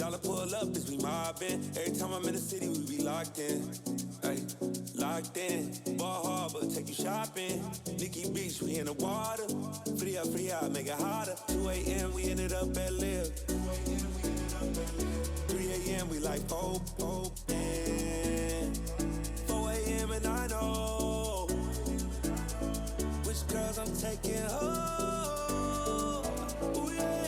Dollar pull up, bitch, we mobbing. Every time I'm in the city, we be locked in. Ay, locked in. Ball Harbor, take you shopping. Nikki Beach, we in the water. Free up, make it hotter. 2 a.m., we ended up at Live. 3 a.m., we like Pope. 4 a.m. and I know which girls I'm taking home. Ooh, yeah.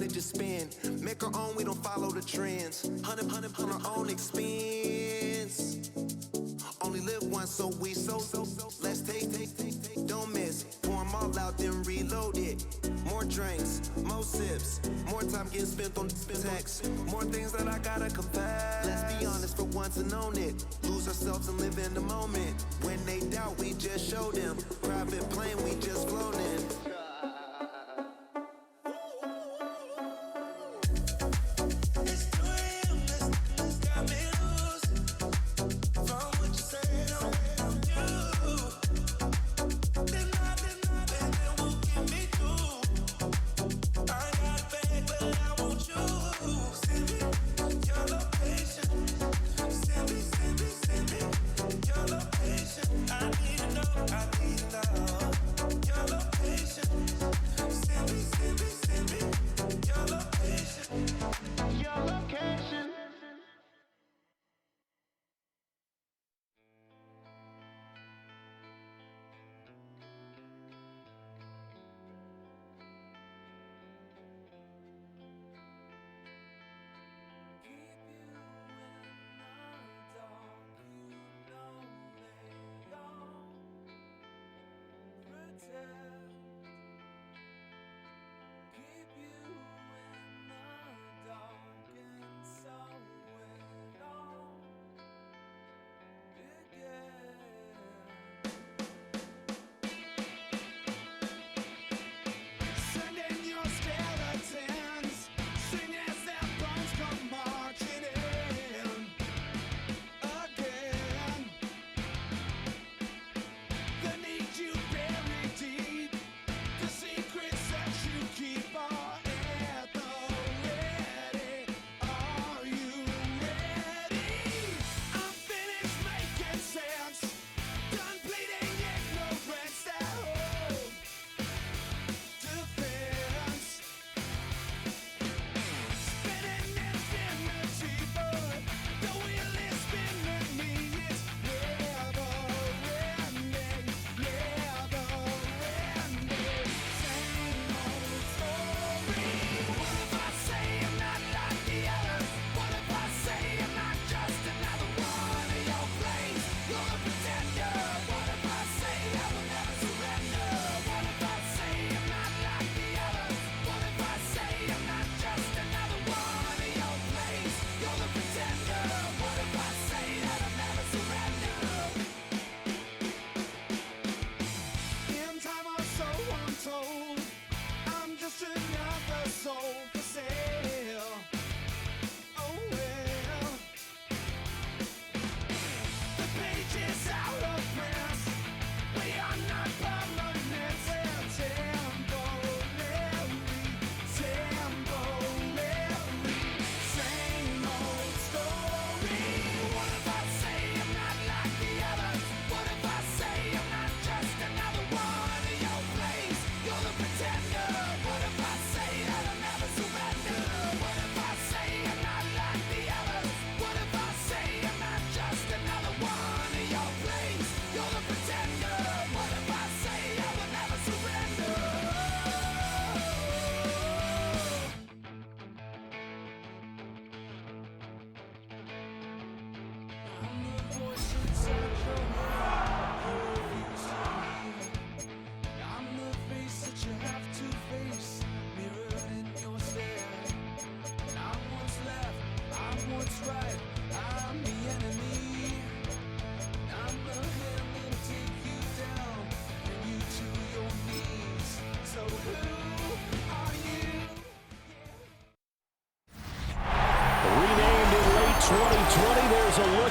Just spin, make our own, we don't follow the trends. 100 on our own expense. Only live once, so let's take, don't miss. Pour them all out, then reload it. More drinks, more sips, more time getting spent on text. More things that I gotta confess. Let's be honest for once and own it. Lose ourselves and live in the moment. When they doubt, we just show them. Private plane, we just flown in. You buried deep.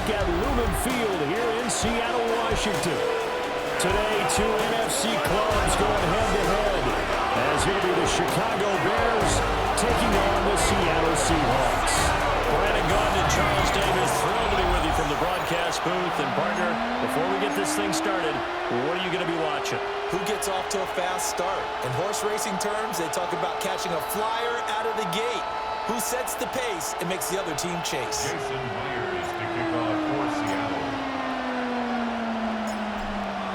back at Lumen Field here in Seattle, Washington. Today, two NFC clubs going head-to-head, as it'll be the Chicago Bears taking on the Seattle Seahawks. Brandon Gaudin and Charles Davis, thrilled to be with you from the broadcast booth. And partner, before we get this thing started, what are you going to be watching? Who gets off to a fast start? In horse racing terms, they talk about catching a flyer out of the gate. Who sets the pace and makes the other team chase? Jason Myers to kick off for Seattle.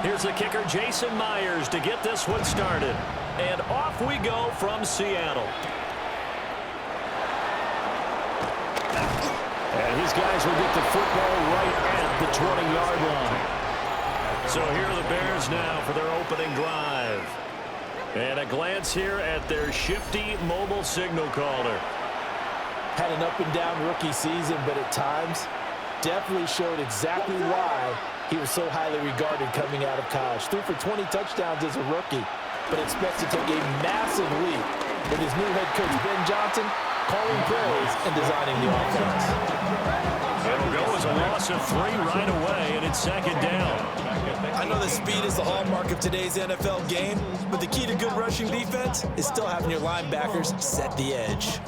Here's the kicker, Jason Myers, to get this one started. And off we go from Seattle. And his guys will get the football right at the 20-yard line. So here are the Bears now for their opening drive. And a glance here at their shifty mobile signal caller. Had an up-and-down rookie season, but at times definitely showed exactly why he was so highly regarded coming out of college. Threw for 20 touchdowns as a rookie, but expects to take a massive leap with his new head coach, Ben Johnson, calling plays and designing the offense. It'll go as a loss of 3 right away, and it's second down. I know that speed is the hallmark of today's NFL game, but the key to good rushing defense is still having your linebackers set the edge.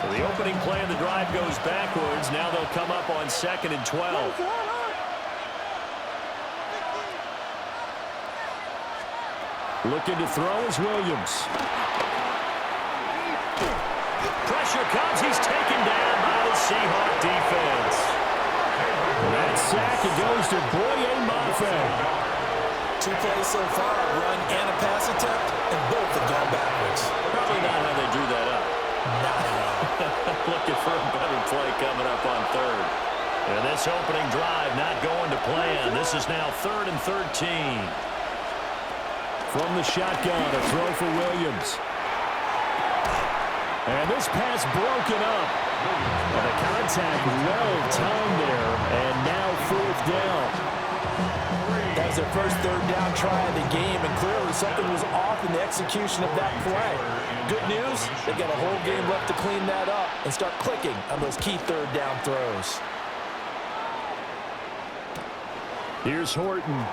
So the opening play of the drive goes backwards. Now they'll come up on 2nd and 12. Looking to throw is Williams. Pressure comes. He's taken down by the Seahawks defense. That sack, it goes to Boye Mafe. 2 plays so far, a run and a pass attempt, and both have gone backwards. Probably not how they drew that up. Looking for a better play coming up on 3rd. And this opening drive not going to plan. This is now 3rd and 13. From the shotgun, a throw for Williams. And this pass broken up. And the contact well timed there. And now 4th down. That was their first 3rd down try of the game, and clearly something was off in the execution of that play. Good news, they've got a whole game left to clean that up and start clicking on those key 3rd down throws. Here's Horton.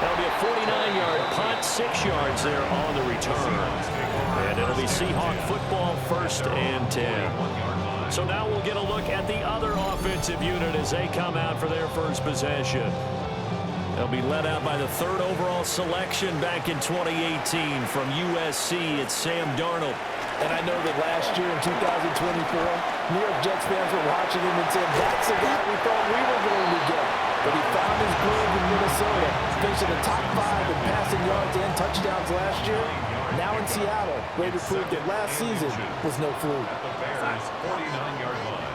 That'll be a 49-yard punt, 6 yards there on the return. And it'll be Seahawk football, 1st and 10. So now we'll get a look at the other offensive unit as they come out for their first possession. They'll be led out by the 3rd overall selection back in 2018 from USC. It's Sam Darnold. And I know that last year in 2024, New York Jets fans were watching him and said, that's the guy we thought we were going to get. But he found his groove in Minnesota, finishing the top 5 in passing yards and touchdowns last year. Now in Seattle, ready to prove that last season was no fluke. The Bears' 49-yard line.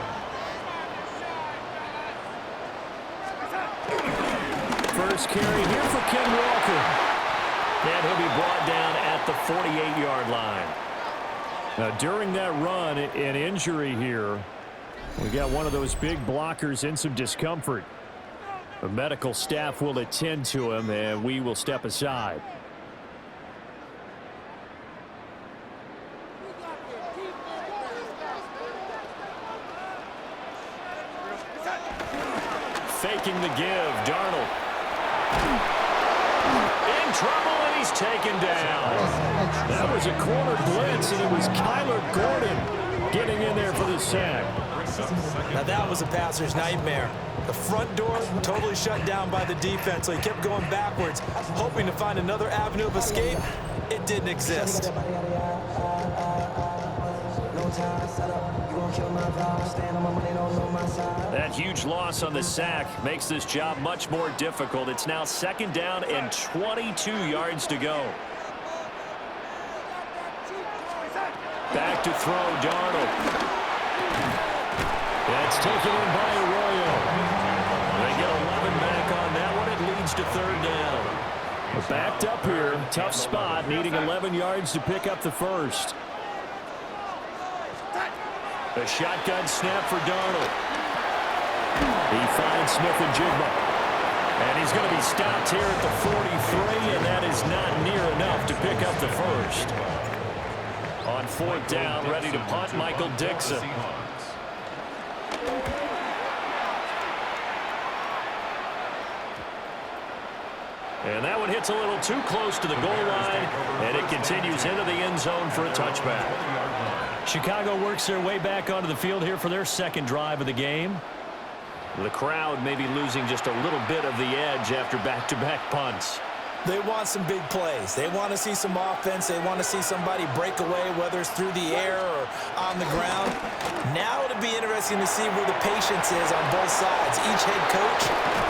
First carry here for Ken Walker. And he'll be brought down at the 48-yard line. Now, during that run, an injury here. We got one of those big blockers in some discomfort. The medical staff will attend to him, and we will step aside. Faking the give, Darnold. In trouble, and he's taken down. That was a corner blitz, and it was Kyler Gordon getting in there for the sack. Now that was a passer's nightmare. The front door totally shut down by the defense, so he kept going backwards, hoping to find another avenue of escape. It didn't exist. That huge loss on the sack makes this job much more difficult. It's now 2nd down and 22 yards to go. Back to throw, Darnold. That's taken in by Arroyo. They get 11 back on that one. It leads to 3rd down. We're backed up here. Tough spot, needing 11 yards to pick up the first. A shotgun snap for Darnold. He finds Smith and Jigma. And he's going to be stopped here at the 43, and that is not near enough to pick up the first. On 4th down, ready to punt Michael Dixon. And that one hits a little too close to the goal line, and it continues into the end zone for a touchback. Chicago works their way back onto the field here for their second drive of the game. The crowd may be losing just a little bit of the edge after back-to-back punts. They want some big plays. They want to see some offense. They want to see somebody break away, whether it's through the air or on the ground. Now it'll be interesting to see where the patience is on both sides. Each head coach,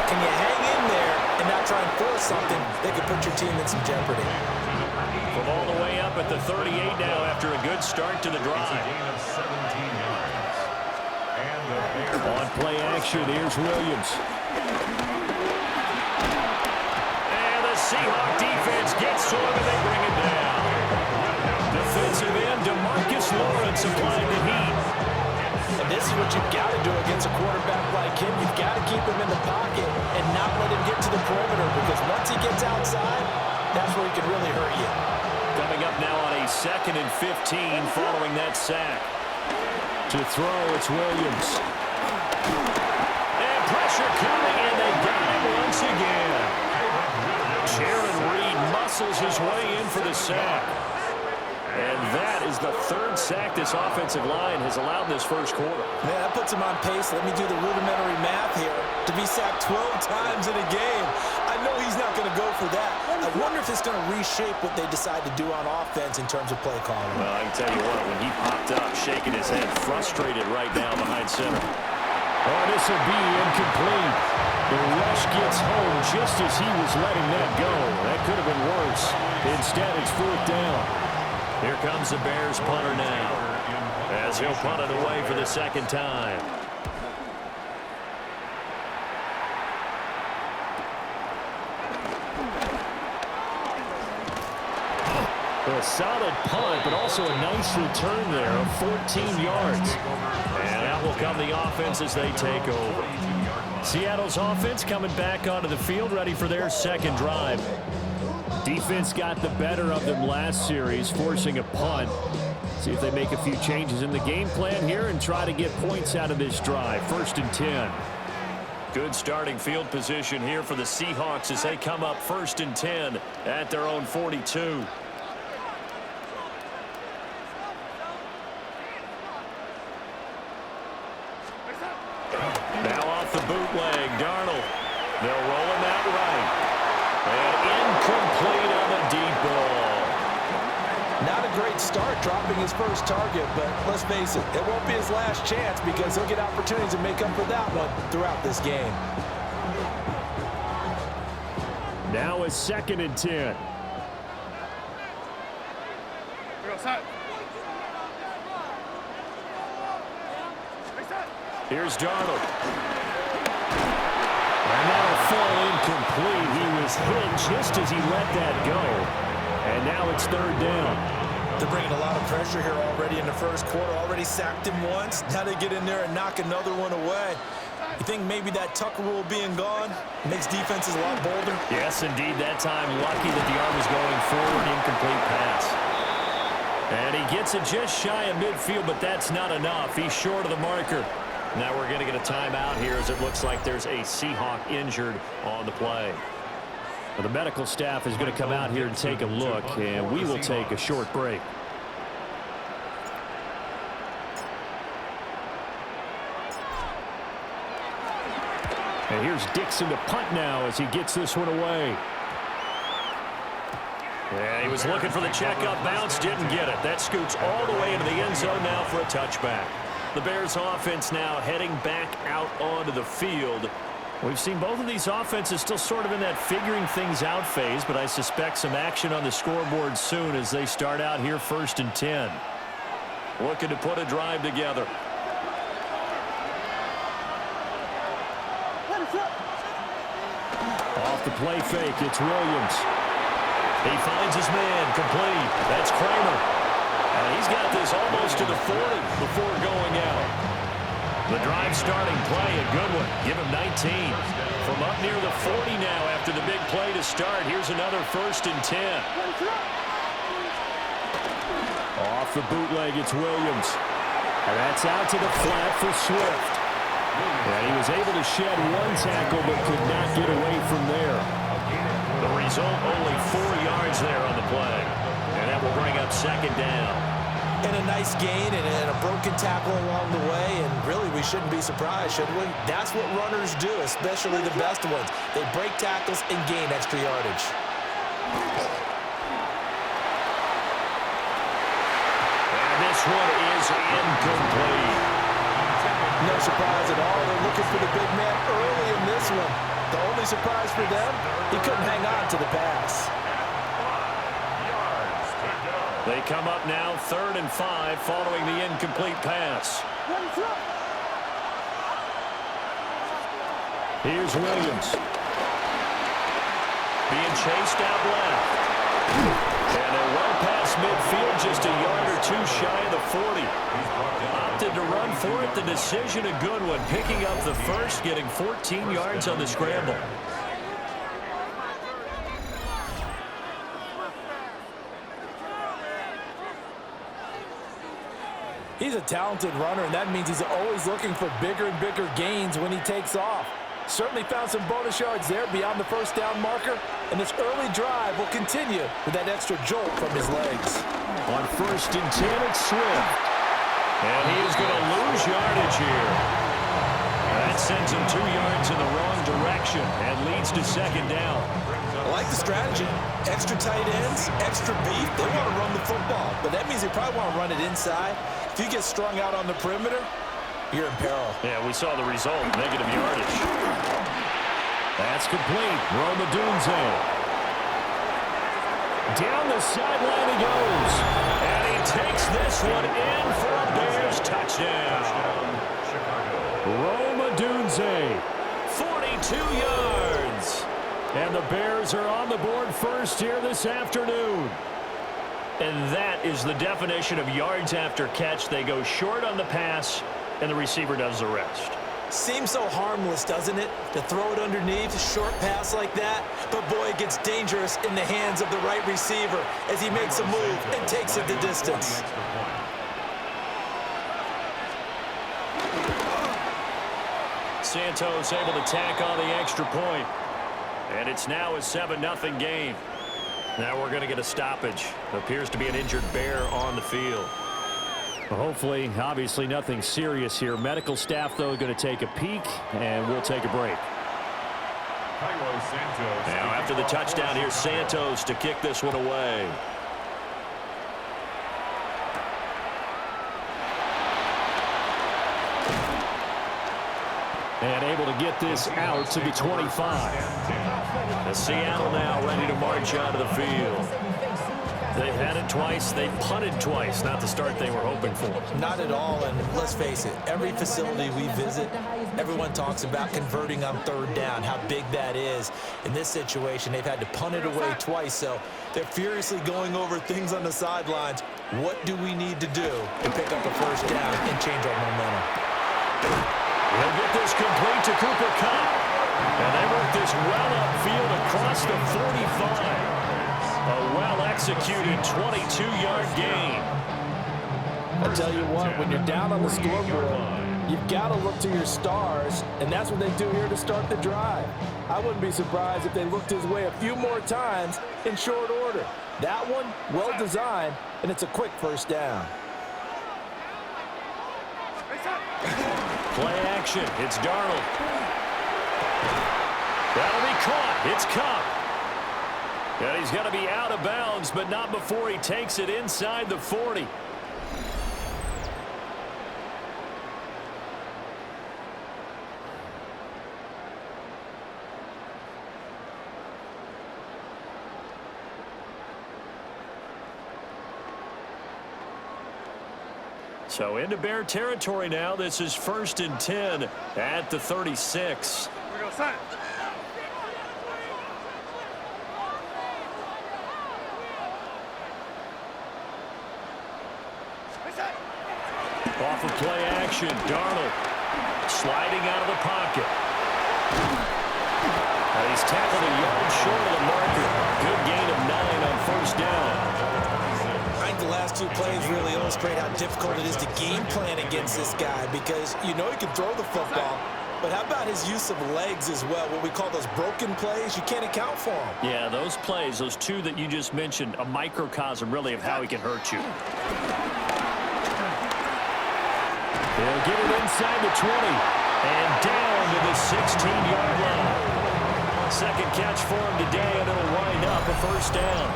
can you hang in there and not try and force something that could put your team in some jeopardy? From all the way up at the 38 now after a good start to the drive. On play action, here's Williams. Seahawk defense gets to him and they bring it down. Defensive end DeMarcus Lawrence applying the heat. And this is what you've got to do against a quarterback like him. You've got to keep him in the pocket and not let him get to the perimeter, because once he gets outside, that's where he can really hurt you. Coming up now on a 2nd and 15 following that sack. To throw, it's Williams. And pressure coming, and they got him once again. Jaron Reed muscles his way in for the sack. And that is the 3rd sack this offensive line has allowed in this first quarter. Man, that puts him on pace. Let me do the rudimentary math here. To be sacked 12 times in a game, I know he's not going to go for that. I wonder if it's going to reshape what they decide to do on offense in terms of play calling. Well, I can tell you what, when he popped up, shaking his head, frustrated right now behind center. Oh, this will be incomplete. The rush gets home just as he was letting that go. That could have been worse. Instead, it's 4th down. Here comes the Bears punter now, as he'll punt it away for the 2nd time. A solid punt, but also a nice return there of 14 yards. And out will come the offense as they take over. Seattle's offense coming back onto the field, ready for their 2nd drive. Defense got the better of them last series, forcing a punt. See if they make a few changes in the game plan here and try to get points out of this drive. 1st and 10. Good starting field position here for the Seahawks as they come up 1st and 10 at their own 42. Now off the bootleg, Darnold. They'll roll him out right. And incomplete on the deep ball. Not a great start dropping his first target, but let's face it, it won't be his last chance, because he'll get opportunities to make up for that one throughout this game. Now it's 2nd and 10. Here's Darnold. And that'll fall incomplete. He was hit just as he let that go. And now it's 3rd down. They're bringing a lot of pressure here already in the first quarter. Already sacked him once. Now they get in there and knock another one away. You think maybe that Tucker rule being gone makes defenses a lot bolder? Yes, indeed. That time, lucky that the arm was going forward. Incomplete pass. And he gets it just shy of midfield, but that's not enough. He's short of the marker. Now we're going to get a timeout here as it looks like there's a Seahawk injured on the play. Well, the medical staff is going to come out here and take a look, and we will take a short break. And here's Dixon to punt now as he gets this one away. Yeah, he was looking for the checkup bounce, didn't get it. That scoots all the way into the end zone now for a touchback. The Bears offense now heading back out onto the field. We've seen both of these offenses still sort of in that figuring things out phase, but I suspect some action on the scoreboard soon as they start out here 1st and 10. Looking to put a drive together. Off the play fake, it's Williams. He finds his man, complete. That's Kramer. And he's got this almost to the 40 before going out. The drive starting play, a good one. Give him 19. From up near the 40 now after the big play to start. Here's another 1st and 10. Off the bootleg. It's Williams. And that's out to the flat for Swift. And he was able to shed one tackle but could not get away from there. The result, only 4 yards there on the play. And that will bring up second down. And a nice gain and a broken tackle along the way, and really we shouldn't be surprised, should we? That's what runners do, especially the best ones. They break tackles and gain extra yardage. And this one is incomplete. No surprise at all. They're looking for the big man early in this one. The only surprise for them, he couldn't hang on to the pass. They come up now 3rd and 5 following the incomplete pass. Here's Williams. Being chased out left. And they're well past midfield, just a yard or two shy of the 40. Opted to run for it. The decision a good one. Picking up the first, getting 14 yards on the scramble. He's a talented runner, and that means he's always looking for bigger and bigger gains when he takes off. Certainly found some bonus yards there beyond the first down marker, and this early drive will continue with that extra jolt from his legs. On 1st and 10, it's Swift. And he is going to lose yardage here. That sends him 2 yards in the wrong direction and leads to second down. I like the strategy. Extra tight ends, extra beef. They want to run the football, but that means they probably want to run it inside. If you get strung out on the perimeter, you're in peril. Yeah, we saw the result, negative yardage. That's complete. Roma Dunze. Down the sideline he goes. And he takes this one in for a Bears touchdown. Roma Dunze, 42 yards. And the Bears are on the board first here this afternoon. And that is the definition of yards after catch. They go short on the pass, and the receiver does the rest. Seems so harmless, doesn't it, to throw it underneath, a short pass like that? But, boy, it gets dangerous in the hands of the right receiver as he makes a move and takes it the distance. Santos able to tack on the extra point. And it's now a 7-0 game. Now we're going to get a stoppage. Appears to be an injured Bear on the field. Well, hopefully, obviously nothing serious here. Medical staff, though, going to take a peek, and we'll take a break. Now, after the touchdown, here's Santos to kick this one away. And able to get this out to the 25. The Seattle now ready to march out of the field. They've had it twice. They've punted twice. Not the start they were hoping for. Not at all, and let's face it, every facility we visit, everyone talks about converting on 3rd down, how big that is. In this situation, they've had to punt it away twice, so they're furiously going over things on the sidelines. What do we need to do to pick up a 1st down and change our momentum? He'll get this complete to Cooper Kupp. And they work this well upfield across the 45. A well-executed 22-yard gain. I tell you what, when you're down on the scoreboard, you've got to look to your stars, and that's what they do here to start the drive. I wouldn't be surprised if they looked his way a few more times in short order. That one, well-designed, and it's a quick 1st down. Play action. It's Darnold. That'll be caught. It's Kupp. And he's going to be out of bounds, but not before he takes it inside the 40. So into Bear territory now. This is 1st and 10 at the 36. We go, son. Off of play action, Darnold sliding out of the pocket. And he's tackled a yard short of the marker. Good gain of 9 on 1st down. I think the last two plays really illustrate how difficult it is to game plan against this guy because you know he can throw the football, but how about his use of legs as well, what we call those broken plays? You can't account for them. Yeah, those plays, those two that you just mentioned, a microcosm really of how he can hurt you. They'll get it inside the 20 and down to the 16-yard line. Second catch for him today, and it'll wind up a first down.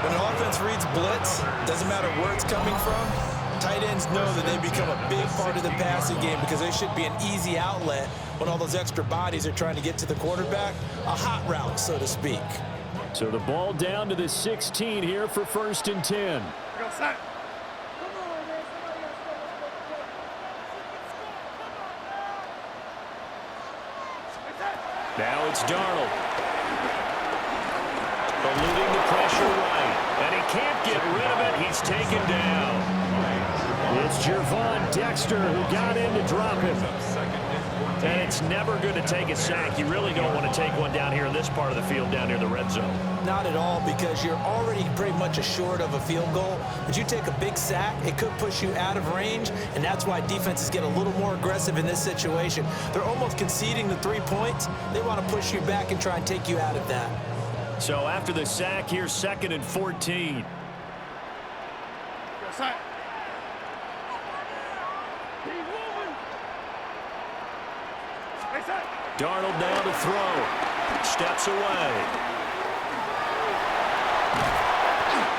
When an offense reads blitz, doesn't matter where it's coming from, tight ends know that they become a big part of the passing game because they should be an easy outlet when all those extra bodies are trying to get to the quarterback. A hot route, so to speak. So the ball down to the 16 here for 1st and 10. Now it's Darnold. Eluding the pressure right. And he can't get rid of it. He's taken down. It's Gervon Dexter who got in to drop him. And it's never good to take a sack. You really don't want to take one down here in this part of the field down near the red zone. Not at all, because you're already pretty much assured of a field goal. But you take a big sack, it could push you out of range, and that's why defenses get a little more aggressive in this situation. They're almost conceding the 3 points. They want to push you back and try and take you out of that. So after the sack, here's 2nd and 14. Darnold now to throw. Steps away.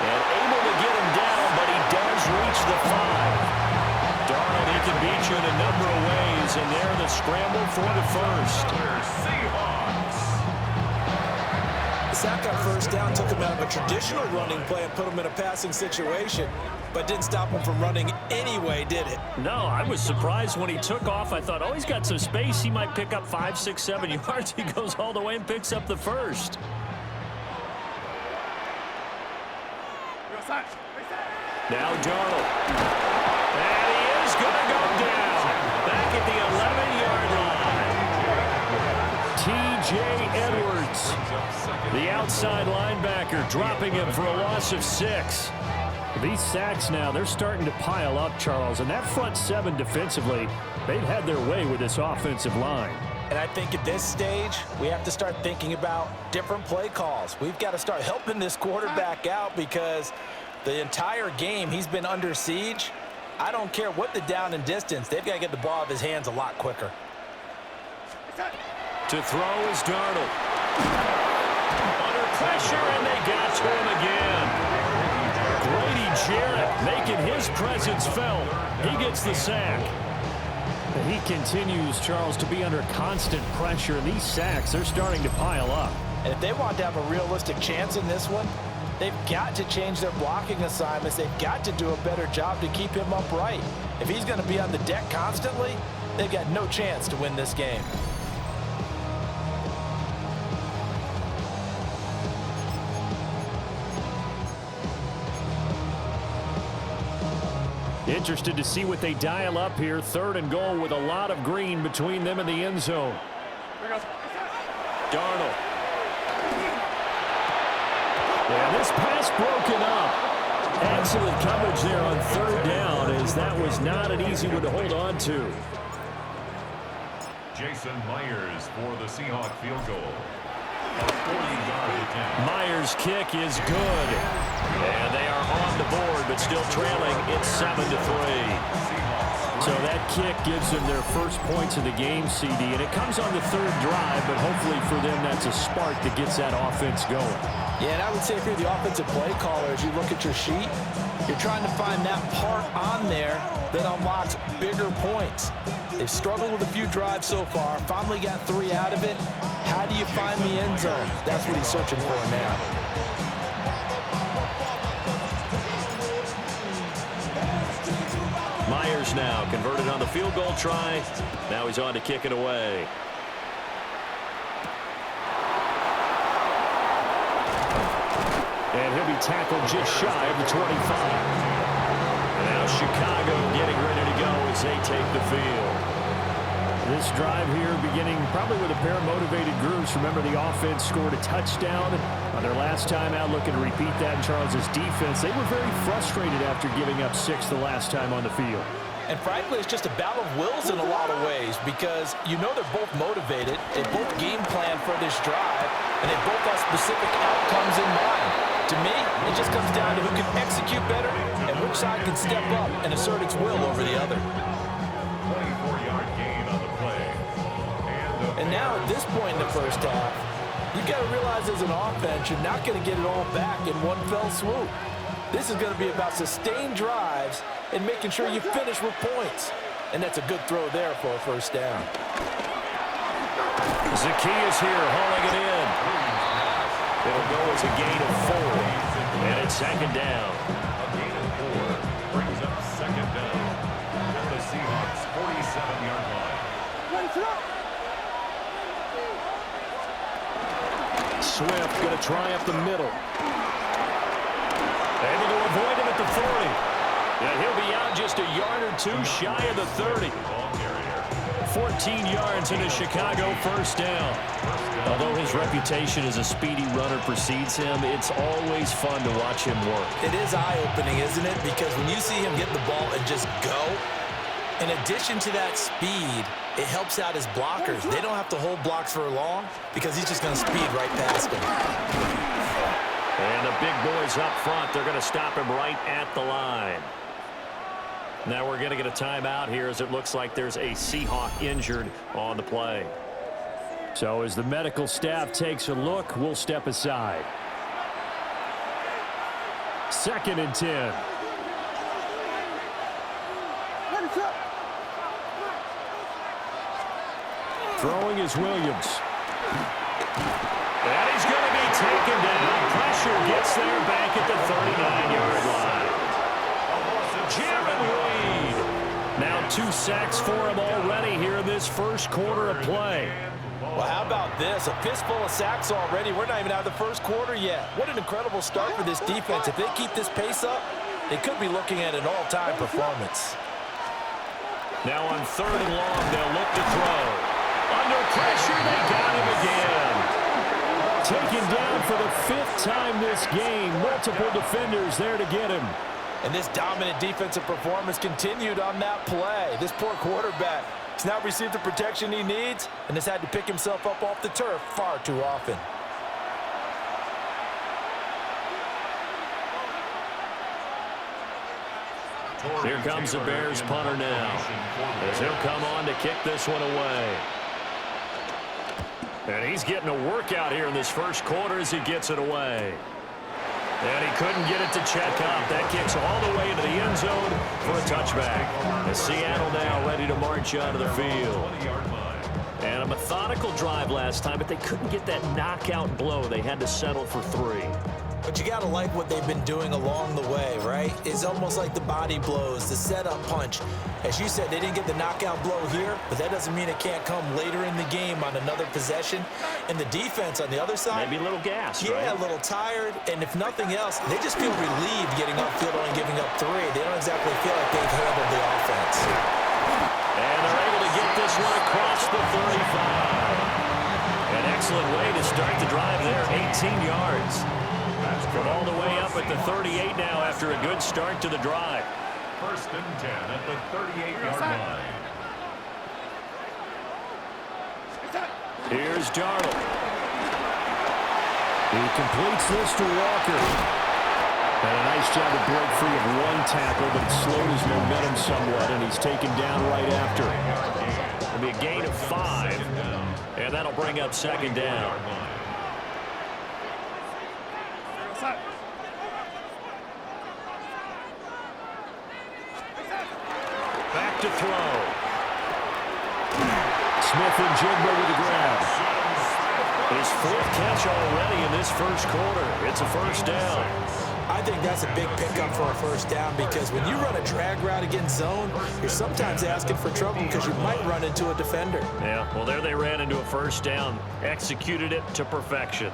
And able to get him down, but he does reach the 5. Darnold, he can beat you in a number of ways, and they're the scramble for the first. Seahawks. The sack on first down took him out of a traditional running play and put him in a passing situation, but didn't stop him from running anyway, did it? No, I was surprised when he took off. I thought, oh, he's got some space. He might pick up 5, 6, 7 yards. He goes all the way and picks up the first. Now Darnold. And he is going to go down. Back at the 11-yard line. T.J. Edwards, the outside linebacker, dropping him for a loss of 6. These sacks now, they're starting to pile up, Charles. And that front 7 defensively, they've had their way with this offensive line. And I think at this stage, we have to start thinking about different play calls. We've got to start helping this quarterback out because the entire game he's been under siege. I don't care what the down and distance. They've got to get the ball out of his hands a lot quicker. To throw is Darnold. Under pressure, and they got to him again. Grady Jarrett making his presence felt. He gets the sack. He continues, Charles, to be under constant pressure. These sacks, they're starting to pile up. And if they want to have a realistic chance in this one, they've got to change their blocking assignments. They've got to do a better job to keep him upright. If he's going to be on the deck constantly, they've got no chance to win this game. Interested to see what they dial up here. 3rd and goal with a lot of green between them and the end zone. Darnold. Yeah, this pass broken up. Excellent coverage there on 3rd down, as that was not an easy one to hold on to. Jason Myers for the Seahawks field goal. A 40-yard attempt. Myers' kick is good. And they are on the board, but still trailing. It's 7-3. So that kick gives them their first points of the game, CD. And it comes on the 3rd drive, but hopefully for them that's a spark that gets that offense going. Yeah, and I would say if you're the offensive play caller, as you look at your sheet, you're trying to find that part on there that unlocks bigger points. They've struggled with a few drives so far, finally got 3 out of it. How do you find the end zone? That's what he's searching for now. Myers now converted on the field goal try. Now he's on to kick it away. And he'll be tackled just shy of the 25. And now Chicago getting ready to go as they take the field. This drive here beginning probably with a pair of motivated groups. Remember, the offense scored a touchdown On their last time out, looking to repeat that in Charles' defense, they were very frustrated after giving up 6 the last time on the field. And frankly, it's just a battle of wills in a lot of ways because you know they're both motivated, they both game plan for this drive, and they both have specific outcomes in mind. To me, it just comes down to who can execute better and which side can step up and assert its will over the other. 24-yard gain on the play. And now at this point in the first half, you've got to realize as an offense, you're not going to get it all back in one fell swoop. This is going to be about sustained drives and making sure you finish with points. And that's a good throw there for a first down. Zacchaeus here hauling it in. It'll go as a gain of 4. And it's second down. A gain of 4 brings up second down at the Seahawks' 47-yard line. Swift going to try up the middle. Able to avoid him at the 40. And he'll be out just a yard or 2 shy of the 30. 14 yards in a Chicago first down. Although his reputation as a speedy runner precedes him, it's always fun to watch him work. It is eye-opening, isn't it? Because when you see him get the ball and just go, in addition to that speed, it helps out his blockers. They don't have to hold blocks for long because he's just going to speed right past them. And the big boys up front, they're going to stop him right at the line. Now we're going to get a timeout here as it looks like there's a Seahawk injured on the play. So as the medical staff takes a look, we'll step aside. 2nd and 10. Throwing is Williams. And he's going to be taken down. Pressure gets there back at the 39-yard line. Jared Reed. Now 2 sacks for him already here in this first quarter of play. Well, how about this? A fistful of sacks already. We're not even out of the first quarter yet. What an incredible start for this defense. If they keep this pace up, they could be looking at an all-time performance. Now on 3rd and long, they'll look to throw. Under pressure, they got him again. Taken down for the 5th time this game. Multiple defenders there to get him. And this dominant defensive performance continued on that play. This poor quarterback has not received the protection he needs and has had to pick himself up off the turf far too often. Here comes the Bears punter now, as he'll come on to kick this one away. And he's getting a workout here in this first quarter as he gets it away. And he couldn't get it to check up. That kicks all the way into the end zone for a touchback. And Seattle now ready to march onto the field. And a methodical drive last time, but they couldn't get that knockout blow. They had to settle for 3. But you got to like what they've been doing along the way, right? It's almost like the body blows, the setup punch. As you said, they didn't get the knockout blow here, but that doesn't mean it can't come later in the game on another possession. And the defense on the other side, maybe a little gassed, yeah, right? A little tired. And if nothing else, they just feel relieved getting upfield and giving up 3. They don't exactly feel like they've handled the offense. And they're able to get this one across the 35. An excellent way to start the drive there, 18 yards. From all the way up at the 38 now after a good start to the drive. 1st and 10 at the 38-yard line. Here's Darnold. He completes this to Walker. And a nice job to break free of 1 tackle, but it slowed his momentum somewhat, and he's taken down right after. It'll be a gain of 5, and that'll bring up 2nd down. Back to throw. Smith and Jigba with the grab. His 4th catch already in this first quarter. It's a first down. I think that's a big pickup for a first down because when you run a drag route against zone, you're sometimes asking for trouble because you might run into a defender. Yeah, well, there they ran into a first down. Executed it to perfection.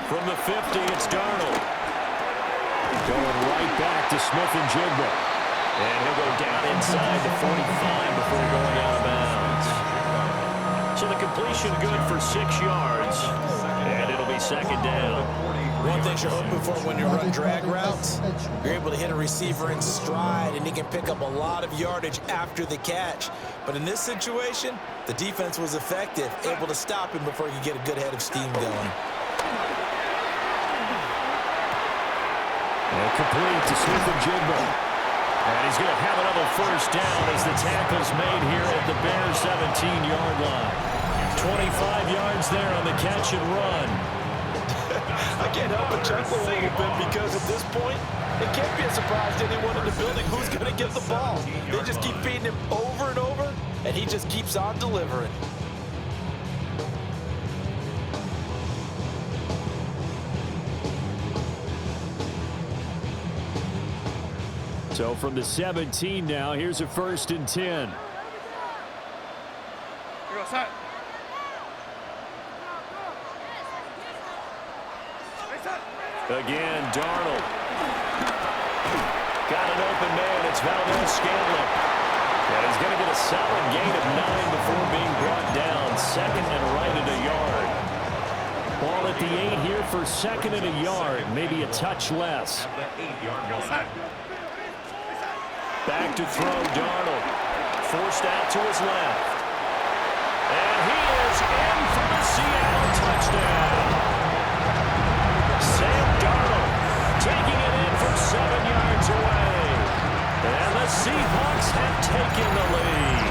From the 50, it's Darnold. Going right back to Smith and Jigba. And he'll go down inside the 45 before going out of bounds. So the completion good for 6 yards. And it'll be second down. One thing you're hoping for when you run drag routes, you're able to hit a receiver in stride, and he can pick up a lot of yardage after the catch. But in this situation, the defense was effective, able to stop him before he could get a good head of steam going. And complete to Smith and Jigba. And he's going to have another first down as the tackle's made here at the Bears' 17-yard line. 25 yards there on the catch and run. I can't help but chuckle a little bit because at this point, it can't be a surprise to anyone in the building who's going to get the ball. They just keep feeding him over and over, and he just keeps on delivering. So from the 17 now, here's a 1st and 10. Again, Darnold. Got an open man. It's Valdez-Scantling. And he's going to get a solid gain of 9 before being brought down. 2nd and right at a yard. Ball at the 8 here for 2nd and a yard. Maybe a touch less. Back to throw, Darnold. Forced out to his left. And he is in for the Seattle touchdown. Sam Darnold taking it in from 7 yards away. And the Seahawks have taken the lead.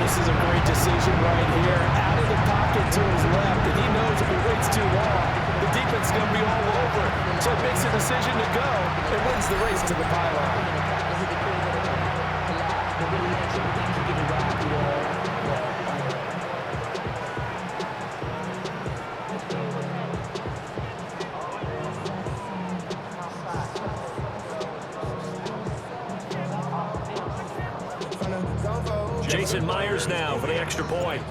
This is a great decision right here. Out of the pocket to his left, and he knows if he waits too long, the defense is going to be all over it. So it makes a decision to go and wins the race to the pylon. Jason Myers now for the extra point.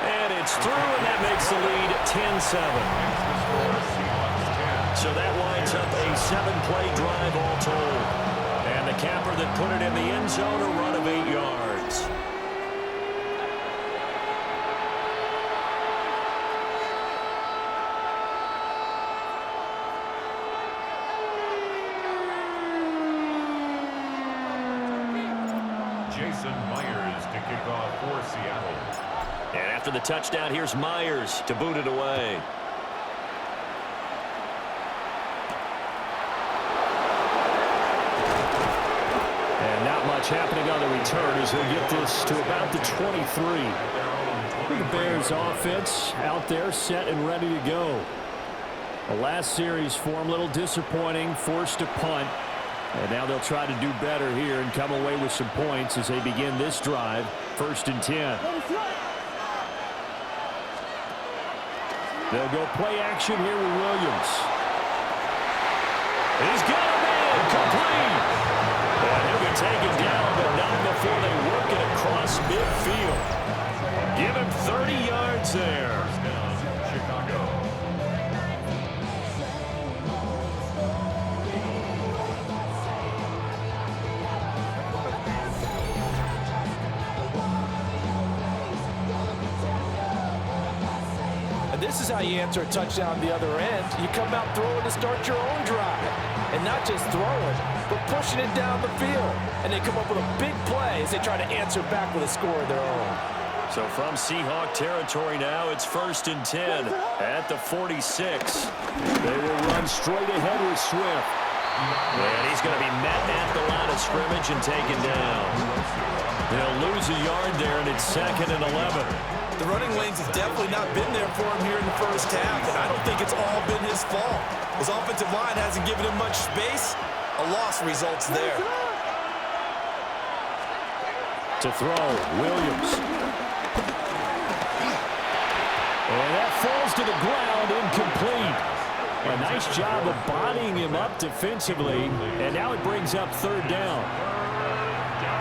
And it's through, and that makes the lead 10-7. So that winds up a 7-play drive all told. And the capper that put it in the end zone, a run of 8 yards. Jason Myers to kick off for Seattle. And after the touchdown, here's Myers to boot it away. And not much happening on the return as he'll get this to about the 23. The Bears offense out there set and ready to go. The last series for him, a little disappointing, forced to punt. And now they'll try to do better here and come away with some points as they begin this drive. 1st and 10. They'll go play action here with Williams. He's got a man complete. And he'll be taken down, but not before they work it across midfield. Give him 30 yards there. Chicago. This is how you answer a touchdown the other end. You come out throwing to start your own drive. And not just throwing, but pushing it down the field. And they come up with a big play as they try to answer back with a score of their own. So from Seahawk territory now, it's 1st and 10 at the 46. They will run straight ahead with Swift. And he's going to be met at the line of scrimmage and taken down. They'll lose a yard there, and it's 2nd and 11. The running lanes have definitely not been there for him here in the first half, and I don't think it's all been his fault. His offensive line hasn't given him much space. A loss results there. To throw, Williams. And that falls to the ground, incomplete. A nice job of bodying him up defensively, and now it brings up 3rd down.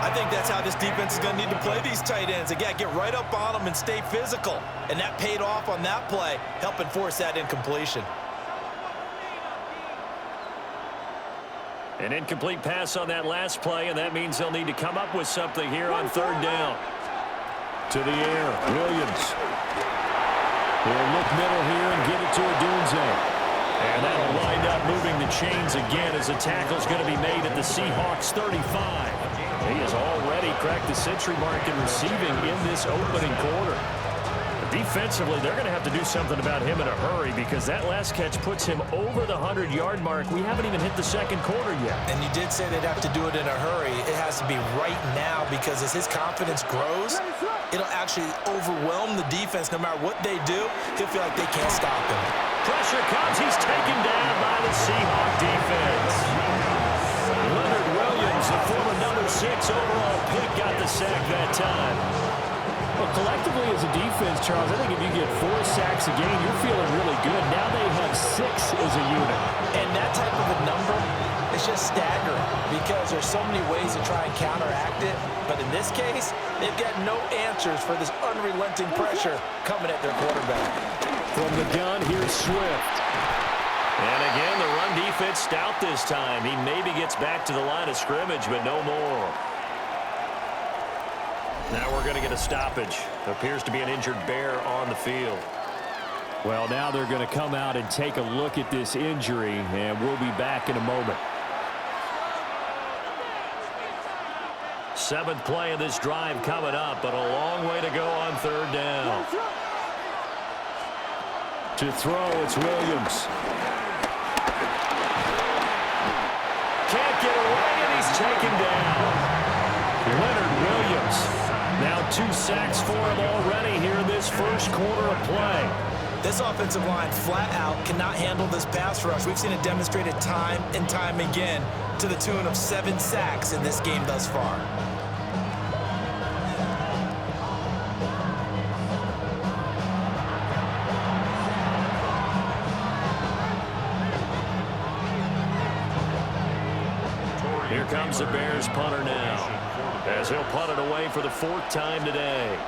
I think that's how this defense is going to need to play these tight ends. Again, get right up on them and stay physical. And that paid off on that play, helping force that incompletion. An incomplete pass on that last play, and that means they'll need to come up with something here on third down. To the air, Williams. They'll look middle here and get it to Odunze. And that'll wind up moving the chains again as the tackle's going to be made at the Seahawks 35. He has already cracked the century mark in receiving in this opening quarter. Defensively, they're going to have to do something about him in a hurry because that last catch puts him over the 100-yard mark. We haven't even hit the second quarter yet. And you did say they'd have to do it in a hurry. It has to be right now because as his confidence grows, it'll actually overwhelm the defense. No matter what they do, he'll feel like they can't stop him. Pressure comes. He's taken down by the Seahawk defense. Leonard Williams, the former number 6 overall pick, got the sack that time. Well, collectively as a defense, Charles, I think if you get 4 sacks a game, you're feeling really good. Now they have 6 as a unit. And that type of a number is just staggering because there's so many ways to try and counteract it. But in this case, they've got no answers for this unrelenting pressure coming at their quarterback. From the gun, here's Swift. And again, the run defense stout this time. He maybe gets back to the line of scrimmage, but no more. Now we're going to get a stoppage. Appears to be an injured Bear on the field. Well, now they're going to come out and take a look at this injury, and we'll be back in a moment. 7th play of this drive coming up, but a long way to go on third down. To throw, it's Williams. Can't get away, and he's taken down. Leonard Williams. Now 2 sacks for him already here in this first quarter of play. This offensive line flat out cannot handle this pass rush. We've seen it demonstrated time and time again to the tune of 7 sacks in this game thus far. Here comes the Bears punter now, as he'll punt it away for the 4th time today.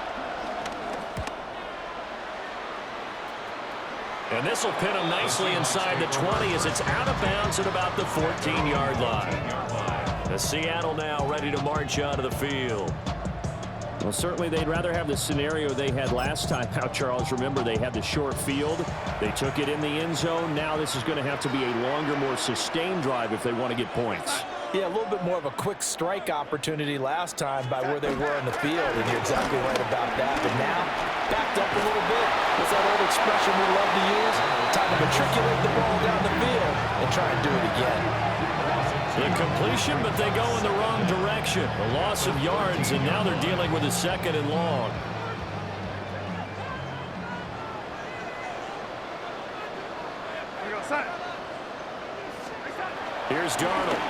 And this will pin him nicely inside the 20 as it's out of bounds at about the 14-yard line. The Seattle now ready to march onto the field. Well, certainly they'd rather have the scenario they had last time out, Charles. Remember, they had the short field. They took it in the end zone. Now this is going to have to be a longer, more sustained drive if they want to get points. Yeah, a little bit more of a quick strike opportunity last time by where they were on the field, and you're exactly right about that. But now, backed up a little bit. What's that old expression we love to use? Time to matriculate the ball down the field and try and do it again. The completion, but they go in the wrong direction. A loss of yards, and now they're dealing with a 2nd and long. Here's Darnold.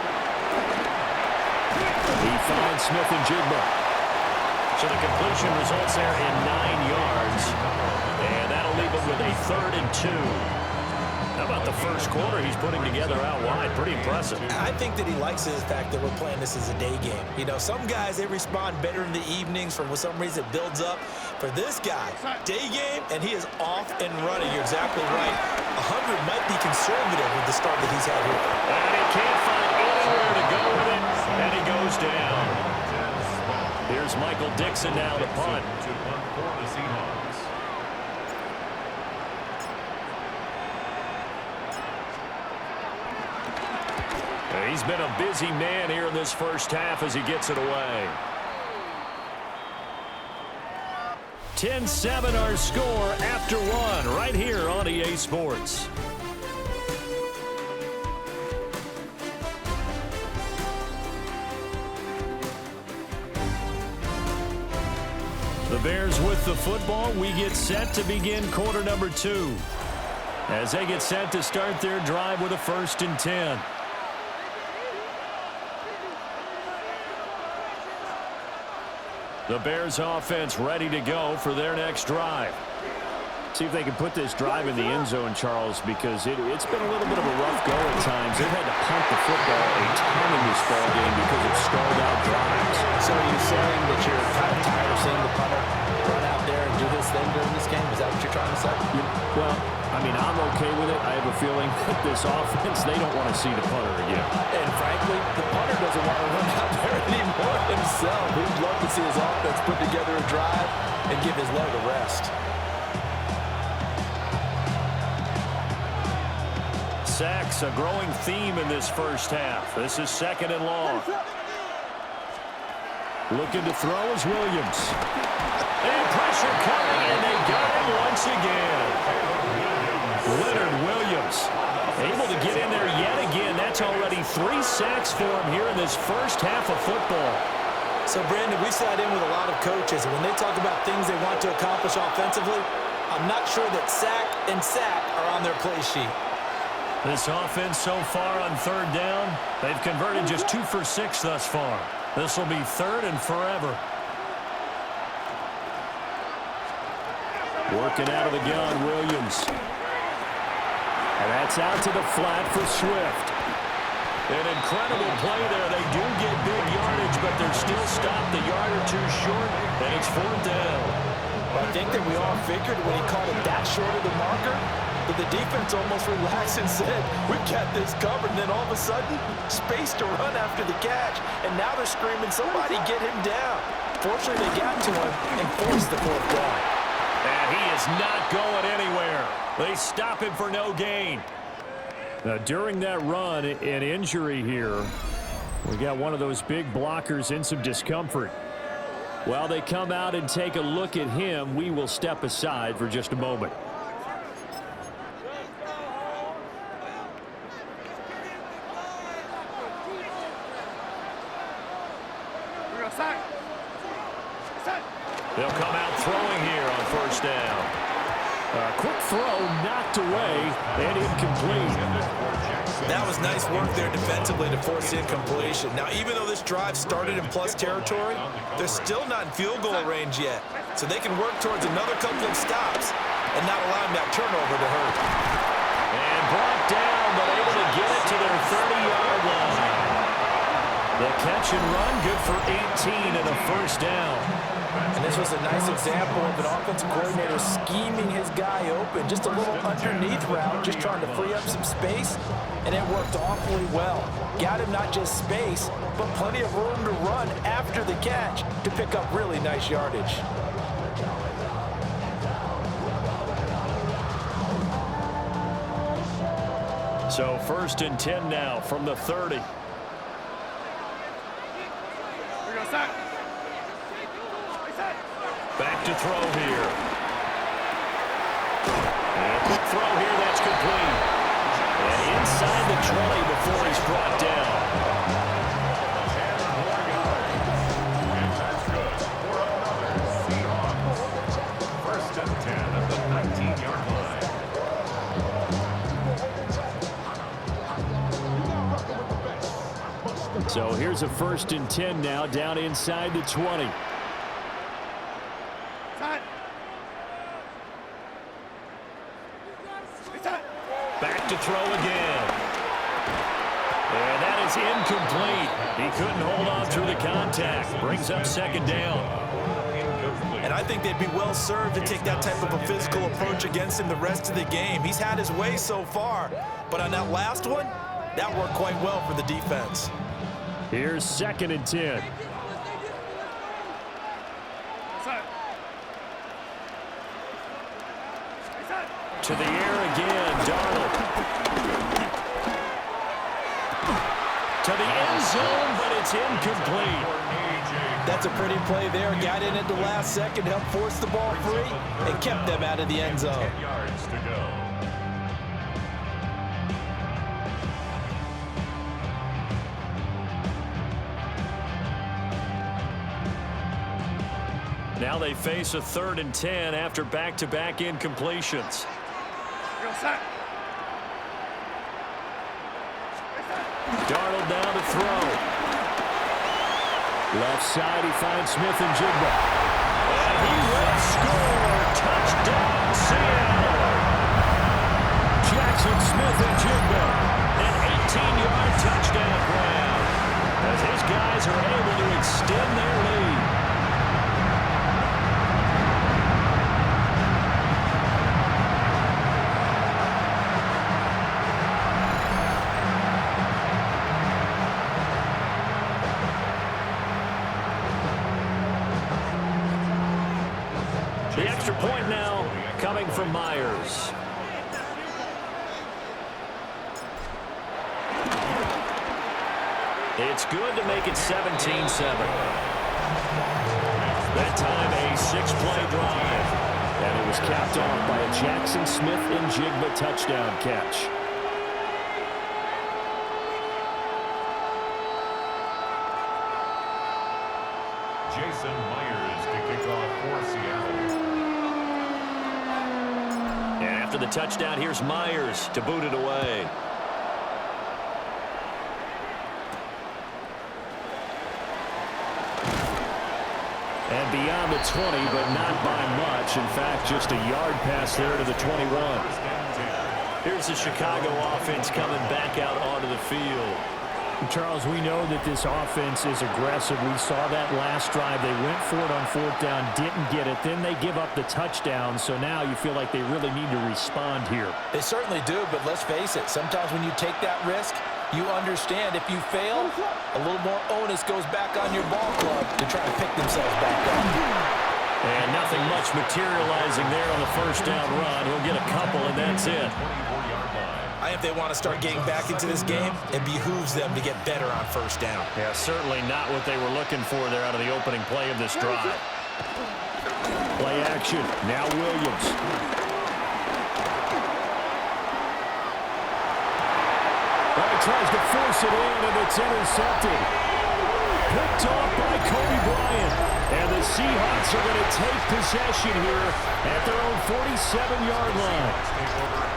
He finds Smith and Jigba. So the completion results there in 9 yards. And that'll leave him with a 3rd and 2. How about the first quarter he's putting together out wide? Pretty impressive. I think that he likes the fact that we're playing this as a day game. You know, some guys, they respond better in the evenings. For some reason, it builds up. For this guy, day game, and he is off and running. You're exactly right. 100 might be conservative with the start that he's had here. And he can't find anywhere to go with it, and he goes down. Here's Michael Dixon now to punt. To punt for the Seahawks. He's been a busy man here in this first half as he gets it away. 10-7 our score after 1 right here on EA Sports. The Bears with the football. We get set to begin quarter number 2 as they get set to start their drive with a 1st and 10. The Bears offense ready to go for their next drive. See if they can put this drive in the end zone, Charles, because it's been a little bit of a rough go at times. They've had to punt the football a ton in this ball game because of stalled out drives. So are you saying that you're kind of tired of seeing the punter run out there and do his thing during this game? Is that what you're trying to say? Well, I mean, I'm okay with it. I have a feeling that this offense, they don't want to see the punter again. And frankly, the punter doesn't want to run out there anymore himself. He'd love to see his offense put together a drive and give his leg a rest. Sacks, a growing theme in this first half. This is 2nd and long. Looking to throw is Williams. And pressure coming, and they got him once again. Leonard Williams able to get in there yet again. That's already 3 sacks for him here in this first half of football. So, Brandon, we sat in with a lot of coaches, and when they talk about things they want to accomplish offensively, I'm not sure that sack and sack are on their play sheet. This offense so far on 3rd down, they've converted just 2 for 6 thus far. This will be 3rd and forever. Working out of the gun, Williams. And that's out to the flat for Swift. An incredible play there. They do get big yardage, but they're still stopped a yard or 2 short, and it's 4th down. Well, I think that we all figured when he called it that short of the marker, but the defense almost relaxed and said, we've got this covered. And then all of a sudden, space to run after the catch. And now they're screaming, somebody get him down. Fortunately, they got to him and forced the 4th down. And he is not going anywhere. They stop him for no gain. Now, during that run, an injury here. We got one of those big blockers in some discomfort. While they come out and take a look at him, we will step aside for just a moment. They'll come out throwing here on 1st down. Quick throw knocked away and incomplete. That was nice work there defensively to force incompletion. Now, even though this drive started in plus territory, they're still not in field goal range yet. So they can work towards another couple of stops and not allowing that turnover to hurt. And brought down, but able to get it to their 30-yard line. The catch and run, good for 18 and a 1st down. And this was a nice example of an offensive coordinator scheming his guy open. Just a little underneath route, just trying to free up some space, and it worked awfully well. Got him not just space, but plenty of room to run after the catch to pick up really nice yardage. So 1st and 10 now from the 30. Back to throw here. And a quick throw here, that's complete. And inside the 20 before he's brought down. And that's good. Seahawks. 1st and 10 at the 19-yard line. So here's a 1st and 10 now, down inside the 20. Back to throw again. And that is incomplete. He couldn't hold on through the contact. Brings up 2nd down. And I think they'd be well served to take that type of a physical approach against him the rest of the game. He's had his way so far, but on that last one, that worked quite well for the defense. Here's 2nd and 10. To the air again, Darnold. To the end zone, but it's incomplete. That's a pretty play there. Got in at the last second, helped force the ball free, and kept them out of the end zone. 10 yards to go. Now they face a 3rd and 10 after back-to-back incompletions. Darnold down to throw. Left side, he finds Smith and Jigba. And he will score. Touchdown, Seattle. Jackson Smith and Jigba. An 18-yard touchdown grab. As his guys are able to extend their coming from Myers. It's good to make it 17-7. That time a 6-play drive. And it was capped off by a Jackson Smith-Njigba touchdown catch. Jason Myers to kick off for Seattle. And after the touchdown, here's Myers to boot it away. And beyond the 20, but not by much. In fact, just a yard pass there to the 21. Here's the Chicago offense coming back out onto the field. Charles, we know that this offense is aggressive. We saw that last drive. They went for it on 4th down, didn't get it. Then they give up the touchdown. So now you feel like they really need to respond here. They certainly do, but let's face it. Sometimes when you take that risk, you understand if you fail, a little more onus goes back on your ball club to try to pick themselves back up. And nothing much materializing there on the first down run. He'll get a couple, and that's it. If they want to start getting back into this game, it behooves them to get better on first down. Yeah, certainly not what they were looking for there out of the opening play of this drive. Play action. Now Williams. He tries to force it in, and it's intercepted. Picked off by Kobe Bryant. And the Seahawks are going to take possession here at their own 47-yard line.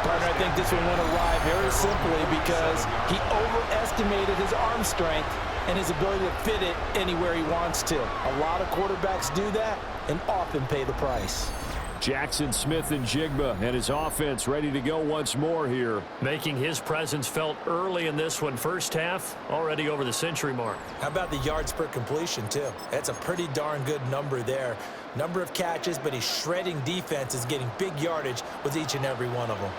Partner, I think this one went awry very simply because he overestimated his arm strength and his ability to fit it anywhere he wants to. A lot of quarterbacks do that and often pay the price. Jackson Smith-Njigba and his offense ready to go once more here. Making his presence felt early in this one. First half, already over the century mark. How about the yards per completion, too? That's a pretty darn good number there. Number of catches, but he's shredding defenses, getting big yardage with each and every one of them.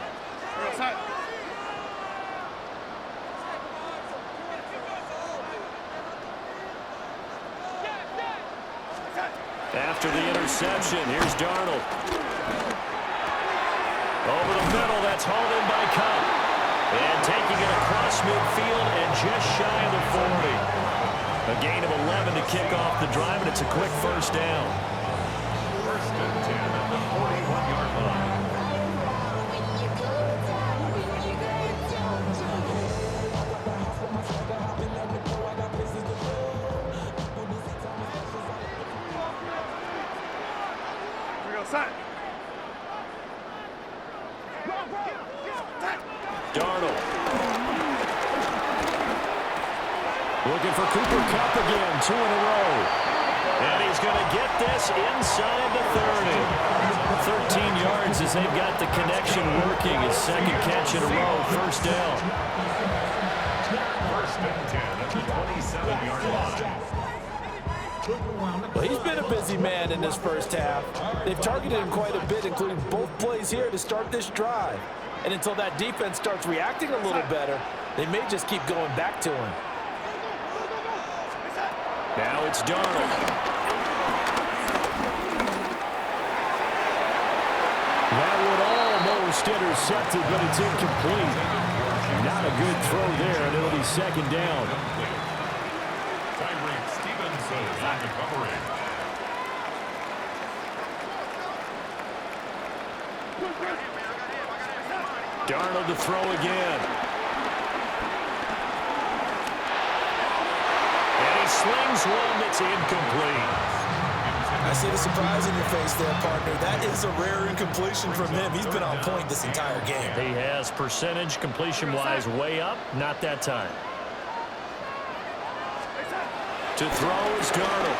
After the interception, here's Darnold. Over the middle, that's hauled in by Cup. And taking it across midfield and just shy of the 40. A gain of 11 to kick off the drive, and it's a quick first down. First and 10 at the 41-yard line. Darnold. Looking for Cooper Kupp again, 2 in a row. And he's going to get this inside the 30. 13 yards as they've got the connection working. His second catch in a row, first down. First and 10 at the 27-yard line. Well, he's been a busy man in this first half. They've targeted him quite a bit, including both plays here to start this drive. And until that defense starts reacting a little better, they may just keep going back to him. Now it's Darnold. That would almost intercepted, but it's incomplete. Not a good throw there, and it'll be second down. On the covering. Darnold to throw again. And he slings one that's incomplete. I see the surprise in your face there, partner. That is a rare incompletion from him. He's been on point this entire game. He has percentage completion-wise way up. Not that time. To throw is Darnold.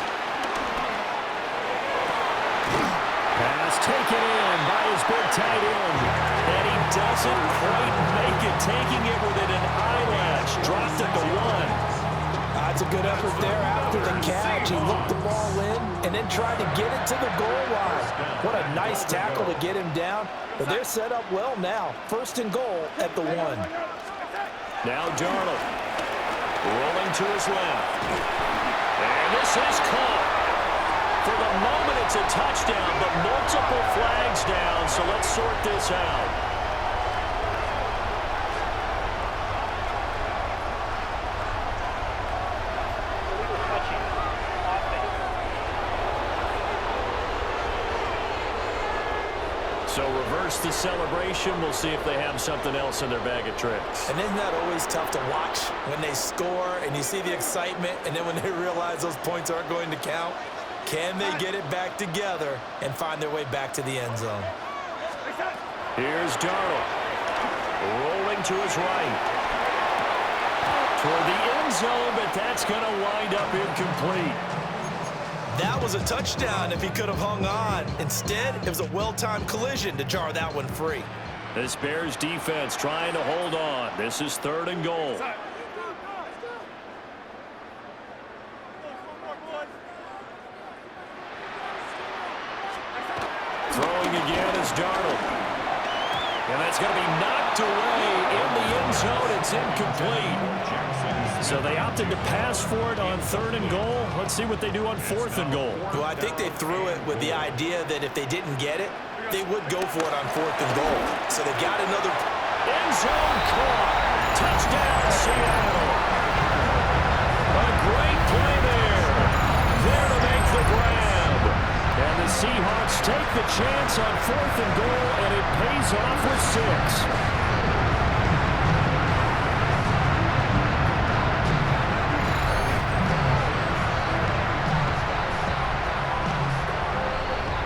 Pass taken in by his big tight end. And he doesn't quite make it, taking it within an eyelash. Dropped at the 1. That's a good effort there after the catch. He looked the ball in and then tried to get it to the goal line. What a nice tackle to get him down. But they're set up well now. First and goal at the 1. Now Darnold rolling to his left. And this is caught For the moment, it's a touchdown, but multiple flags down, so let's sort this out. So reverse the celebration. We'll see if they have something else in their bag of tricks. And isn't that always tough to watch when they score and you see the excitement, and then when they realize those points aren't going to count? Can they get it back together and find their way back to the end zone? Here's Darnold. Rolling to his right. Toward the end zone, but that's going to wind up incomplete. That was a touchdown if he could have hung on. Instead, it was a well-timed collision to jar that one free. This Bears defense trying to hold on. This is 3rd and goal. Throwing again is Darnold. And that's going to be knocked away in the end zone. It's incomplete. So they opted to pass for it on 3rd and goal. Let's see what they do on 4th and goal. Well, I think they threw it with the idea that if they didn't get it, they would go for it on 4th and goal. So they got another end zone caught. Touchdown, Seattle. A great play there. There to make the grab. And the Seahawks take the chance on 4th and goal, and it pays off with 6.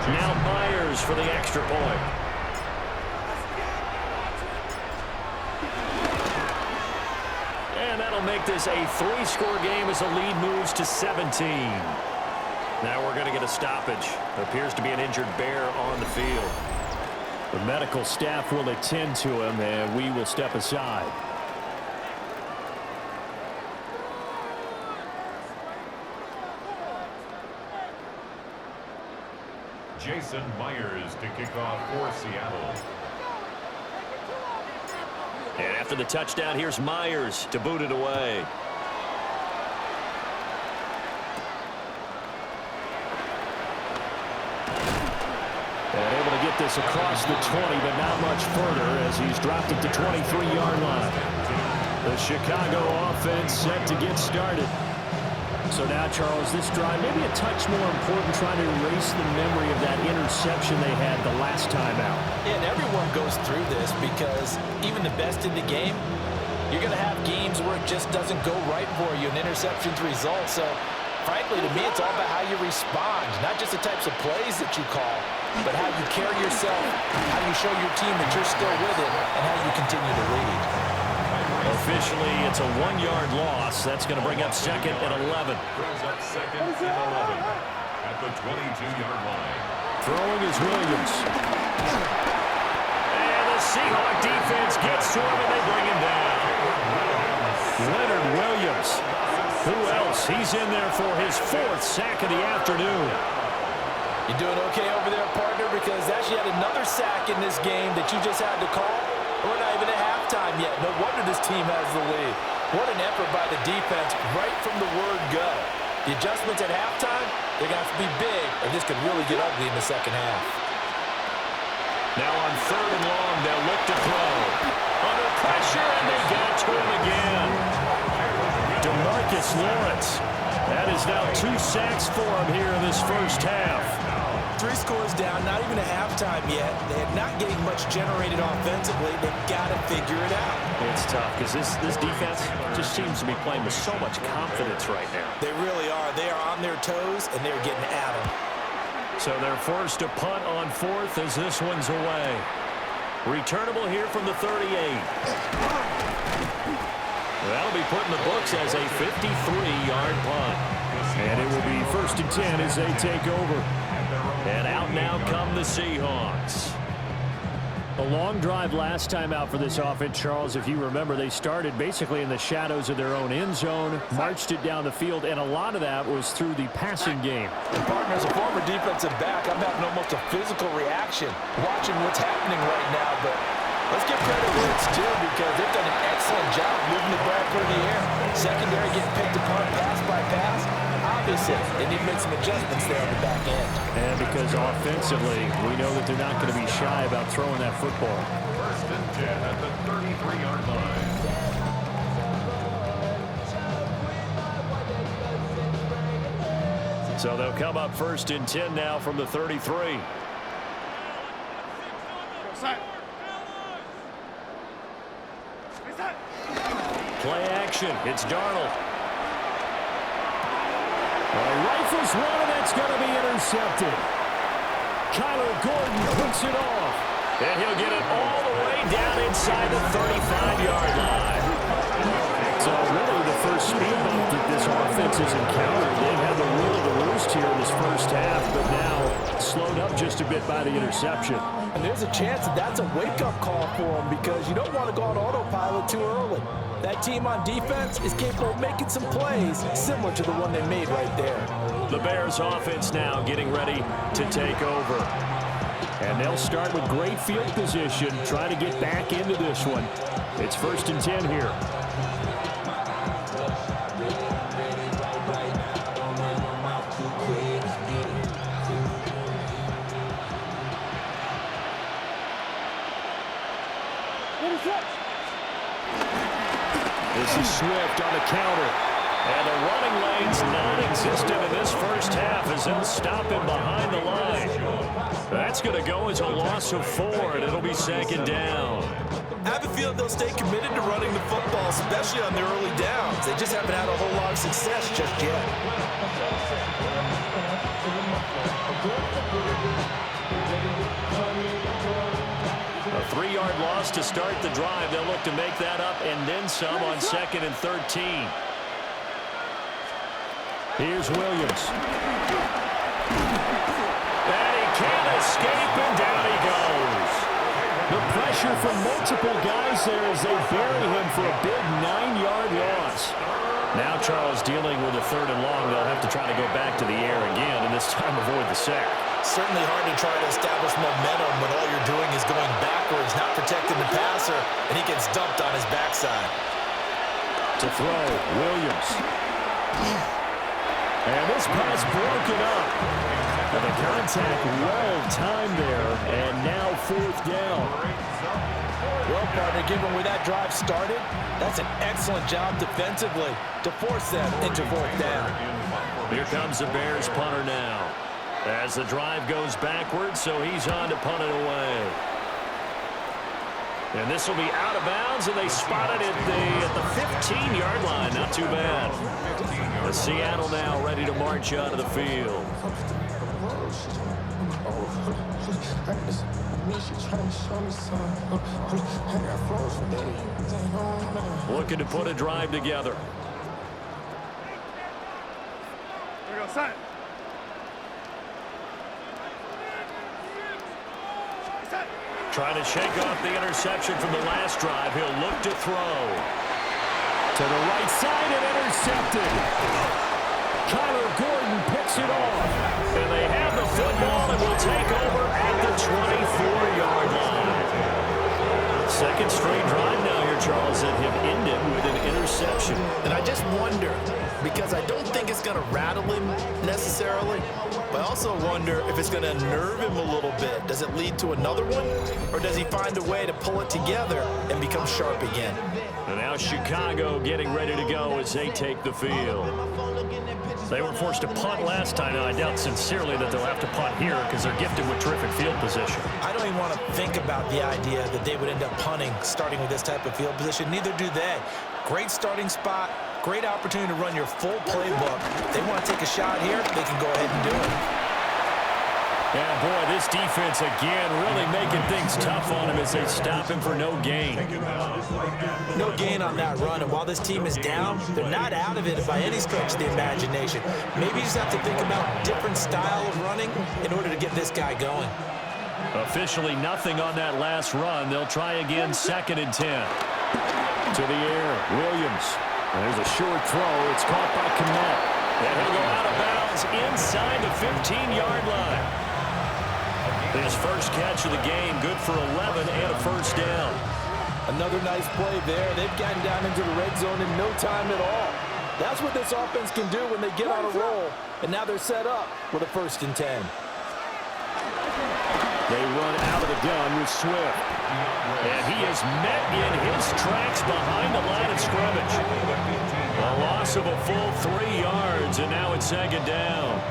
Now Myers for the extra point. And that'll make this a 3-score game as the lead moves to 17. Now we're going to get a stoppage. Appears to be an injured Bear on the field. The medical staff will attend to him, and we will step aside. Jason Myers to kick off for Seattle. And after the touchdown, here's Myers to boot it away. And able to get this across the 20, but not much further as he's dropped it to 23-yard line. The Chicago offense set to get started. So now, Charles, this drive maybe a touch more important, trying to erase the memory of that interception they had the last time out. Yeah, and everyone goes through this because even the best in the game, you're going to have games where it just doesn't go right for you, and interceptions result. So, frankly, to me, it's all about how you respond, not just the types of plays that you call, but how you carry yourself, how you show your team that you're still with it, and how you continue to lead. Officially, it's a 1-yard loss. That's going to bring up 2nd and 11. Brings up 2nd and 11 at the 22-yard line. Throwing is Williams. And the Seahawk defense gets to him, and they bring him down. Leonard Williams. Who else? He's in there for his 4th sack of the afternoon. You doing okay over there, partner? Because actually had another sack in this game that you just had to call. We're not even at halftime yet. No wonder this team has the lead. What an effort by the defense right from the word go. The adjustments at halftime, they're going to have to be big, or this could really get ugly in the second half. Now on 3rd and long, they'll look to throw. Under pressure, and they got to him again. DeMarcus Lawrence. That is now 2 sacks for him here in this first half. 3 scores down, not even a halftime yet. They're not getting much generated offensively. They've got to figure it out. It's tough because this defense just seems to be playing with so much confidence right now. They really are. They are on their toes, and they're getting at them. So they're forced to punt on 4th as this one's away. Returnable here from the 38. That'll be put in the books as a 53-yard punt. And it will be 1st and 10 as they take over. And out now come the Seahawks. A long drive last time out for this offense, Charles. If you remember, they started basically in the shadows of their own end zone, marched it down the field, and a lot of that was through the passing game. Partner, as a former defensive back, I'm having almost a physical reaction watching what's happening right now. But let's give credit where it's due because they've done an excellent job moving the ball through the air. Secondary getting picked apart pass by pass. obviously, they need to make some adjustments there on the back end. And because offensively, we know that they're not going to be shy about throwing that football. First and 10 at the 33-yard line. So they'll come up first and 10 now from the 33. Play action. It's Darnold. Rifles one, and that's going to be intercepted. Kyler Gordon puts it off. And he'll get it all the way down inside the 35-yard line. So really the first speed bump that this offense has encountered. They've had the will of the roost here in this first half, but now slowed up just a bit by the interception. And there's a chance that that's a wake-up call for them because you don't want to go on autopilot too early. That team on defense is capable of making some plays similar to the one they made right there. The Bears offense now getting ready to take over. And they'll start with great field position, try to get back into this one. It's first and 10 here. This is Swift on the counter. And the running lane's non-existent in this first half as they'll stop him behind the line. That's going to go as a loss of 4, and it'll be second down. I have a feeling they'll stay committed to running the football, especially on their early downs. They just haven't had a whole lot of success just yet. A 3-yard loss to start the drive. They'll look to make that up and then some on 2nd and 13. Here's Williams. And he can't escape, and down he goes. The pressure from multiple guys there as they bury him for a big 9-yard loss. Now Charles dealing with a 3rd and long. They'll have to try to go back to the air again, and this time avoid the sack. Certainly hard to try to establish momentum when all you're doing is going backwards, not protecting the passer, and he gets dumped on his backside. To throw, Williams. And this pass broken up. And the contact well timed there, and now 4th down. Well, partner, given where that drive started, that's an excellent job defensively to force them into 4th down. Here comes the Bears punter now. As the drive goes backwards, so he's on to punt it away. And this will be out of bounds, and they spot it at the 15-yard line. Not too bad. The Seattle now ready to march out of the field. Looking to put a drive together. There we go, sign. Trying to shake off the interception from the last drive. He'll look to throw. To the right side and intercepted. Kyler Gordon picks it off. And they have the football and will take over at the 24-yard line. 2nd straight drive now here, Charles, that have ended with an interception. And I just wonder, because I don't think it's going to rattle him necessarily, but I also wonder if it's going to nerve him a little bit. Does it lead to another one? Or does he find a way to pull it together and become sharp again? And now Chicago getting ready to go as they take the field. They were forced to punt last time. Now, I doubt sincerely that they'll have to punt here because they're gifted with terrific field position. I don't even want to think about the idea that they would end up punting starting with this type of field position. Neither do they. Great starting spot. Great opportunity to run your full playbook. If they want to take a shot here, they can go ahead and do it. Yeah, boy, this defense again really making things tough on him as they stop him for no gain. No gain on that run, and while this team is down, they're not out of it by any stretch of the imagination. Maybe you just have to think about different style of running in order to get this guy going. Officially nothing on that last run. They'll try again, 2nd and 10. To the air, Williams. There's a short throw. It's caught by Kmet. And he'll go out of bounds inside the 15-yard line. His first catch of the game, good for 11 and a 1st down. Another nice play there. They've gotten down into the red zone in no time at all. That's what this offense can do when they get on a roll. And now they're set up with a 1st and 10. They run out of the gun with Swift. And he is met in his tracks behind the line of scrimmage. A loss of a full 3 yards, and now it's 2nd down.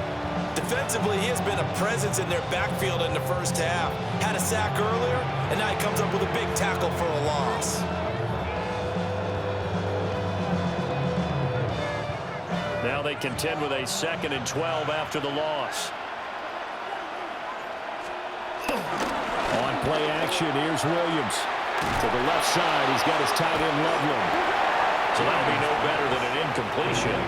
Defensively, he has been a presence in their backfield in the first half. Had a sack earlier, and now he comes up with a big tackle for a loss. Now they contend with a 2nd and 12 after the loss. On play action, here's Williams. To the left side, he's got his tight end Loveland. So that'll be no better than an incompletion.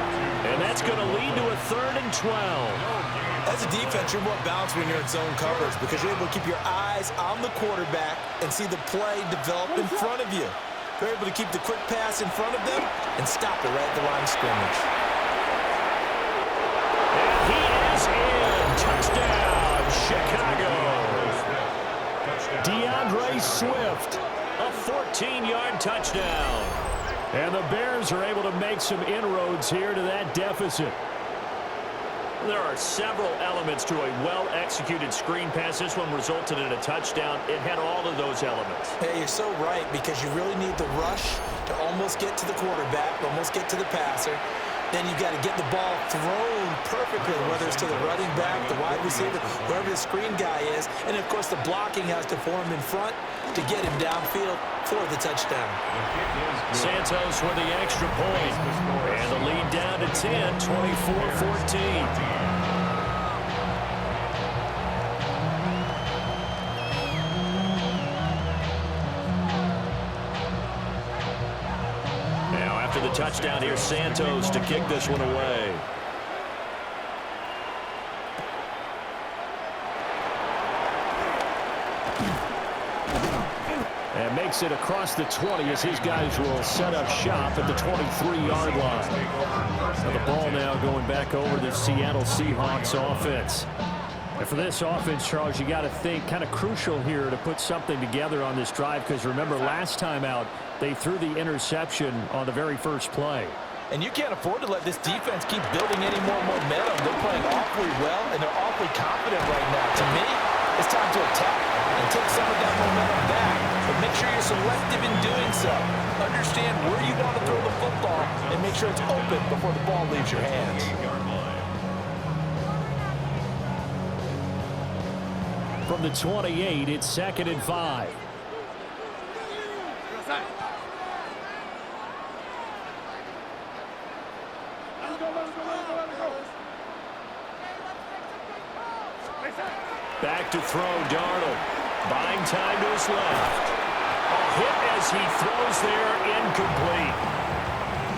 And that's going to lead to a 3rd and 12. As a defense, you're more balanced when you're in zone coverage because you're able to keep your eyes on the quarterback and see the play develop in front of you. You're able to keep the quick pass in front of them and stop it right at the line of scrimmage. And he is in. Touchdown, Chicago. DeAndre Swift, a 14-yard touchdown. And the Bears are able to make some inroads here to that deficit. There are several elements to a well-executed screen pass. This one resulted in a touchdown. It had all of those elements. Hey, you're so right because you really need the rush to almost get to the quarterback, almost get to the passer. Then you got to get the ball thrown perfectly, whether it's to the running back, the wide receiver, whoever the screen guy is. And, of course, the blocking has to form in front to get him downfield for the touchdown. Santos with the extra point. And the lead down to 10, 24-14. The touchdown here, Santos to kick this one away. And makes it across the 20 as his guys will set up shop at the 23-yard line. So the ball now going back over the Seattle Seahawks offense. And for this offense, Charles, you got to think kind of crucial here to put something together on this drive because remember last time out they threw the interception on the very first play. And you can't afford to let this defense keep building any more momentum. They're playing awfully well and they're awfully confident right now. To me, it's time to attack and take some of that momentum back. But make sure you're selective in doing so. Understand where you want to throw the football and make sure it's open before the ball leaves your hands. From the 28, it's 2nd and 5. Back to throw, Darnold. Buying time to his left. A hit as he throws there, incomplete.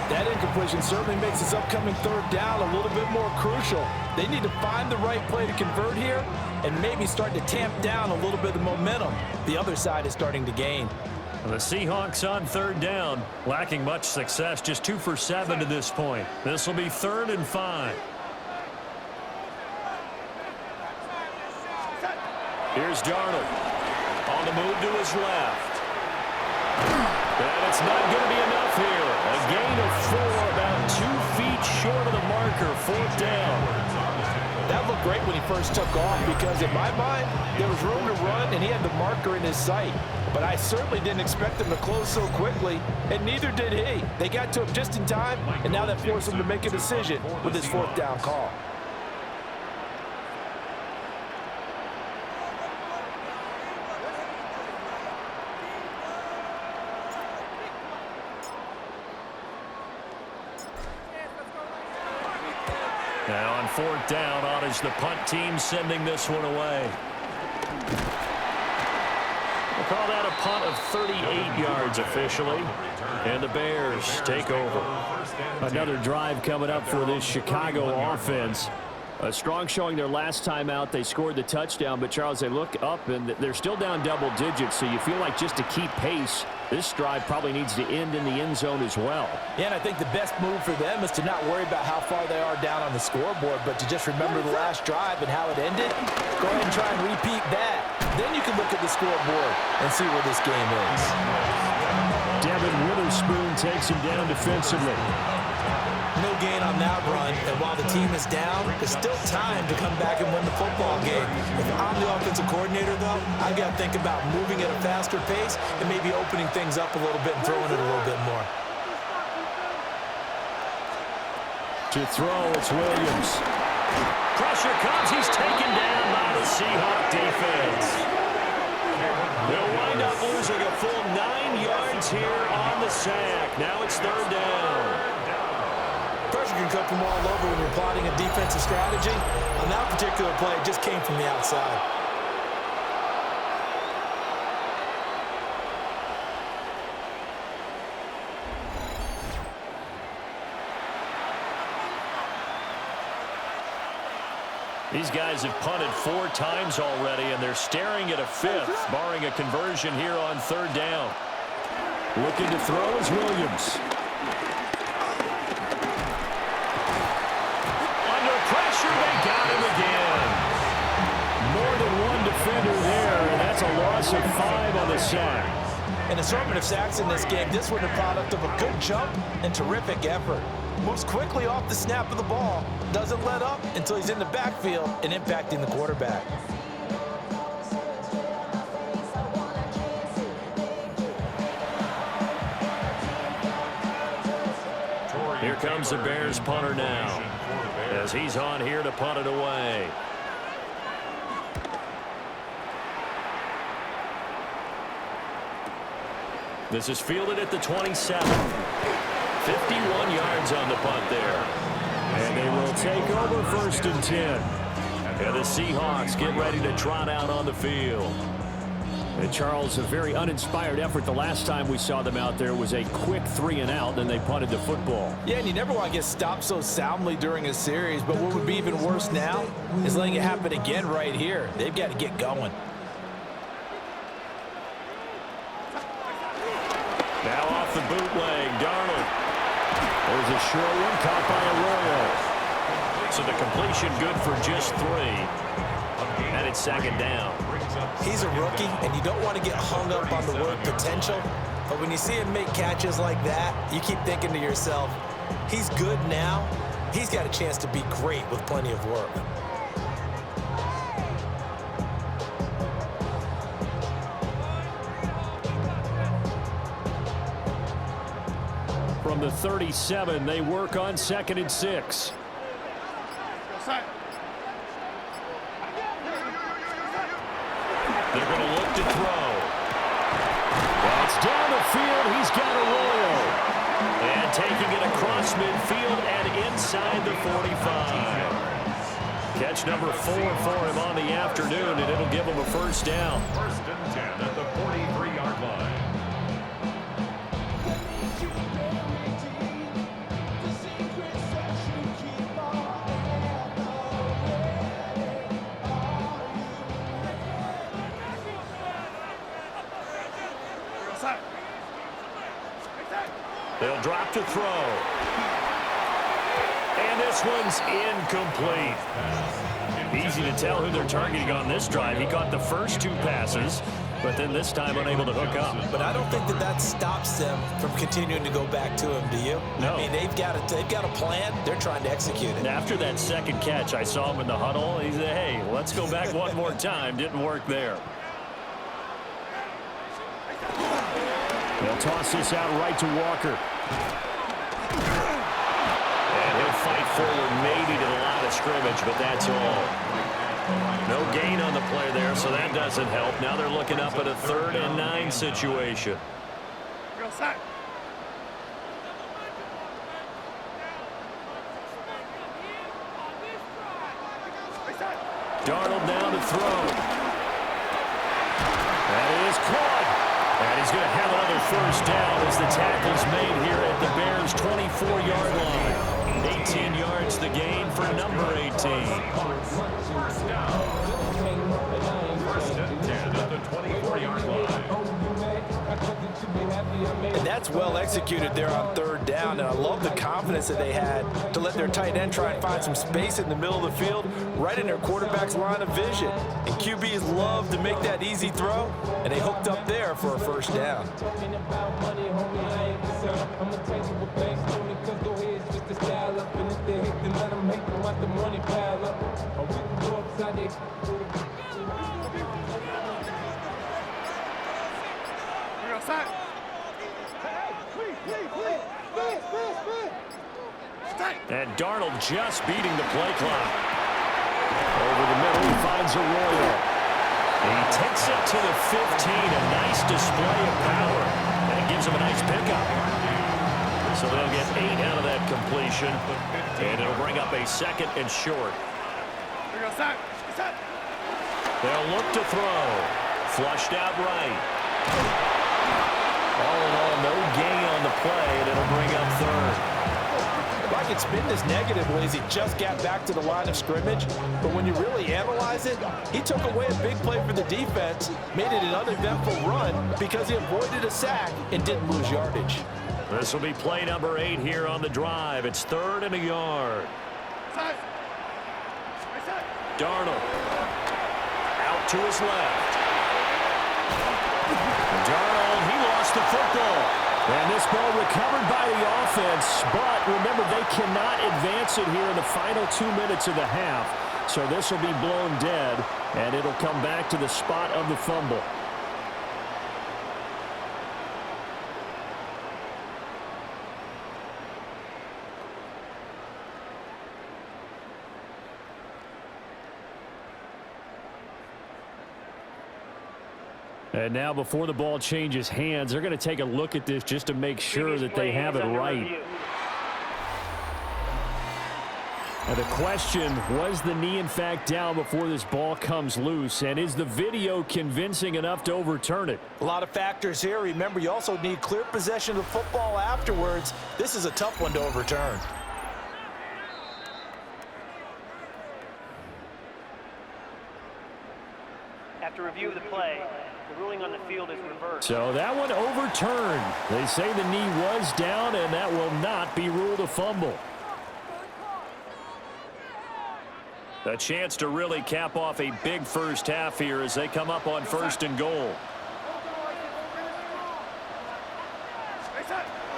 That incompletion certainly makes this upcoming 3rd down a little bit more crucial. They need to find the right play to convert here and maybe start to tamp down a little bit of momentum. The other side is starting to gain. The Seahawks on 3rd down, lacking much success, just 2 for 7 to this point. This will be 3rd and 5. Here's Darnold on the move to his left. And it's not going to be enough here. A gain of 4, about 2 feet short of the marker, 4th down. That looked great when he first took off because in my mind, there was room to run and he had the marker in his sight. But I certainly didn't expect him to close so quickly, and neither did he. They got to him just in time, and now that forced him to make a decision with his 4th down call. Now on 4th down, on is the punt team sending this one away. We'll call that a punt of 38 yards officially. And the Bears take over. Another drive coming up for this Chicago offense. A strong showing their last time out. They scored the touchdown, but Charles, they look up and they're still down double digits, so you feel like just to keep pace, this drive probably needs to end in the end zone as well. Yeah, and I think the best move for them is to not worry about how far they are down on the scoreboard, but to just remember the last drive and how it ended. Go ahead and try and repeat that. Then you can look at the scoreboard and see where this game is. Devin Witherspoon takes him down defensively. No gain on that run, and while the team is down, there's still time to come back and win the football game. If I'm the offensive coordinator, though, I've got to think about moving at a faster pace and maybe opening things up a little bit and throwing it a little bit more. To throw, it's Williams. Pressure comes. He's taken down by the Seahawk defense. They'll wind up losing a full 9 yards here on the sack. Now it's third down. Pressure can come from all over when you're plotting a defensive strategy. On that particular play, it just came from the outside. These guys have punted 4 times already, and they're staring at a 5th, barring a conversion here on third down. Looking to throw is Williams. Under pressure, they got him again. More than one defender there, and that's a loss of 5 on the sack. An assortment of sacks in this game. This one a product of a good jump and terrific effort. Moves quickly off the snap of the ball. Doesn't let up until he's in the backfield and impacting the quarterback. Here comes the Bears punter now, as he's on here to punt it away. This is fielded at the 27. 51 yards on the punt there. And they will take over 1st and 10. And the Seahawks get ready to trot out on the field. And Charles, a very uninspired effort. The last time we saw them out there was a quick 3 and out, then they punted the football. Yeah, and you never want to get stopped so soundly during a series, but what would be even worse now is letting it happen again right here. They've got to get going. Now off the bootleg, Darnold. There's a short one caught by Arroyo. So the completion good for just 3. And it's 2nd down. He's a rookie, and you don't want to get hung up on the word potential. But when you see him make catches like that, you keep thinking to yourself, he's good now. He's got a chance to be great with plenty of work. From the 37, they work on 2nd and 6. They're going to look to throw. That's down the field. He's got Arroyo. And taking it across midfield and inside the 45. Catch number 4 for him on the afternoon, and it'll give him a 1st down. 1st and 10 at the 43-yard line. They'll drop to throw. And this one's incomplete. Easy to tell who they're targeting on this drive. He caught the first 2 passes, but then this time unable to hook up. But I don't think that stops them from continuing to go back to him, do you? No. I mean, they've got a plan. They're trying to execute it. And after that 2nd catch, I saw him in the huddle. He said, hey, let's go back one more time. Didn't work there. They'll toss this out right to Walker. And he'll fight forward maybe to the line of scrimmage, but that's all. No gain on the play there, so that doesn't help. Now they're looking up at a 3rd and 9 situation. Darnold now to throw. That is caught. And he's going to have another 1st down as the tackle's made here at the Bears' 24-yard line. 18 yards the gain for number 18. 1st down. 1st and 10 at the 24-yard line. And that's well executed there on 3rd down. And I love the confidence that they had to let their tight end try and find some space in the middle of the field, right in their quarterback's line of vision. And QBs love to make that easy throw, and they hooked up there for a 1st down. Darnold just beating the play clock. Over the middle, he finds Arroyo. He takes it to the 15. A nice display of power. And it gives him a nice pickup. So they'll get 8 out of that completion. And it'll bring up a 2nd and short. Here we go, set. Set. They'll look to throw. Flushed out right. All in all, no gain on the play, and it'll bring up 3rd. If I could spin this negatively, as he just got back to the line of scrimmage, but when you really analyze it, he took away a big play for the defense, made it an uneventful run because he avoided a sack and didn't lose yardage. This will be play number 8 here on the drive. It's 3rd and a yard. Set. Set. Darnold out to his left. Darnold, he lost the football. And this ball recovered by the offense, but remember, they cannot advance it here in the final 2 minutes of the half. So this will be blown dead, and it'll come back to the spot of the fumble. And now before the ball changes hands, they're going to take a look at this just to make sure that they have it right. And the question, was the knee in fact down before this ball comes loose? And is the video convincing enough to overturn it? A lot of factors here. Remember, you also need clear possession of the football afterwards. This is a tough one to overturn. After review of the play, the ruling on the field is reversed. So that one overturned. They say the knee was down, and that will not be ruled a fumble. A chance to really cap off a big first half here as they come up on 1st and goal.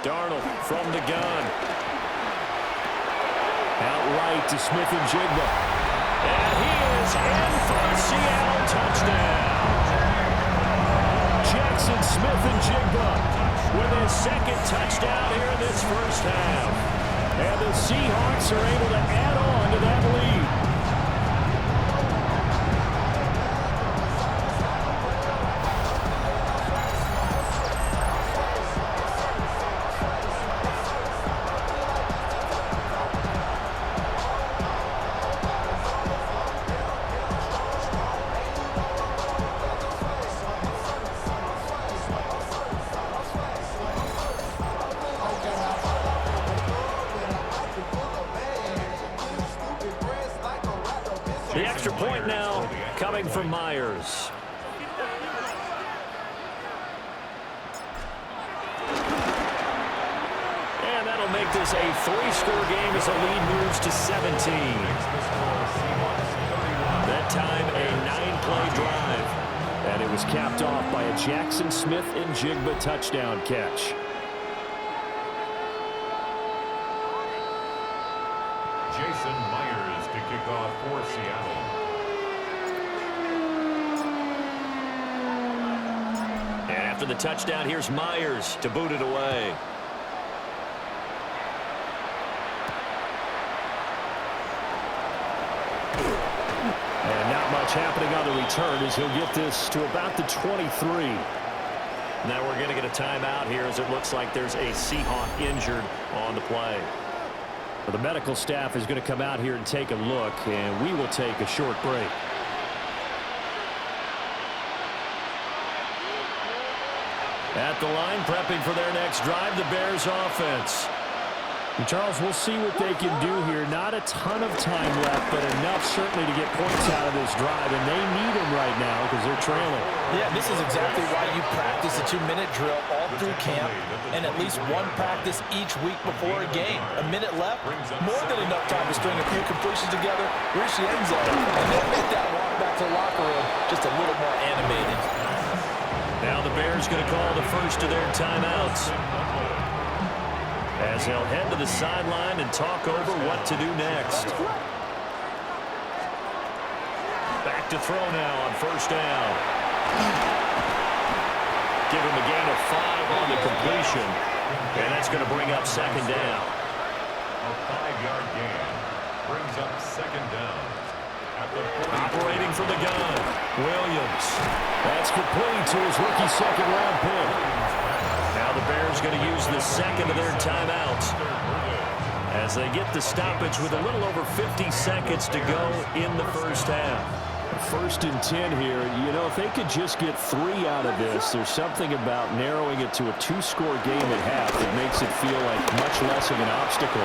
Darnold from the gun. Outright to Smith and Jigba. And he is in for a Seattle touchdown. Jackson Smith and Jigba with his 2nd touchdown here in this first half. And the Seahawks are able to add on to that lead. The extra point now coming from Myers. And that'll make this a 3-score game as the lead moves to 17. That time a 9-play drive. And it was capped off by a Jackson Smith and Jigba touchdown catch. Jason Myers to kick off for Seattle. And after the touchdown, here's Myers to boot it away. And not much happening on the return as he'll get this to about the 23. Now we're going to get a timeout here as it looks like there's a Seahawk injured on the play. The medical staff is going to come out here and take a look, and we will take a short break. At the line, prepping for their next drive, the Bears offense. And Charles, we'll see what they can do here. Not a ton of time left, but enough certainly to get points out of this drive, and they need them right now because they're trailing. Yeah, this is exactly why you practice a 2-minute drill all through camp and at least one practice each week before a game. A minute left, more than enough time to string a few completions together, reach the end zone, and then make that walk back to the locker room just a little more animated. Now the Bears going to call the first of their timeouts, as they'll head to the sideline and talk over what to do next. Back to throw now on 1st down. Give him a gain of 5 on the completion, and that's going to bring up 2nd down. A 5-yard gain brings up second down. Operating from the gun, Williams. That's complete to his rookie second-round pick. Now the Bears going to use the second of their timeouts as they get the stoppage with a little over 50 seconds to go in the first half. 1st and 10 here. You know, if they could just get 3 out of this, there's something about narrowing it to a 2-score game at half that makes it feel like much less of an obstacle.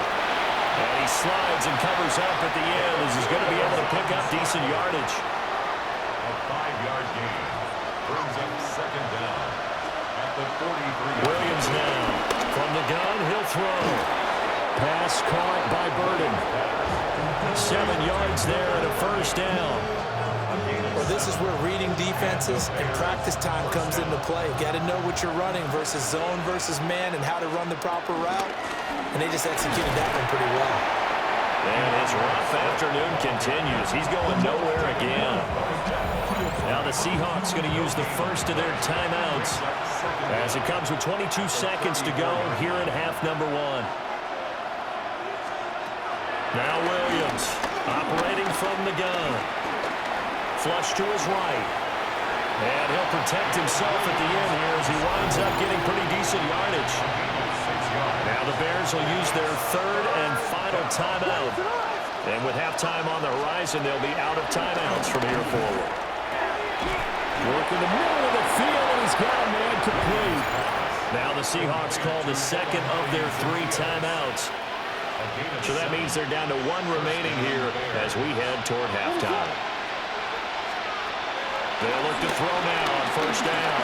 And he slides and covers up at the end as he's going to be able to pick up decent yardage. A 5-yard gain brings up second down at the 43. Williams now from the gun, he'll throw. Pass caught by Burden. 7 yards there and a first down. Well, this is where reading defenses and practice time comes into play. Got to know what you're running versus zone versus man and how to run the proper route. And they just executed that one pretty well. And his rough afternoon continues. He's going nowhere again. Now the Seahawks going to use the first of their timeouts as it comes with 22 seconds to go here in half number 1. Now Williams operating from the gun. Flush to his right. And he'll protect himself at the end here as he winds up getting pretty decent yardage. Now the Bears will use their 3rd and final timeout. And with halftime on the horizon, they'll be out of timeouts from here forward. Work in the middle of the field, and he's got a man complete. Now the Seahawks call the second of their 3 timeouts. So that means they're down to 1 remaining here as we head toward halftime. They'll look to throw now on first down.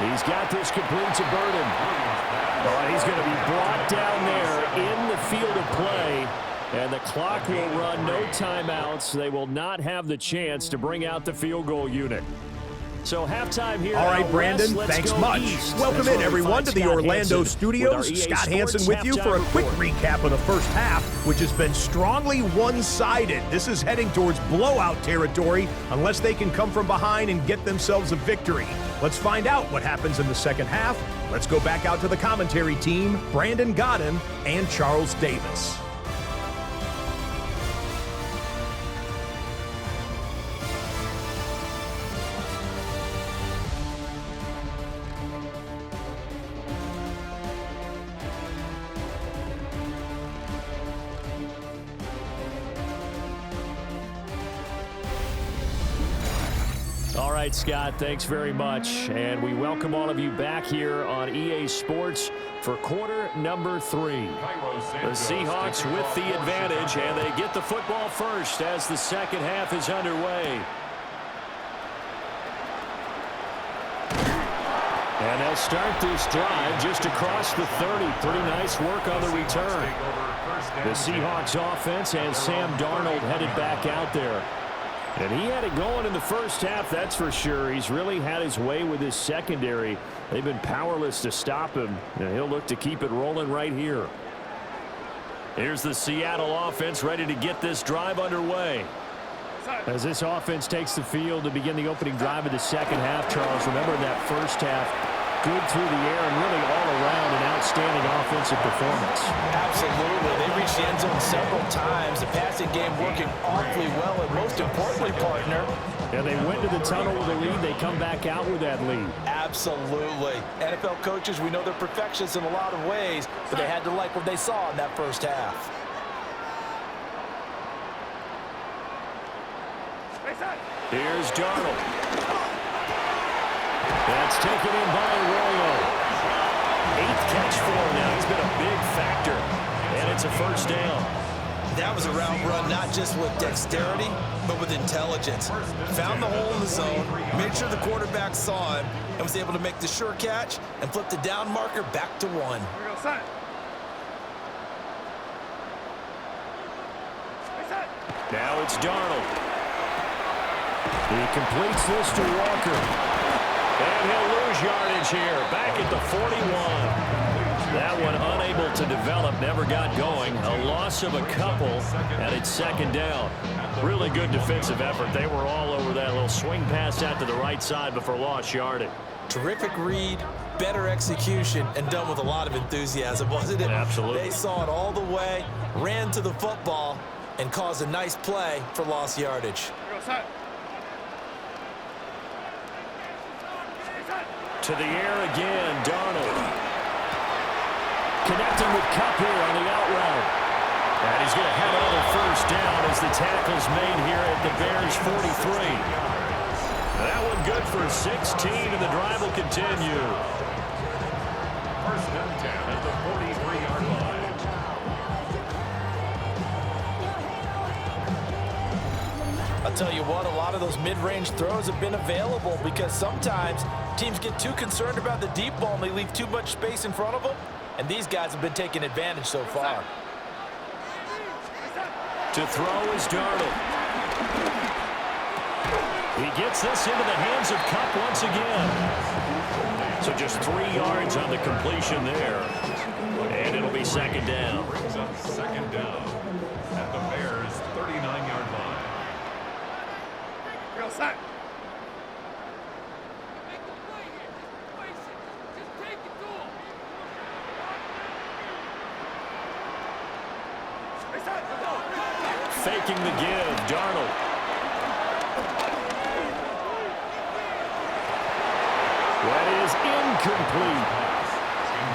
He's got this complete to Burden. Oh, he's going to be brought down there in the field of play. And the clock will run, no timeouts. They will not have the chance to bring out the field goal unit. So halftime here. All right, Brandon, thanks much. Welcome in, everyone, to the Orlando studios. Scott Hansen with you for a quick recap of the first half, which has been strongly one-sided. This is heading towards blowout territory unless they can come from behind and get themselves a victory. Let's find out what happens in the second half. Let's go back out to the commentary team, Brandon Godden and Charles Davis. All right, Scott, thanks very much. And we welcome all of you back here on EA Sports for quarter number 3. The Seahawks with the advantage, and they get the football first as the second half is underway. And they'll start this drive just across the 30. Pretty nice work on the return. The Seahawks offense and Sam Darnold headed back out there. And he had it going in the first half, that's for sure. He's really had his way with his secondary. They've been powerless to stop him, and he'll look to keep it rolling right here. Here's the Seattle offense ready to get this drive underway. As this offense takes the field to begin the opening drive of the second half, Charles, remember that first half, good through the air and really all around an outstanding offensive performance. Absolutely. They reached the end zone several times. The passing game working awfully well, and most importantly, partner. And they went to the tunnel with a lead. They come back out with that lead. Absolutely. NFL coaches, we know they're perfectionists in a lot of ways, but they had to like what they saw in that first half. Here's Darnold. That's taken in by Arroyo. 8th catch for him now. He's been a big factor, and it's a first down. That was a route run not just with dexterity, but with intelligence. Found the hole in the zone, made sure the quarterback saw him, and was able to make the sure catch and flip the down marker back to 1. Here we go, set. Now it's Darnold. He completes this to Walker. And he'll lose yardage here, back at the 41. That one unable to develop, never got going. A loss of a couple, and it's second down. Really good defensive effort. They were all over that little swing pass out to the right side before lost yardage. Terrific read, better execution and done with a lot of enthusiasm, wasn't it? Absolutely. They saw it all the way, ran to the football, and caused a nice play for lost yardage. To the air again, Darnold. Connecting with Kupp here on the out route. And he's going to have another first down as the tackle's made here at the Bears' 43. That one good for 16, and the drive will continue. First and 10 at the 43-yard line. I'll tell you what, a lot of those mid-range throws have been available because sometimes teams get too concerned about the deep ball and they leave too much space in front of them, and these guys have been taking advantage so far. To throw is Darnold. He gets this into the hands of Kupp once again. So just 3 yards on the completion there. And it'll be second down. Brings up second down at the Bears' 39-yard line. Go sack. Faking the give, Darnold. That is incomplete.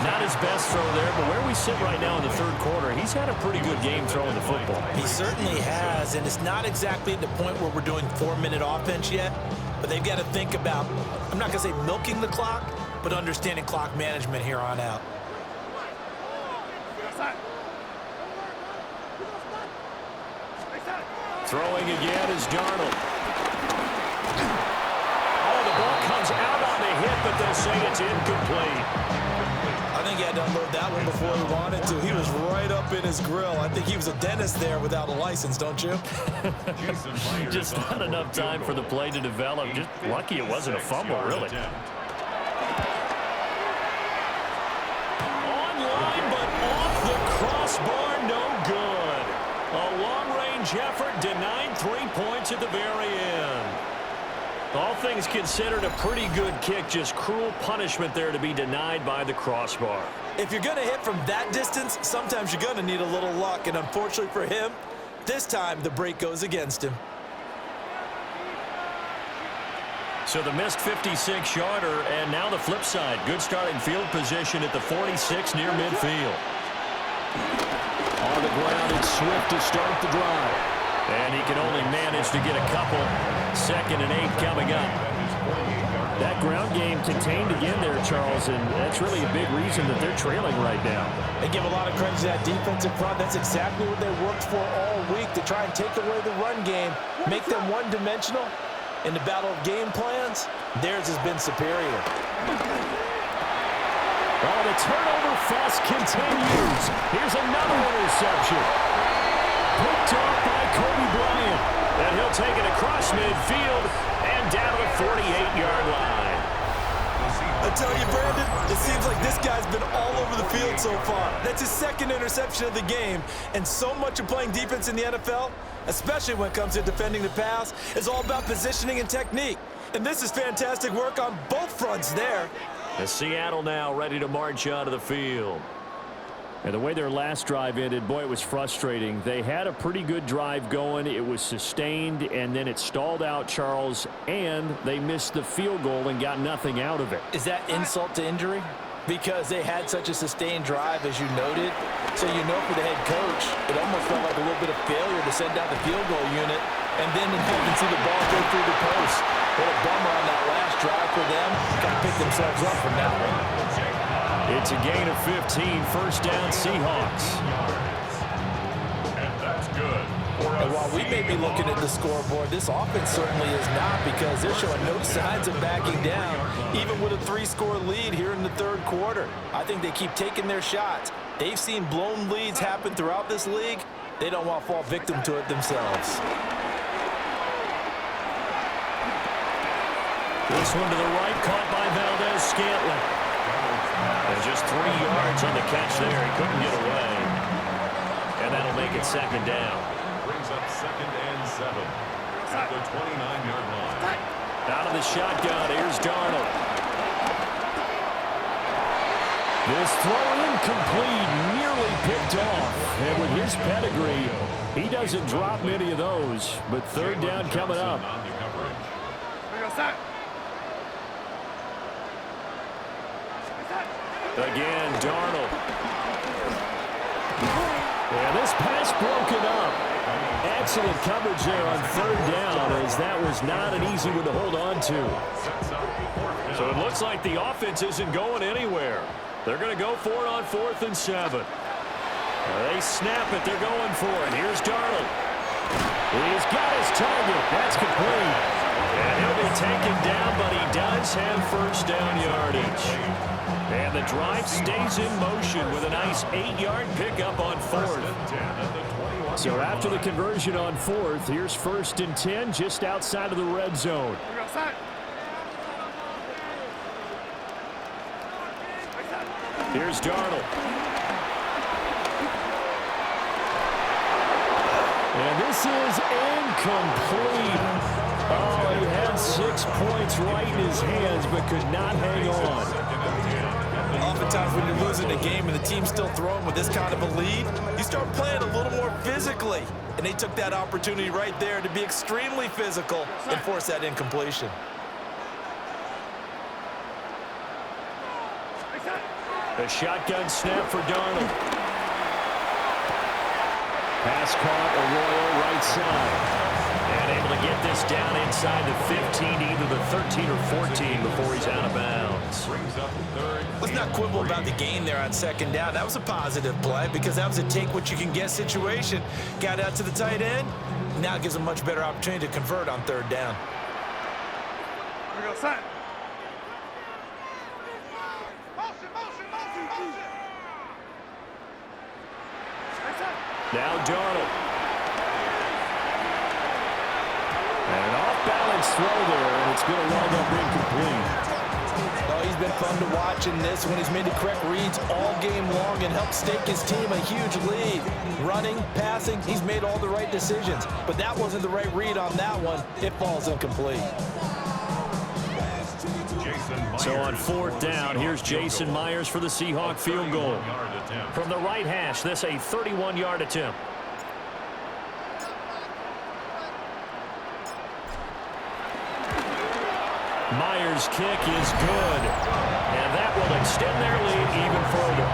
Not his best throw there, but where we sit right now in the third quarter, he's had a pretty good game throwing the football. He certainly has, and it's not exactly at the point where we're doing 4-minute offense yet, but they've got to think about, I'm not going to say milking the clock, but understanding clock management here on out. Throwing again is Darnold. Oh, the ball comes out on the hit, but they'll say it's incomplete. I think he had to unload that one before he wanted to. He was right up in his grill. I think he was a dentist there without a license, don't you? Just not enough time for the play to develop. Just lucky it wasn't a fumble, really. Online, but off the crossbar, no good. A long-range effort denied 3 points at the very end. All things considered, a pretty good kick, just cruel punishment there to be denied by the crossbar. If you're going to hit from that distance, sometimes you're going to need a little luck, and unfortunately for him, this time the break goes against him. So the missed 56-yarder, and now the flip side. Good starting field position at the 46 near midfield. On the ground, it's Swift to start the drive. And he can only manage to get a couple. 2nd and 8 coming up. That ground game contained again there, Charles, and that's really a big reason that they're trailing right now. They give a lot of credit to that defensive front. That's exactly what they worked for all week, to try and take away the run game, make them one-dimensional. In the battle of game plans, theirs has been superior. Oh, the turnover fest continues. Here's another interception. Picked off by Kobe Bryant. And he'll take it across midfield and down to the 48-yard line. I tell you, Brandon, it seems like this guy's been all over the field so far. That's his 2nd interception of the game. And so much of playing defense in the NFL, especially when it comes to defending the pass, is all about positioning and technique. And this is fantastic work on both fronts there. As Seattle now ready to march onto the field. And the way their last drive ended, boy, it was frustrating. They had a pretty good drive going. It was sustained, and then it stalled out, Charles, and they missed the field goal and got nothing out of it. Is that insult to injury? Because they had such a sustained drive, as you noted. So you know for the head coach, it almost felt like a little bit of failure to send out the field goal unit, and then you can see the ball go through the post. What a bummer on that last drive for them. Got to pick themselves up from that one. It's a gain of 15, first down Seahawks. And that's good. And while we may be looking at the scoreboard, this offense certainly is not, because they're showing no signs of backing down, even with a 3-score lead here in the third quarter. I think they keep taking their shots. They've seen blown leads happen throughout this league. They don't want to fall victim to it themselves. This one to the right, caught by Valdez-Scantling. And just 3 yards on the catch there. He couldn't get away. And that'll make it second down. Brings up 2nd and 7 at the 29-yard line. Out of the shotgun, here's Darnold. This throw incomplete, nearly picked off. And with his pedigree, he doesn't drop many of those. But third down coming up. Again, Darnold. And this pass broken up. Excellent coverage there on third down, as that was not an easy one to hold on to. So it looks like the offense isn't going anywhere. They're going to go for it on 4th and 7. They snap it. They're going for it. Here's Darnold. He's got his target. That's complete. And he'll be taken down, but he does have first down yardage. And the drive stays in motion with a nice 8-yard pickup on 4th. So after the conversion on 4th, here's 1st and 10 just outside of the red zone. Here's Darnold. And this is incomplete. Oh, he had 6 points right in his hands, but could not hang on. Oftentimes when you're losing a game and the team's still throwing with this kind of a lead, you start playing a little more physically. And they took that opportunity right there to be extremely physical and force that incompletion. The shotgun snap for Darnold. Pass caught, Arroyo right side. And able to get this down inside the 15, either the 13 or 14 before he's out of bounds. Let's not quibble about the gain there on 2nd down. That was a positive play because that was a take-what-you-can-get situation. Got out to the tight end. Now it gives a much better opportunity to convert on 3rd down. Here we go, son. Now Darnold. And an off-balance throw there, and it's going to wind up incomplete. Oh, he's been fun to watch in this one. He's made the correct reads all game long and helped stake his team a huge lead. Running, passing, he's made all the right decisions. But that wasn't the right read on that one. It falls incomplete. So on 4th down, here's Jason Myers for the Seahawk field goal. From the right hash, this a 31-yard attempt. Myers' kick is good. And that will extend their lead even further.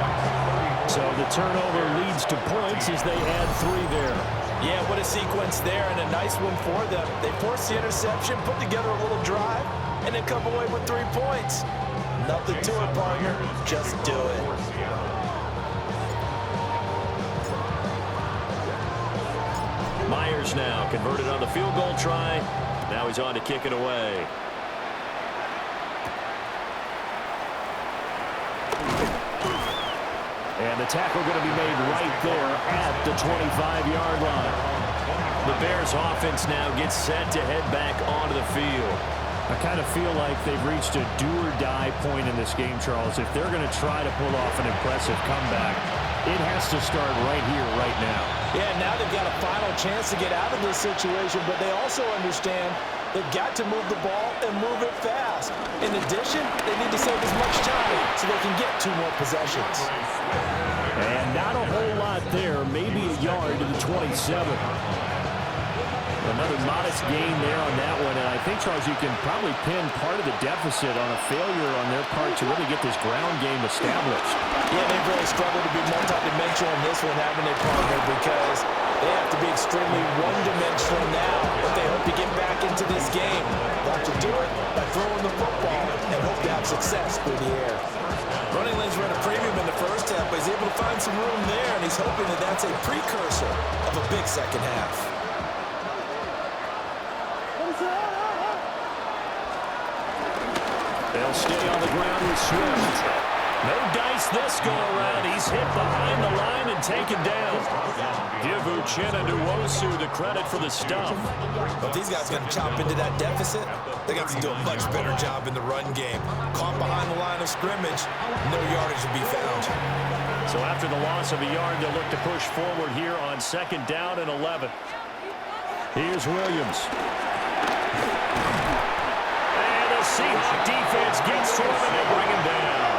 So the turnover leads to points as they add 3 there. Yeah, what a sequence there, and a nice one for them. They forced the interception, put together a little drive, and then come away with 3 points. Nothing to it, partner. Just do it. Myers now converted on the field goal try. Now he's on to kick it away. And the tackle going to be made right there at the 25-yard line. The Bears offense now gets set to head back onto the field. I kind of feel like they've reached a do-or-die point in this game, Charles. If they're going to try to pull off an impressive comeback, it has to start right here, right now. Yeah, now they've got a final chance to get out of this situation, but they also understand they've got to move the ball and move it fast. In addition, they need to save as much time so they can get 2 more possessions. And not a whole lot there, maybe a yard to the 27. Another modest gain there on that one, and I think, Charles, you can probably pin part of the deficit on a failure on their part to really get this ground game established. Yeah, they've really struggled to be multi-dimensional in this one, haven't they, partner, because they have to be extremely one-dimensional now if they hope to get back into this game. They have to do it by throwing the football and hope to have success through the air. Running lanes ran a premium in the first half, but he's able to find some room there, and he's hoping that that's a precursor of a big second half. They'll stay on the ground with Swift. No dice this go-around. He's hit behind the line and taken down. Give Uchenna Nwosu the credit for the stuff. But these guys are going to chop into that deficit. They got to do a much better job in the run game. Caught behind the line of scrimmage, no yardage will be found. So after the loss of a yard, they'll look to push forward here on 2nd down and 11. Here's Williams. And the Seahawks defense gets to him and they bring him down.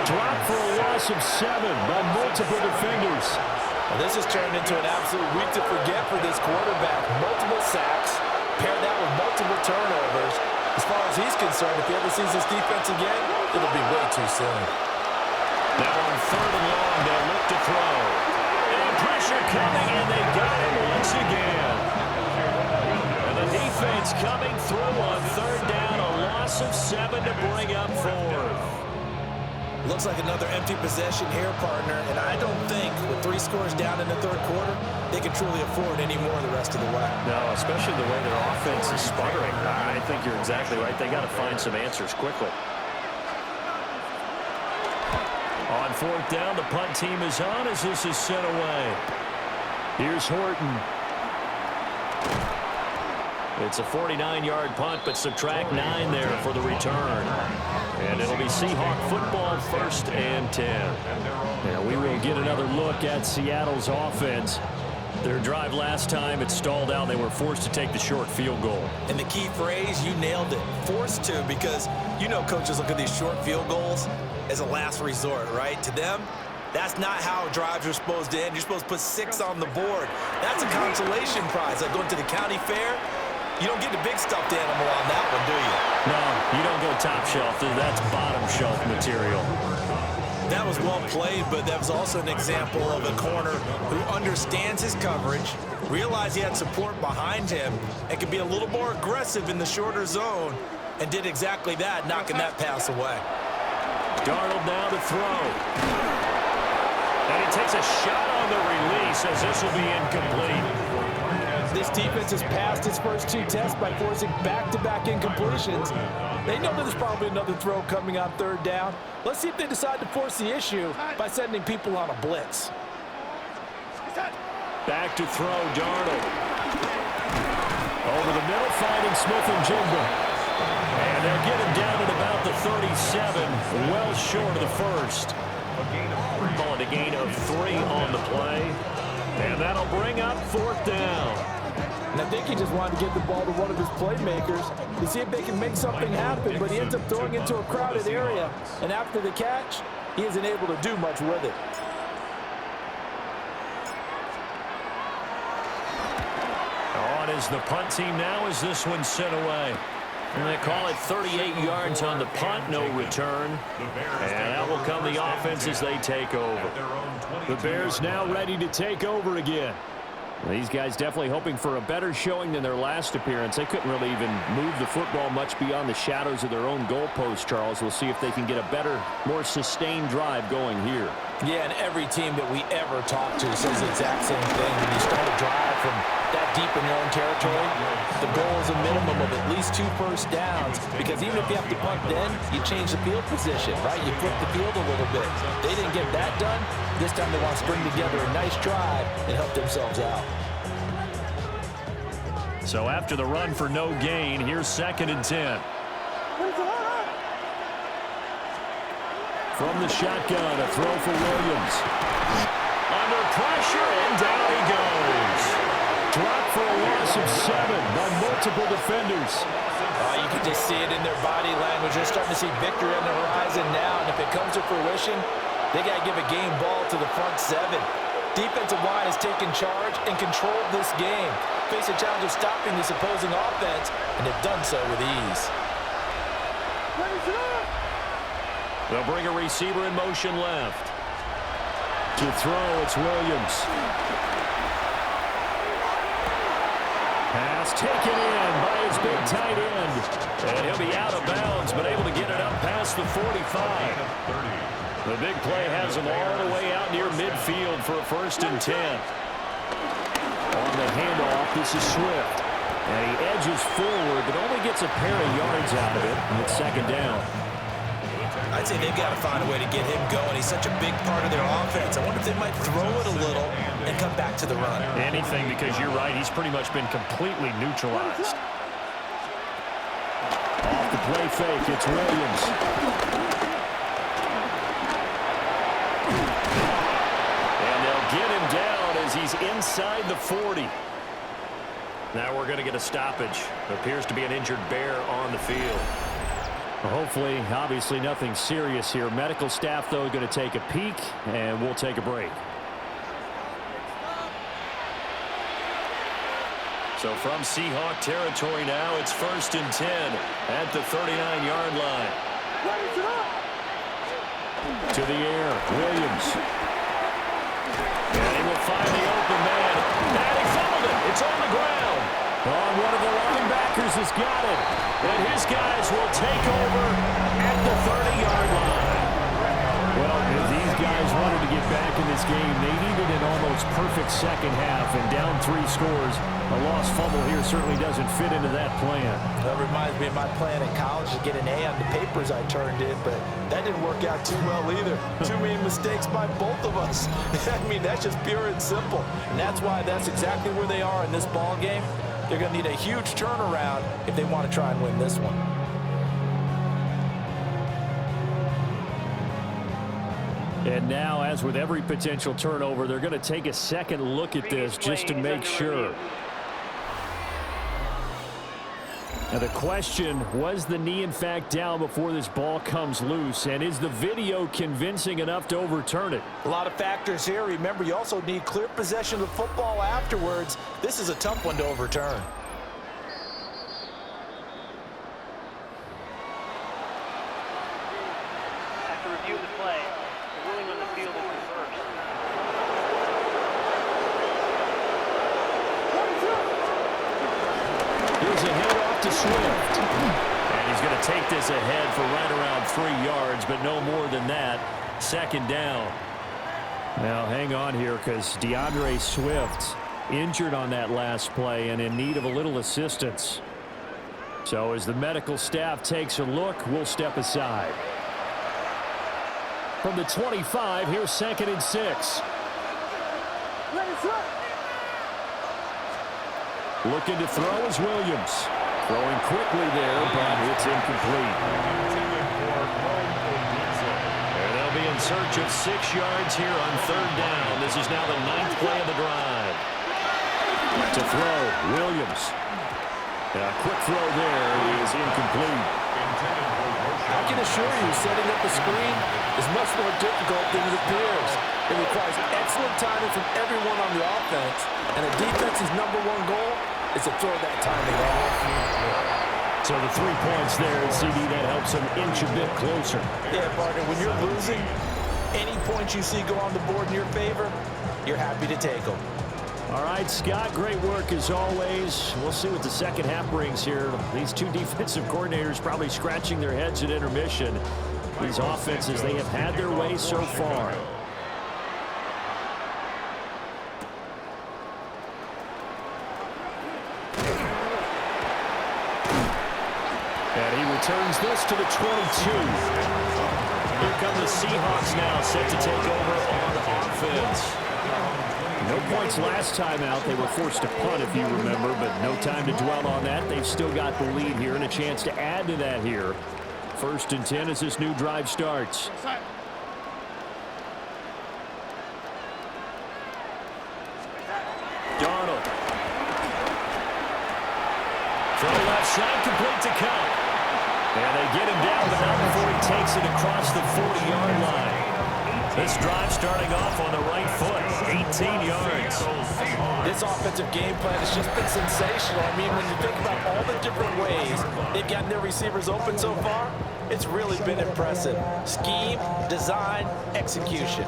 Dropped for a loss of 7 by multiple defenders. Well, this has turned into an absolute week to forget for this quarterback. Multiple sacks, paired that with multiple turnovers. As far as he's concerned, if he ever sees this defense again, it'll be way too soon. Now on 3rd and long, they'll look to throw. And pressure coming, and they got him once again. And the defense coming through on 3rd down, a loss of 7 to bring up 4th. Looks like another empty possession here, partner, and I don't think with 3 scores down in the 3rd quarter, they can truly afford any more the rest of the way. No, especially the way their offense is sputtering. I think you're exactly right. They got to find some answers quickly. On 4th down, the punt team is on as this is sent away. Here's Horton. It's a 49-yard punt, but subtract 9 there for the return. And it'll be Seahawk football 1st and 10. And we will get another look at Seattle's offense. Their drive last time, it stalled out. They were forced to take the short field goal. And the key phrase, you nailed it. Forced to, because you know coaches look at these short field goals as a last resort, right? To them, that's not how drives are supposed to end. You're supposed to put 6 on the board. That's a consolation prize. Like going to the county fair, you don't get the big stuffed animal on that one, do you? No, you don't go top shelf. That's bottom shelf material. That was well played, but that was also an example of a corner who understands his coverage, realized he had support behind him, and could be a little more aggressive in the shorter zone, and did exactly that, knocking that pass away. Darnold now to throw. And he takes a shot on the release as this will be incomplete. This defense has passed its first 2 tests by forcing back-to-back incompletions. They know that there's probably another throw coming on 3rd down. Let's see if they decide to force the issue by sending people on a blitz. Back to throw, Darnold. Over the middle, finding Smith and Jigba. And they'll get him down at about the 37, well short of the first. Calling a gain of 3 on the play. And that'll bring up 4th down. And I think he just wanted to get the ball to one of his playmakers to see if they can make something happen, but he ends up throwing into a crowded area. And after the catch, he isn't able to do much with it. On is the punt team now as this one's sent away. And they call it 38 yards on the punt, no return. And that will come the offense as they take over. The Bears now ready to take over again. These guys definitely hoping for a better showing than their last appearance. They couldn't really even move the football much beyond the shadows of their own goalpost, Charles. We'll see if they can get a better, more sustained drive going here. Yeah, and every team that we ever talk to says the exact same thing. When you start a drive from that deep in your own territory, the goal is a minimum of at least 2 first downs, because even if you have to punt then, you change the field position, right? You flip the field a little bit. They didn't get that done. This time they want to string together a nice drive and help themselves out. So after the run for no gain, here's 2nd and 10. From the shotgun, a throw for Williams. Under pressure, and down he goes. Dropped for a loss of 7 by multiple defenders. You can just see it in their body language. They're starting to see victory on the horizon now, and if it comes to fruition, they got to give a game ball to the front 7. Defensive line has taken charge and controlled this game. Face a challenge of stopping this opposing offense, and they've done so with ease. They'll bring a receiver in motion left. To throw, it's Williams. Pass taken in by his big tight end. And he'll be out of bounds, but able to get it up past the 45. The big play has him all the way out near midfield for a 1st and 10. On the handoff, this is Swift. And he edges forward, but only gets a pair of yards out of it. And it's 2nd down. I'd say they've got to find a way to get him going. He's such a big part of their offense. I wonder if they might throw it a little and come back to the run. Anything, because you're right. He's pretty much been completely neutralized. Off the play fake, it's Williams. And they'll get him down as he's inside the 40. Now we're going to get a stoppage. Appears to be an injured Bear on the field. Well, hopefully, obviously nothing serious here. Medical staff, though, going to take a peek, and we'll take a break. So from Seahawk territory now, it's 1st and 10 at the 39-yard line. To the air, Williams. And he will find the open man. And he fumbled it. It's on the ground. Oh, one of the linebackers has got it. And his guys will take over at the 30-yard line. Well, if these guys wanted to get back in this game, they needed an almost perfect second half. And down 3 scores, a lost fumble here certainly doesn't fit into that plan. That reminds me of my plan in college to get an A on the papers I turned in, but that didn't work out too well either. Too many mistakes by both of us. I mean, that's just pure and simple. And that's why that's exactly where they are in this ball game. They're going to need a huge turnaround if they want to try and win this one. And now, as with every potential turnover, they're going to take a second look at this just to make sure. Now the question, was the knee in fact down before this ball comes loose? And is the video convincing enough to overturn it? A lot of factors here. Remember, you also need clear possession of the football afterwards. This is a tough one to overturn. After review of the play, the ruling on the field is reversed. Here's a handoff to Swift. And he's going to take this ahead for right around 3 yards, but no more than that. 2nd down. Now, hang on here because DeAndre Swift injured on that last play and in need of a little assistance. So as the medical staff takes a look, we'll step aside. From the 25, here's 2nd and 6. Looking to throw is Williams. Throwing quickly there, but it's incomplete. And they'll be in search of 6 yards here on 3rd down. This is now the 9th play of the drive. To throw, Williams. And a quick throw there is incomplete. I can assure you, setting up a screen is much more difficult than it appears. It requires excellent timing from everyone on the offense, and a defense's #1 goal is to throw that timing off. So the 3 points there, CD, that helps them inch a bit closer. Yeah, partner, when you're losing, any points you see go on the board in your favor, you're happy to take them. All right, Scott, great work as always. We'll see what the second half brings here. These 2 defensive coordinators probably scratching their heads at intermission. These offenses, they have had their way so far. And he returns this to the 22. Here come the Seahawks now, set to take over on offense. No points last time out. They were forced to punt, if you remember, but no time to dwell on that. They've still got the lead here and a chance to add to that here. 1st and 10 as this new drive starts. Darnold. Throw left side, complete to Cup. And they get him down, but not before he takes it across the 40-yard line. This drive starting off on the right foot, 18 yards. This offensive game plan has just been sensational. I mean, when you think about all the different ways they've gotten their receivers open so far, it's really been impressive. Scheme, design, execution.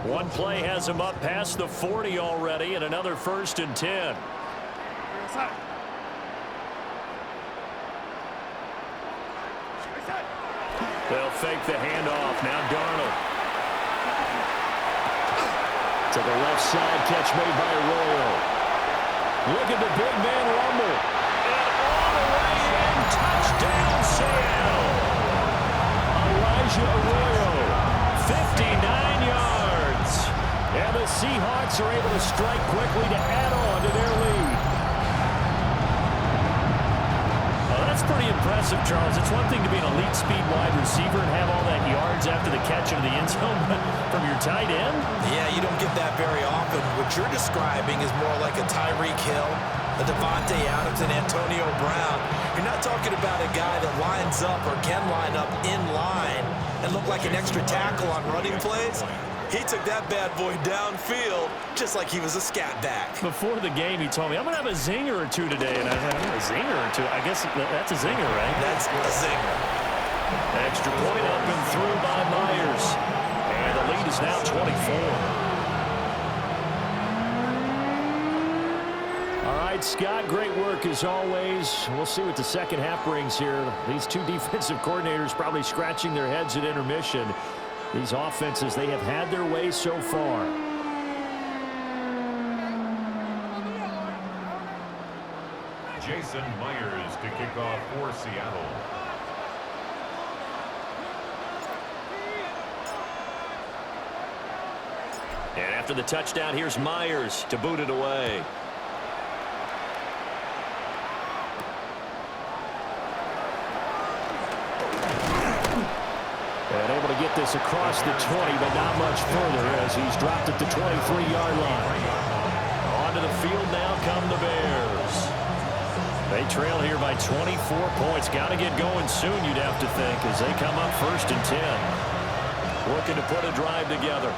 One play has him up past the 40 already, and another 1st and 10. They'll fake the handoff. Now Darnold. To the left side, catch made by Arroyo. Look at the big man rumble. And all the way in, touchdown Seattle. Elijah Arroyo, 59 yards. And the Seahawks are able to strike quickly to add on to their lead. Well, that's pretty impressive, Charles. It's one thing to be an elite speed wide receiver and have all that yards after the catch into the end zone, but from your tight end? Yeah, you don't get that very often. What you're describing is more like a Tyreek Hill, a Devontae Adams and Antonio Brown. You're not talking about a guy that lines up or can line up in line and look like an extra tackle on running plays. He took that bad boy downfield just like he was a scat back. Before the game, he told me, I'm going to have a zinger or two today. And I was like, a zinger or two? I guess that's a zinger, right? That's a zinger. Extra point up and through by Myers. And the lead is now 24. All right, Scott, great work as always. We'll see what the second half brings here. These two defensive coordinators probably scratching their heads at intermission. These offenses, they have had their way so far. Jason Myers to kick off for Seattle. And after the touchdown, here's Myers to boot it away. And able to get this across the 20, but not much further as he's dropped at the 23-yard line. Onto the field now come the Bears. They trail here by 24 points. Got to get going soon, you'd have to think, as they come up 1st and 10. Looking to put a drive together.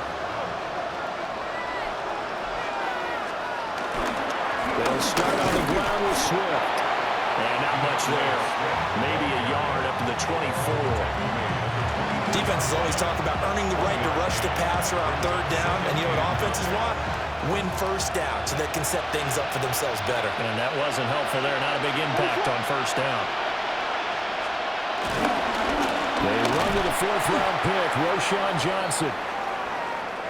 They'll start on the ground with Swift. And not much there. Maybe a yard up to the 24. Defenses always talk about earning the right to rush the passer on 3rd down. And you know what offenses want? Win 1st down so they can set things up for themselves better. And that wasn't helpful there. Not a big impact on 1st down. They run to the 4th-round pick, Roschon Johnson.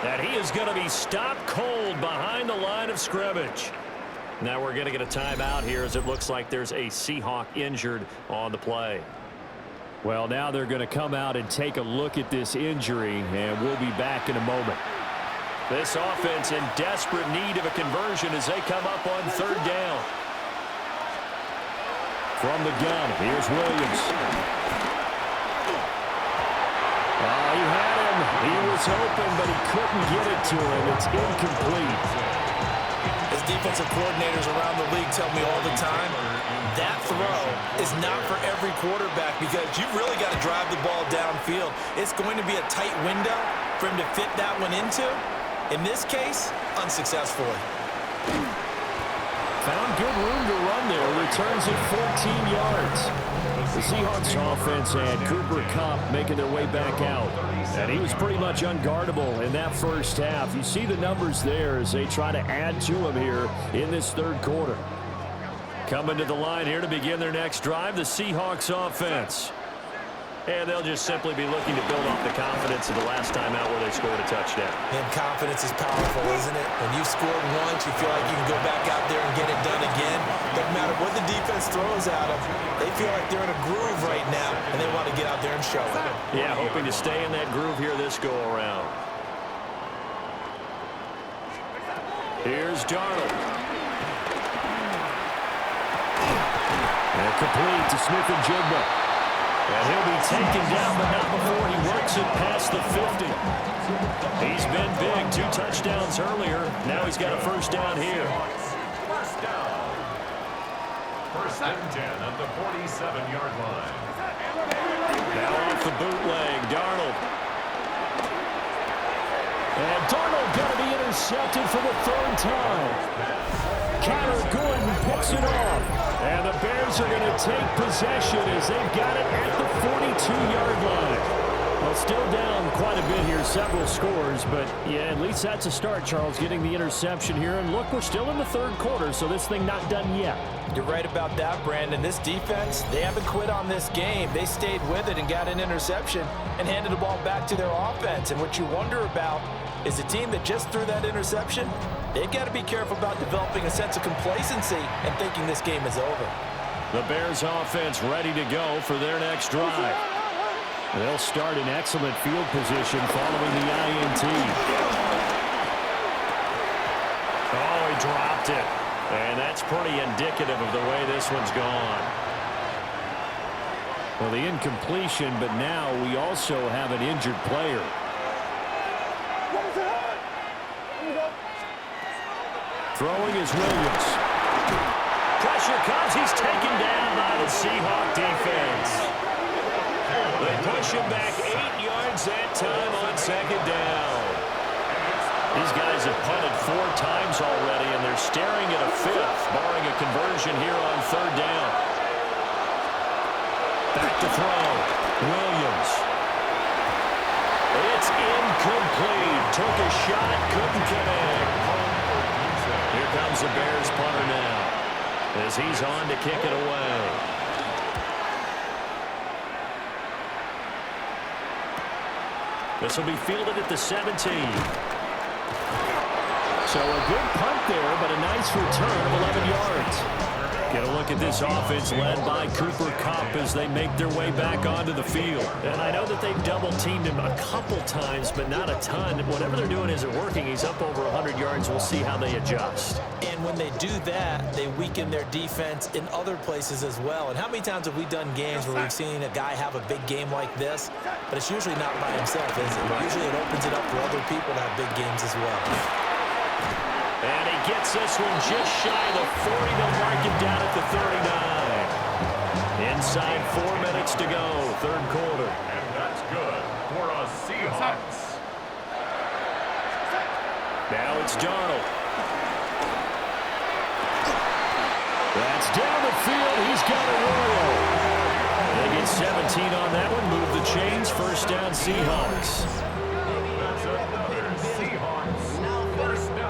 And he is going to be stopped cold behind the line of scrimmage. Now we're going to get a timeout here as it looks like there's a Seahawk injured on the play. Well, now they're going to come out and take a look at this injury, and we'll be back in a moment. This offense in desperate need of a conversion as they come up on 3rd down. From the gun, here's Williams. Oh, he had him. He was open, but he couldn't get it to him. It's incomplete. As defensive coordinators around the league tell me all the time, that throw is not for every quarterback because you've really got to drive the ball downfield. It's going to be a tight window for him to fit that one into. In this case, unsuccessfully. Found good room to run there. Returns it 14 yards. The Seahawks offense had Cooper Kupp making their way back out. And he was pretty much unguardable in that 1st half. You see the numbers there as they try to add to him here in this 3rd quarter. Coming to the line here to begin their next drive, the Seahawks offense. And they'll just simply be looking to build off the confidence of the last time out where they scored a touchdown. And confidence is powerful, isn't it? When you've scored once, you feel like you can go back out there and get it done again. Doesn't matter what the defense throws at them. They feel like they're in a groove right now, and they want to get out there and show it. Yeah, hoping to stay in that groove here this go-around. Here's Darnold. And complete to Smith-Njigba. And he'll be taken down, but not before he works it past the 50. He's been big. 2 touchdowns earlier. Now he's got a 1st down here. 1st down. 1st and 10 at the 47-yard line. Now off the bootleg, Darnold. And Darnold going to be intercepted for the 3rd time. Connor Gordon picks it off. And the Bears are going to take possession as they've got it at the 42-yard line. Well, still down quite a bit here, several scores, but yeah, at least that's a start, Charles, getting the interception here. And look, we're still in the 3rd quarter, so this thing not done yet. You're right about that, Brandon. This defense, they haven't quit on this game. They stayed with it and got an interception and handed the ball back to their offense. And what you wonder about is the team that just threw that interception, they've got to be careful about developing a sense of complacency and thinking this game is over. The Bears offense ready to go for their next drive. They'll start in excellent field position following the INT. Oh, he dropped it. And that's pretty indicative of the way this one's gone. Well, the incompletion, but now we also have an injured player. Throwing is Williams. Pressure comes. He's taken down by the Seahawk defense. They push him back 8 yards that time on second down. These guys have punted 4 times already, and they're staring at a 5th, barring a conversion here on third down. Back to throw. Williams. It's incomplete. Took a shot, couldn't connect. Here comes the Bears punter now, as he's on to kick it away. This will be fielded at the 17. So a good punt there, but a nice return of 11 yards. Get a look at this offense led by Cooper Kupp as they make their way back onto the field. And I know that they've double-teamed him a couple times, but not a ton. Whatever they're doing isn't working. He's up over 100 yards. We'll see how they adjust. And when they do that, they weaken their defense in other places as well. And how many times have we done games where we've seen a guy have a big game like this, but it's usually not by himself, is it? Usually it opens it up for other people to have big games as well. And he gets this one just shy of the 40. They'll mark him down at the 39. Inside 4 minutes to go, third quarter. And that's good for a Seahawks. Now it's Darnold. That's down the field. He's got a royal. They get 17 on that one. Move the chains. First down, Seahawks. That's another Seahawks. First down.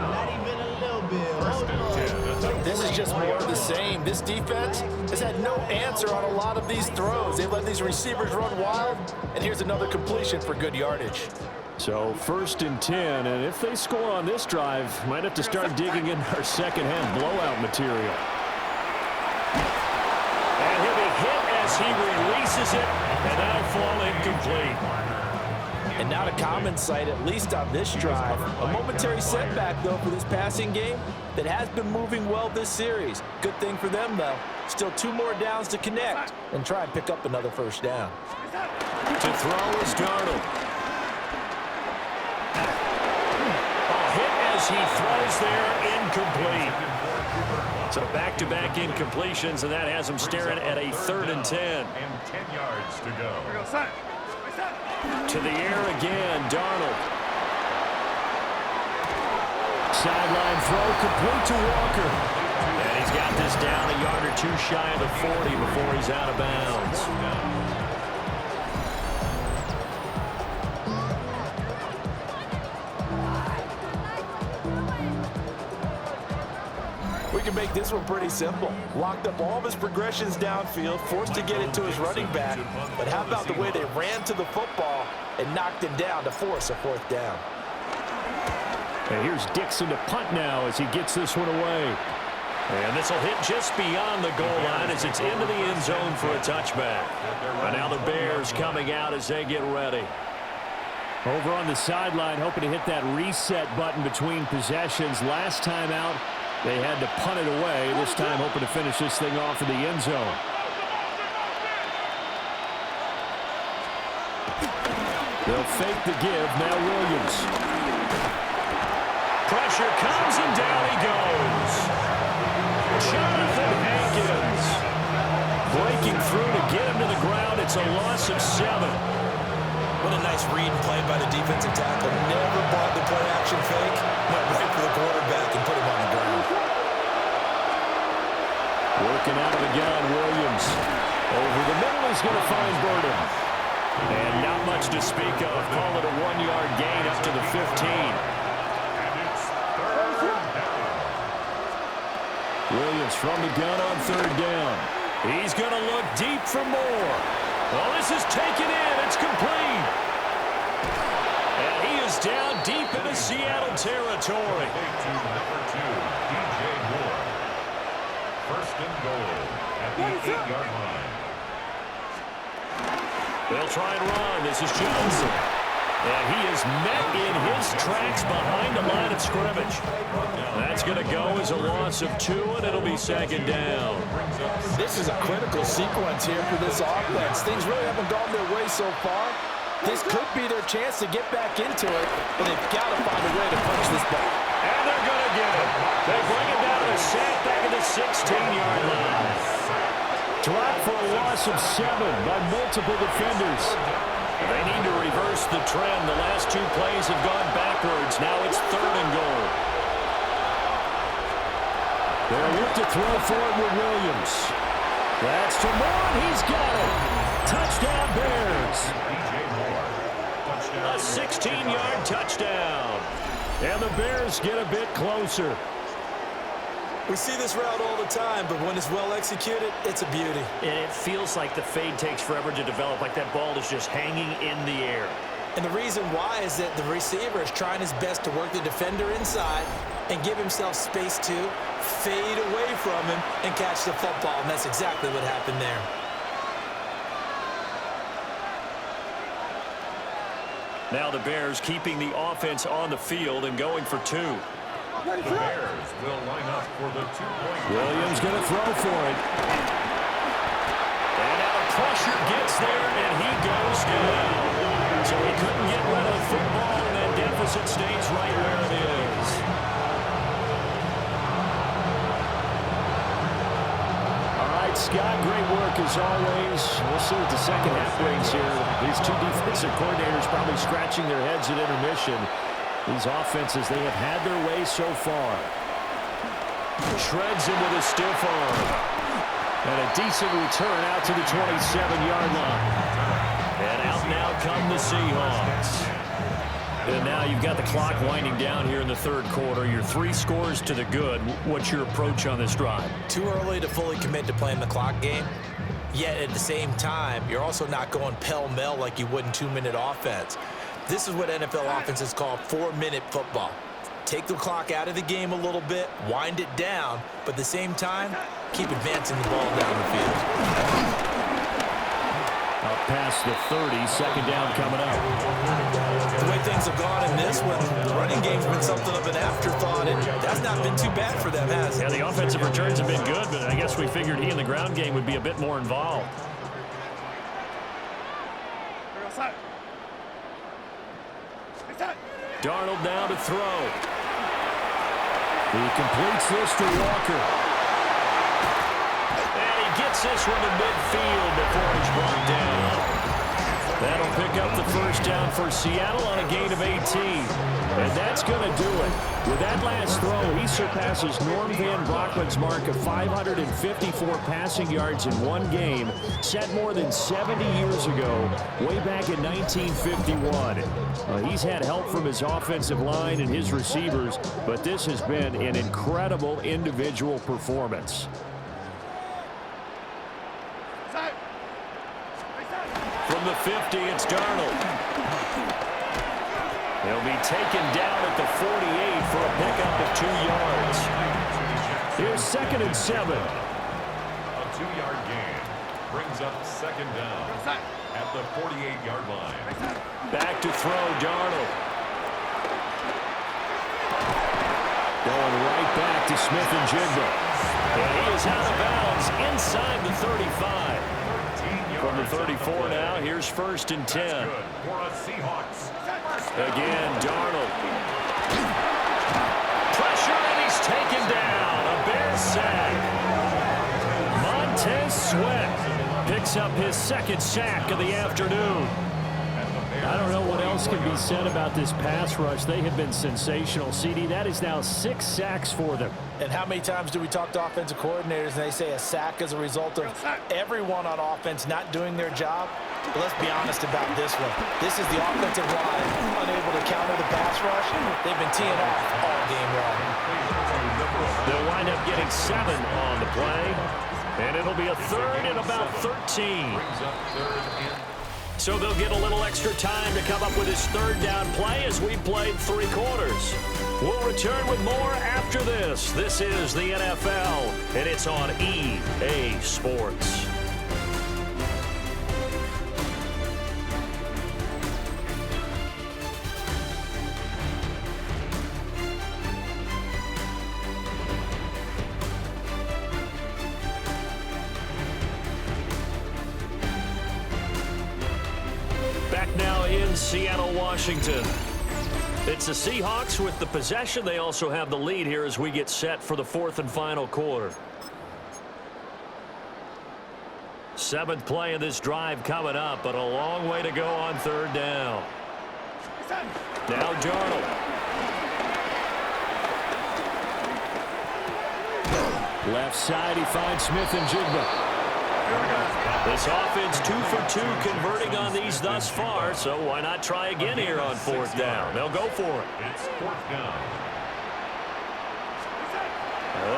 First and 10. This is just more of the same. This defense has had no answer on a lot of these throws. They've let these receivers run wild, and here's another completion for good yardage. So first and 10, and if they score on this drive, might have to start digging in our second half blowout material. And he'll be hit as he releases it, and that'll fall incomplete. And not a common sight, at least on this drive. A momentary setback, though, for this passing game that has been moving well this series. Good thing for them, though. Still 2 more downs to connect and try and pick up another first down. To throw is Darnold. A hit as he throws there, incomplete. So back-to-back incompletions, and that has him staring at a 3rd and 10. And 10 yards to go. To the air again, Darnold. Sideline throw complete to Walker. And he's got this down a yard or 2 shy of the 40 before he's out of bounds. We can make this one pretty simple. Locked up all of his progressions downfield, forced to get it to his running back. But how about the way they ran to the football and knocked him down to force a 4th down? And here's Dixon to punt now as he gets this one away. And this will hit just beyond the goal line as it's into the end zone for a touchback. And now the Bears coming out as they get ready. Over on the sideline, hoping to hit that reset button between possessions. Last time out, they had to punt it away. This time hoping to finish this thing off in the end zone. They'll fake the give. Now Williams. Pressure comes and down he goes. Jonathan Hankins. Breaking through to get him to the ground. It's a loss of 7. What a nice read and play by the defensive tackle. Never bought the play action fake. Went right for the quarterback and put him on the ground. Working out of the gun, Williams. Over the middle, he's going to find Burden. And not much to speak of. Call it a 1-yard gain up to the 15. And it's 3rd down. Williams from the gun on 3rd down. He's going to look deep for more. Well, this is taken in. It's complete. And he is down deep into Seattle territory. To number 2, DJ Moore. First and goal at the 8-yard line. They'll try and run. This is Johnson. And he is met in his tracks behind the line of scrimmage. That's going to go as a loss of 2, and it'll be 2nd down. This is a critical sequence here for this offense. Things really haven't gone their way so far. This could be their chance to get back into it, but they've got to find a way to punch this ball. And they're going to get it. They bring it down to a sack back at the 16-yard line. for a loss of 7 by multiple defenders. They need to reverse the trend. The last 2 plays have gone backwards. Now it's 3rd and goal. They'll look to throw for it with Williams. That's to Moore. He's got it. Touchdown, Bears. A 16-yard touchdown. And the Bears get a bit closer. We see this route all the time, but when it's well executed, it's a beauty. And it feels like the fade takes forever to develop, like that ball is just hanging in the air. And the reason why is that the receiver is trying his best to work the defender inside and give himself space to fade away from him and catch the football, and that's exactly what happened there. Now the Bears keeping the offense on the field and going for 2. The Bears will line up for the 2-point. Williams going to throw for it. And now the pressure gets there, and he goes down. So he couldn't get rid of the football, and that deficit stays right where it is. All right, Scott, great work as always. We'll see what the second half brings here. These 2 defensive coordinators probably scratching their heads at intermission. These offenses, they have had their way so far. Shreds him with a stiff arm. And a decent return out to the 27-yard line. And out now come the Seahawks. And now you've got the clock winding down here in the 3rd quarter. You're 3 scores to the good. What's your approach on this drive? Too early to fully commit to playing the clock game. Yet at the same time, you're also not going pell-mell like you would in 2-minute offense. This is what NFL offenses call 4-minute football. Take the clock out of the game a little bit, wind it down, but at the same time, keep advancing the ball down the field. Up past the 30, 2nd down coming up. The way things have gone in this one, the running game's been something of an afterthought, and that's not been too bad for them, has it? Yeah, the offensive returns have been good, but I guess we figured he in the ground game would be a bit more involved. Darnold now to throw. He completes this to Walker. And he gets this one to midfield before he's brought down. That'll pick up the first down for Seattle on a gain of 18. And that's going to do it. With that last throw, he surpasses Norm Van Brockman's mark of 554 passing yards in one game, set more than 70 years ago, way back in 1951. He's had help from his offensive line and his receivers, but this has been an incredible individual performance. From the 50, it's Darnold. He'll be taken down at the 48 for a pickup of 2 yards. Here's 2nd and 7. A 2-yard gain brings up 2nd down at the 48-yard line. Back to throw, Darnold. Going right back to Smith-N-Jigba. And he is out of bounds inside the 35. From the 34 now, here's 1st and 10. For a Seahawks. Again, Darnold. Pressure, and he's taken down. A Bears sack. Montez Sweat picks up his 2nd sack of the afternoon. I don't know what else can be said about this pass rush. They have been sensational. CD, that is now 6 sacks for them. And how many times do we talk to offensive coordinators and they say a sack is a result of everyone on offense not doing their job? But let's be honest about this one. This is the offensive line unable to counter the pass rush. They've been teeing off all game long. They'll wind up getting 7 on the play. And it'll be a 3rd and about 13. So they'll get a little extra time to come up with his 3rd down play as we played 3 quarters. We'll return with more after this. This is the NFL, and it's on EA Sports. Now in Seattle, Washington. It's the Seahawks with the possession. They also have the lead here as we get set for the 4th and final quarter. 7th play of this drive coming up, but a long way to go on 3rd down. Now Darnold. Left side, he finds Smith and Jigba. This offense 2 for 2 converting on these thus far, so why not try again here on 4th down? They'll go for it. It's 4th down.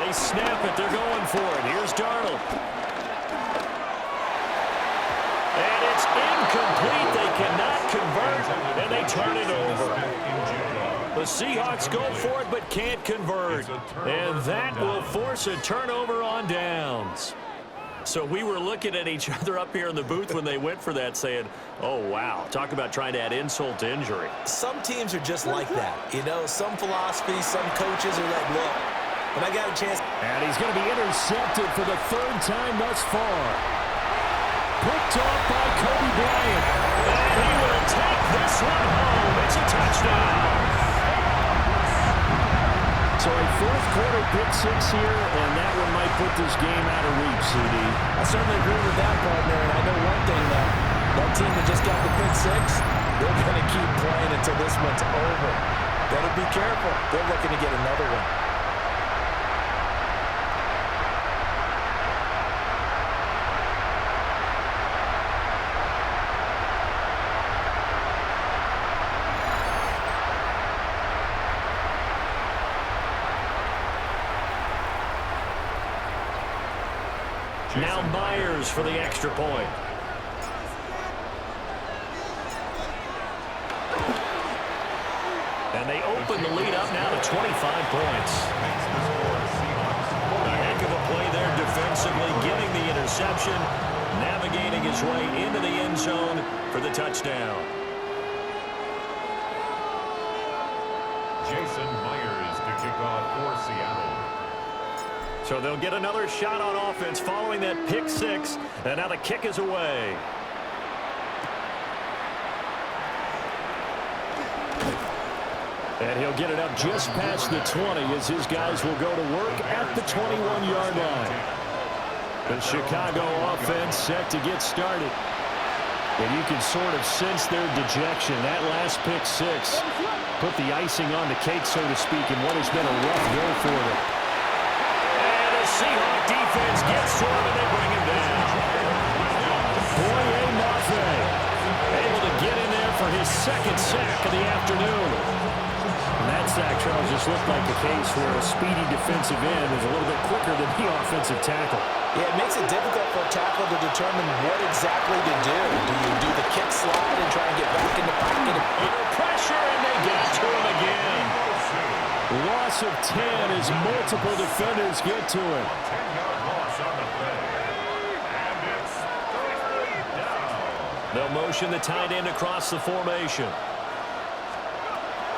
They snap it. They're going for it. Here's Darnold. And it's incomplete. They cannot convert, and they turn it over. The Seahawks go for it but can't convert, and that will force a turnover on downs. So we were looking at each other up here in the booth when they went for that saying, oh, wow, talk about trying to add insult to injury. Some teams are just like that. You know, some philosophies, some coaches are like, look, when I got a chance. And he's going to be intercepted for the 3rd time thus far. Picked off by Kobe Bryant. And he will take this one home. It's a touchdown. So a 4th quarter pick 6 here, and that one might put this game out of reach, CD. I certainly agree with that, partner, and I know one thing, that team that just got the pick 6, they're going to keep playing until this one's over. Better be careful. They're looking to get another one. Now Myers for the extra point. And they open the lead up now to 25 points. A heck of a play there defensively, getting the interception, navigating his way into the end zone for the touchdown. Jason Myers to kick off for Seattle. So they'll get another shot on offense following that pick 6, and now the kick is away. And he'll get it up just past the 20 as his guys will go to work at the 21-yard line. The Chicago offense set to get started. And you can sort of sense their dejection. That last pick 6 put the icing on the cake, so to speak, in what has been a rough go for them. Seahawk defense gets to him and they bring him down. Boye Mafe Able to get in there for his 2nd sack of the afternoon. And that sack, Charles, just looked like the case where a speedy defensive end is a little bit quicker than the offensive tackle. Yeah, it makes it difficult for a tackle to determine what exactly to do. Do you do the kick slide and try and get back in the pocket? Under pressure, and they get to him again. Loss of 10 as multiple defenders get to him. 10-yard loss on the play. And it's 3rd down. They'll motion the tight end across the formation.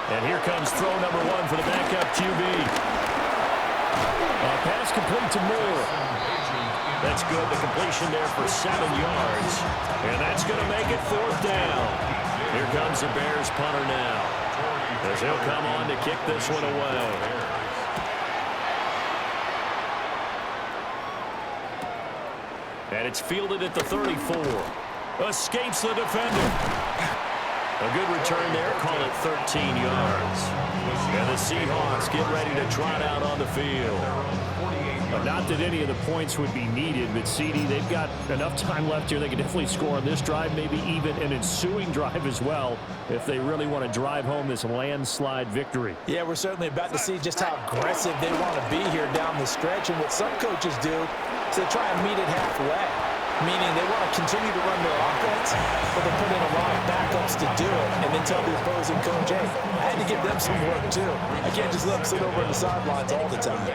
And here comes throw number 1 for the backup QB. A pass complete to Moore. That's good. The completion there for 7 yards. And that's going to make it 4th down. Here comes the Bears punter now, as he'll come on to kick this one away. And it's fielded at the 34. Escapes the defender. A good return there. Call it 13 yards. And the Seahawks get ready to trot out on the field. Not that any of the points would be needed, but CD, they've got enough time left here. They can definitely score on this drive, maybe even an ensuing drive as well, if they really want to drive home this landslide victory. Yeah, we're certainly about to see just how aggressive they want to be here down the stretch. And what some coaches do is they try and meet it halfway, meaning they want to continue to run their offense, but they put in a lot of backups to do it, and then tell the opposing coach, hey, I had to give them some work too. I can't just let them sit over on the sidelines all the time.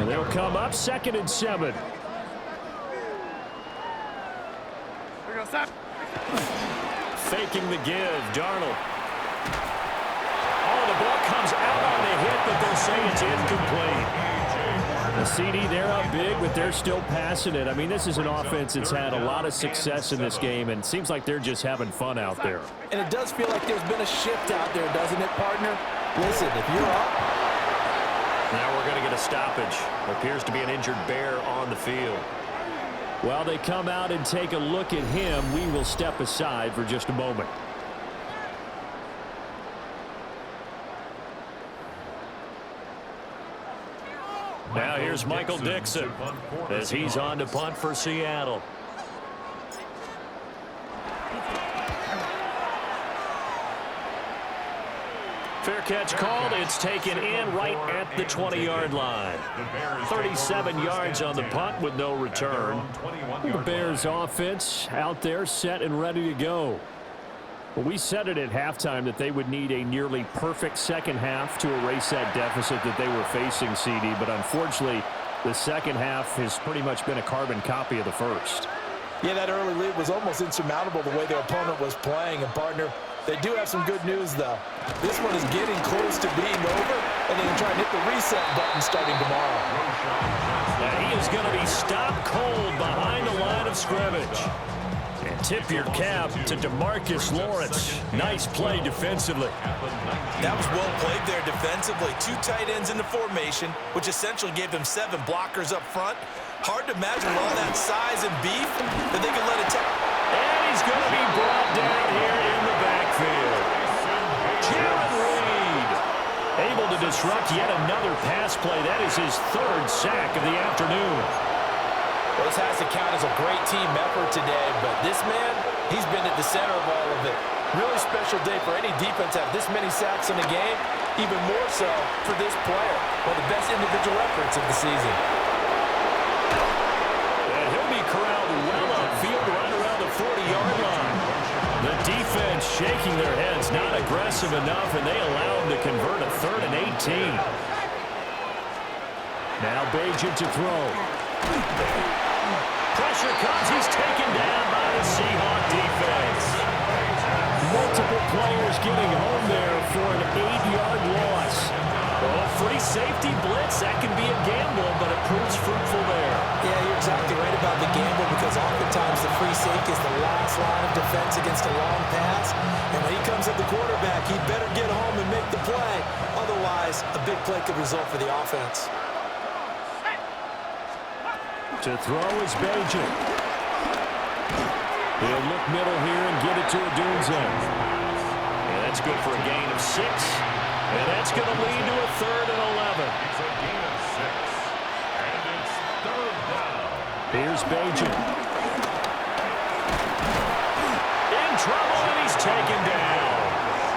And they'll come up 2nd and 7. Faking the give, Darnold. Oh, the ball comes out on the hit, but they'll say it's incomplete. The CD, they're up big, but they're still passing it. I mean, this is an offense that's had a lot of success in this game, and it seems like they're just having fun out there. And it does feel like there's been a shift out there, doesn't it, partner? Listen, if you're up. Now we're going to get a stoppage. Appears to be an injured Bear on the field. While they come out and take a look at him, we will step aside for just a moment. Now here's Michael Dixon as he's on to punt for Seattle. Fair catch called. It's taken in right at the 20-yard line. 37 yards on the punt with no return. The Bears offense out there set and ready to go. Well, we said it at halftime that they would need a nearly perfect second half to erase that deficit that they were facing, CD. But unfortunately, the second half has pretty much been a carbon copy of the first. Yeah, that early lead was almost insurmountable the way their opponent was playing. And, partner, they do have some good news, though. This one is getting close to being over, and they can try and hit the reset button starting tomorrow. Now he is going to be stopped cold behind the line of scrimmage. And tip your cap to DeMarcus Lawrence. Nice play defensively. That was well played there defensively. 2 tight ends in the formation, which essentially gave them 7 blockers up front. Hard to imagine with all that size and beef that they could let it take. And he's going to be brought down here in the backfield. Jared Reed able to disrupt yet another pass play. That is his 3rd sack of the afternoon. Well, this has to count as a great team effort today, but this man, he's been at the center of all of it. Really special day for any defense to have this many sacks in a game, even more so for this player. One of the best individual efforts of the season. And he'll be corralled well upfield right around the 40-yard line. The defense shaking their heads, not aggressive enough, and they allow him to convert a 3rd and 18. Now Bajan to throw. Pressure comes. He's taken down by the Seahawks defense. Multiple players getting home there for an 8-yard loss. Well, free safety blitz, that can be a gamble, but it proves fruitful there. Yeah, you're exactly right about the gamble because oftentimes the free safety is the last line of defense against a long pass. And when he comes at the quarterback, he better get home and make the play. Otherwise, a big play could result for the offense. To throw is Bajan. He'll look middle here and get it to Odunze. And that's good for a gain of 6. And that's going to lead to a 3rd and 11. It's a gain of 6. And it's 3rd down. Here's Bajan. In trouble, and he's taken down.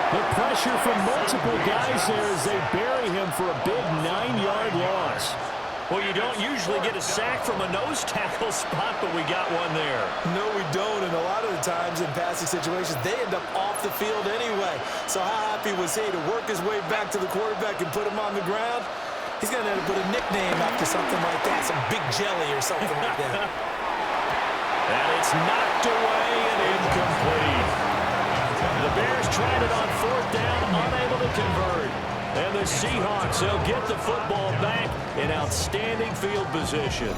The pressure from multiple guys there as they bury him for a big 9-yard loss. Well, you don't usually get a sack from a nose tackle spot, but we got one there. No, we don't, and a lot of the times in passing situations, they end up off the field anyway. So how happy was he to work his way back to the quarterback and put him on the ground? He's going to have to put a nickname after something like that, some Big Jelly or something like that. And it's knocked away and incomplete. The Bears tried it on 4th down, unable to convert. And the Seahawks, they'll get the football back in outstanding field position.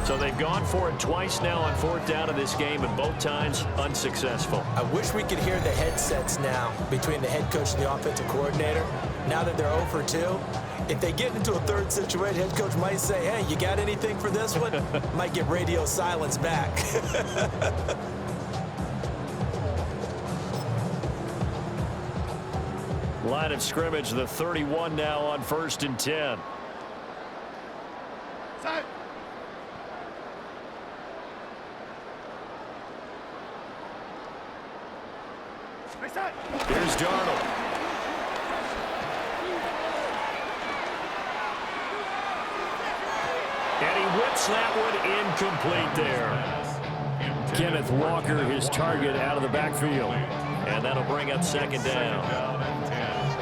So they've gone for it twice now on 4th down in this game, and both times unsuccessful. I wish we could hear the headsets now between the head coach and the offensive coordinator. Now that they're 0 for 2, if they get into a 3rd situation, head coach might say, hey, you got anything for this one? Might get radio silence back. Line of scrimmage, the 31 now on 1st and 10. Side. Here's Darnold. And he whips that one incomplete there. Kenneth Walker, his target, out of the backfield. And that'll bring up 2nd down.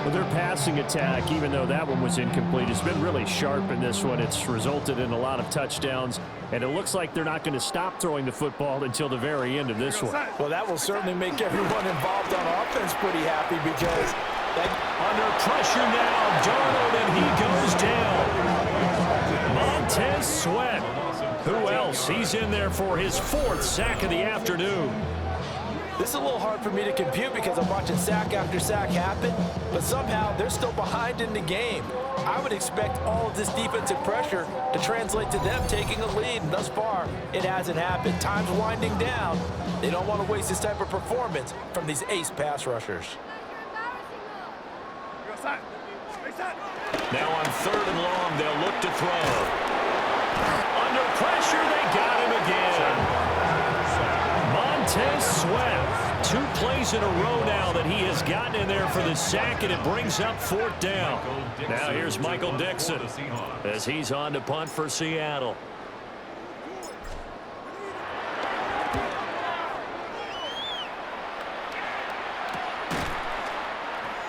Well, their passing attack, even though that one was incomplete, has been really sharp in this one. It's resulted in a lot of touchdowns, and it looks like they're not going to stop throwing the football until the very end of this one. Well, that will certainly make everyone involved on offense pretty happy because under pressure now, Darnold, and he goes down. Montez Sweat. Who else? He's in there for his 4th sack of the afternoon. This is a little hard for me to compute because I'm watching sack after sack happen, but somehow they're still behind in the game. I would expect all of this defensive pressure to translate to them taking a lead. And thus far, it hasn't happened. Time's winding down. They don't want to waste this type of performance from these ace pass rushers. Now on 3rd and long, they'll look to throw. Under pressure, they got him again. Montez Sweat. 2 plays in a row now that he has gotten in there for the sack, and it brings up 4th down. Now here's Michael Dixon as he's on to punt for Seattle.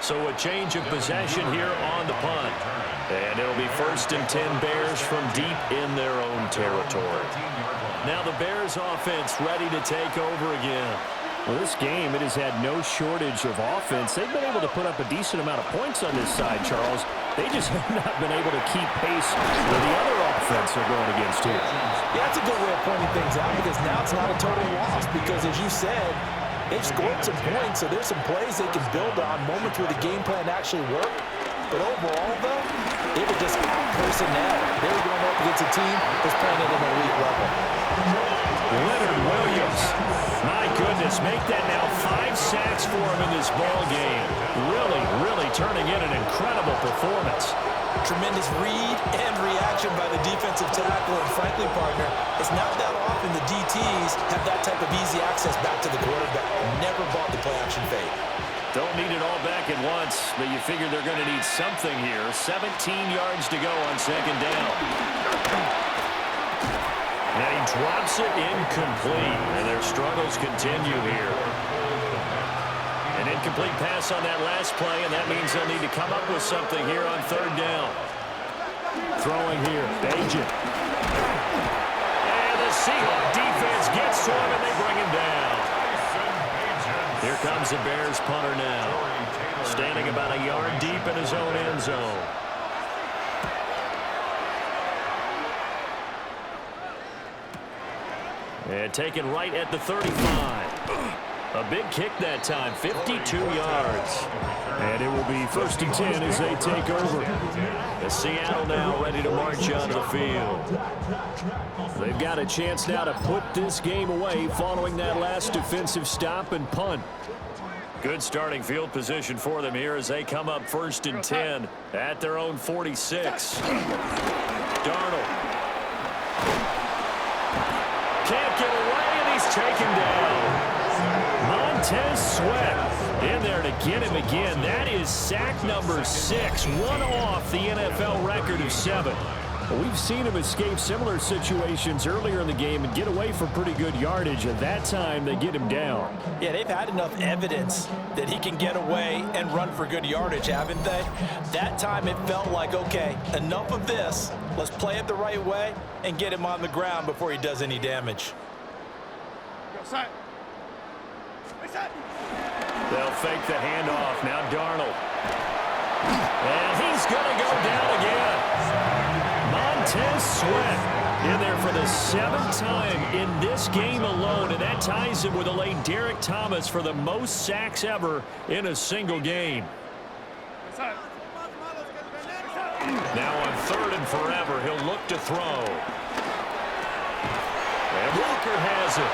So a change of possession here on the punt. And it'll be 1st and 10 Bears from deep in their own territory. Now the Bears offense ready to take over again. Well, this game, it has had no shortage of offense. They've been able to put up a decent amount of points on this side, Charles. They just have not been able to keep pace with the other offense they're going against here. Yeah, that's a good way of pointing things out because now it's not a total loss because, as you said, they've scored some points, so there's some plays they can build on, moments where the game plan actually worked. But overall, though, they were just out-personnel. They were going up against a team that's playing at an elite level. Leonard Williams. My goodness, make that now 5 sacks for him in this ball game. Really turning in an incredible performance. Tremendous read and reaction by the defensive tackle, and frankly, partner, it's not that often the DTs have that type of easy access back to the quarterback. Never bought the play-action fake. Don't need it all back at once, but you figure they're going to need something here. 17 yards to go on 2nd down. And he drops it incomplete, and their struggles continue here. An incomplete pass on that last play, and that means they'll need to come up with something here on 3rd down. Throwing here, Agent. And the Seahawks defense gets to him, and they bring him down. Here comes the Bears punter now, standing about a yard deep in his own end zone. And taken right at the 35. A big kick that time, 52 yards. And it will be 1st and 10 as they take over. As Seattle now ready to march onto the field. They've got a chance now to put this game away following that last defensive stop and punt. Good starting field position for them here as they come up 1st and 10 at their own 46. Darnold. Can't get away, and he's taken down. Montez Sweat in there to get him again. That is sack number 6, one off the NFL record of 7. Well, we've seen him escape similar situations earlier in the game and get away for pretty good yardage. At that time, they get him down. Yeah, they've had enough evidence that he can get away and run for good yardage, haven't they? That time it felt like, okay, enough of this. Let's play it the right way and get him on the ground before he does any damage. They'll fake the handoff. Now Darnold. And he's going to go down again. Montez Sweat in there for the 7th time in this game alone, and that ties him with a late Derek Thomas for the most sacks ever in a single game. Now on 3rd and forever, he'll look to throw. And Walker has it.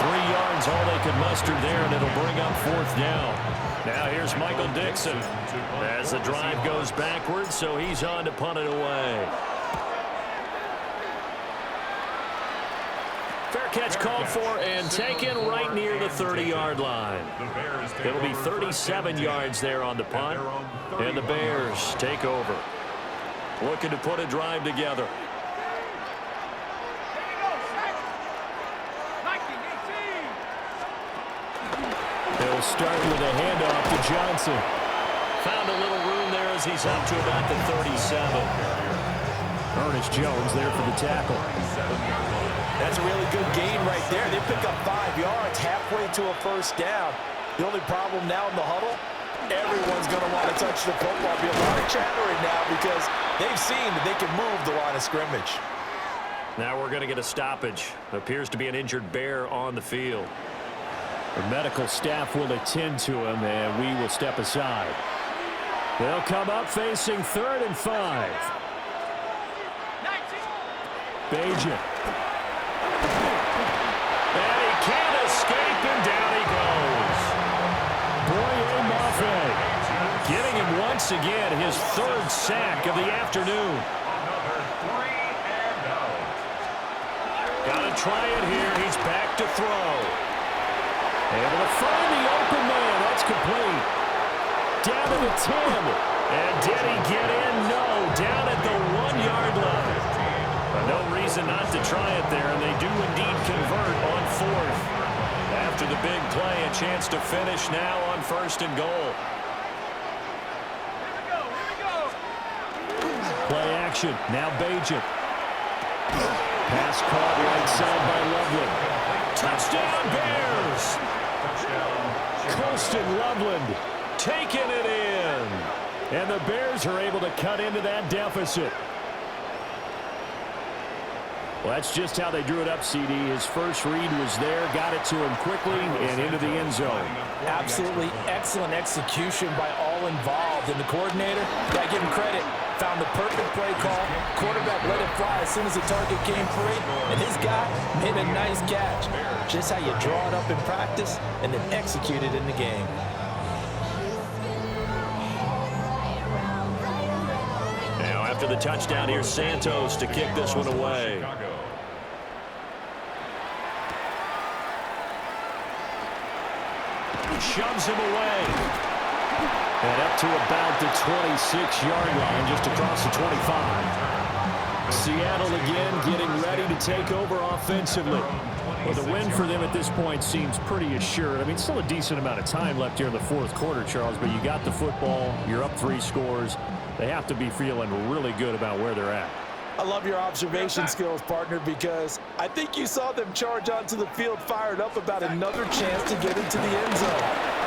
3 yards, all they could muster there, and it'll bring up 4th down. Now here's Michael Dixon as the drive goes backwards, so he's on to punt it away. Fair catch called for and taken right near the 30-yard line. It'll be 37 yards there on the punt, and the Bears take over. Looking to put a drive together. They'll start with a handoff to Johnson. Found a little room there as he's up to about the 37. Ernest Jones there for the tackle. That's a really good gain right there. They pick up 5 yards halfway to a 1st down. The only problem now in the huddle, everyone's going to want to touch the football. Be a lot of chattering now because they've seen that they can move the line of scrimmage. Now we're going to get a stoppage. Appears to be an injured Bear on the field. The medical staff will attend to him, and we will step aside. They'll come up facing 3rd and 5. Bajan. And he can't escape, and down he goes. Boye Mafe getting him once again his 3rd sack of the afternoon. Got to try it here. He's back to throw. Able to find the open man. That's complete. Down to the 10. And did he get in? No. Down at the 1-yard line. But no reason not to try it there, and they do indeed convert on 4th. After the big play, a chance to finish now on 1st and goal. Play action. Now Bajan. Pass caught right side by Loveland. Touchdown Bears! Colston Loveland taking it in. And the Bears are able to cut into that deficit. Well, that's just how they drew it up, CD. His first read was there, got it to him quickly, and into the end zone. Absolutely excellent execution by all involved. And the coordinator, got to give him credit, found the perfect play call. Quarterback let it fly as soon as the target came free, and his guy made a nice catch. Just how you draw it up in practice and then execute it in the game. Now, after the touchdown, here's Santos to kick this one away. Shoves him away. And up to about the 26-yard line, just across the 25. Seattle again getting ready to take over offensively. Well, the win for them at this point seems pretty assured. I mean, still a decent amount of time left here in the 4th quarter, Charles, but you got the football, you're up 3 scores. They have to be feeling really good about where they're at. I love your observation skills, partner, because I think you saw them charge onto the field fired up about another chance to get into the end zone.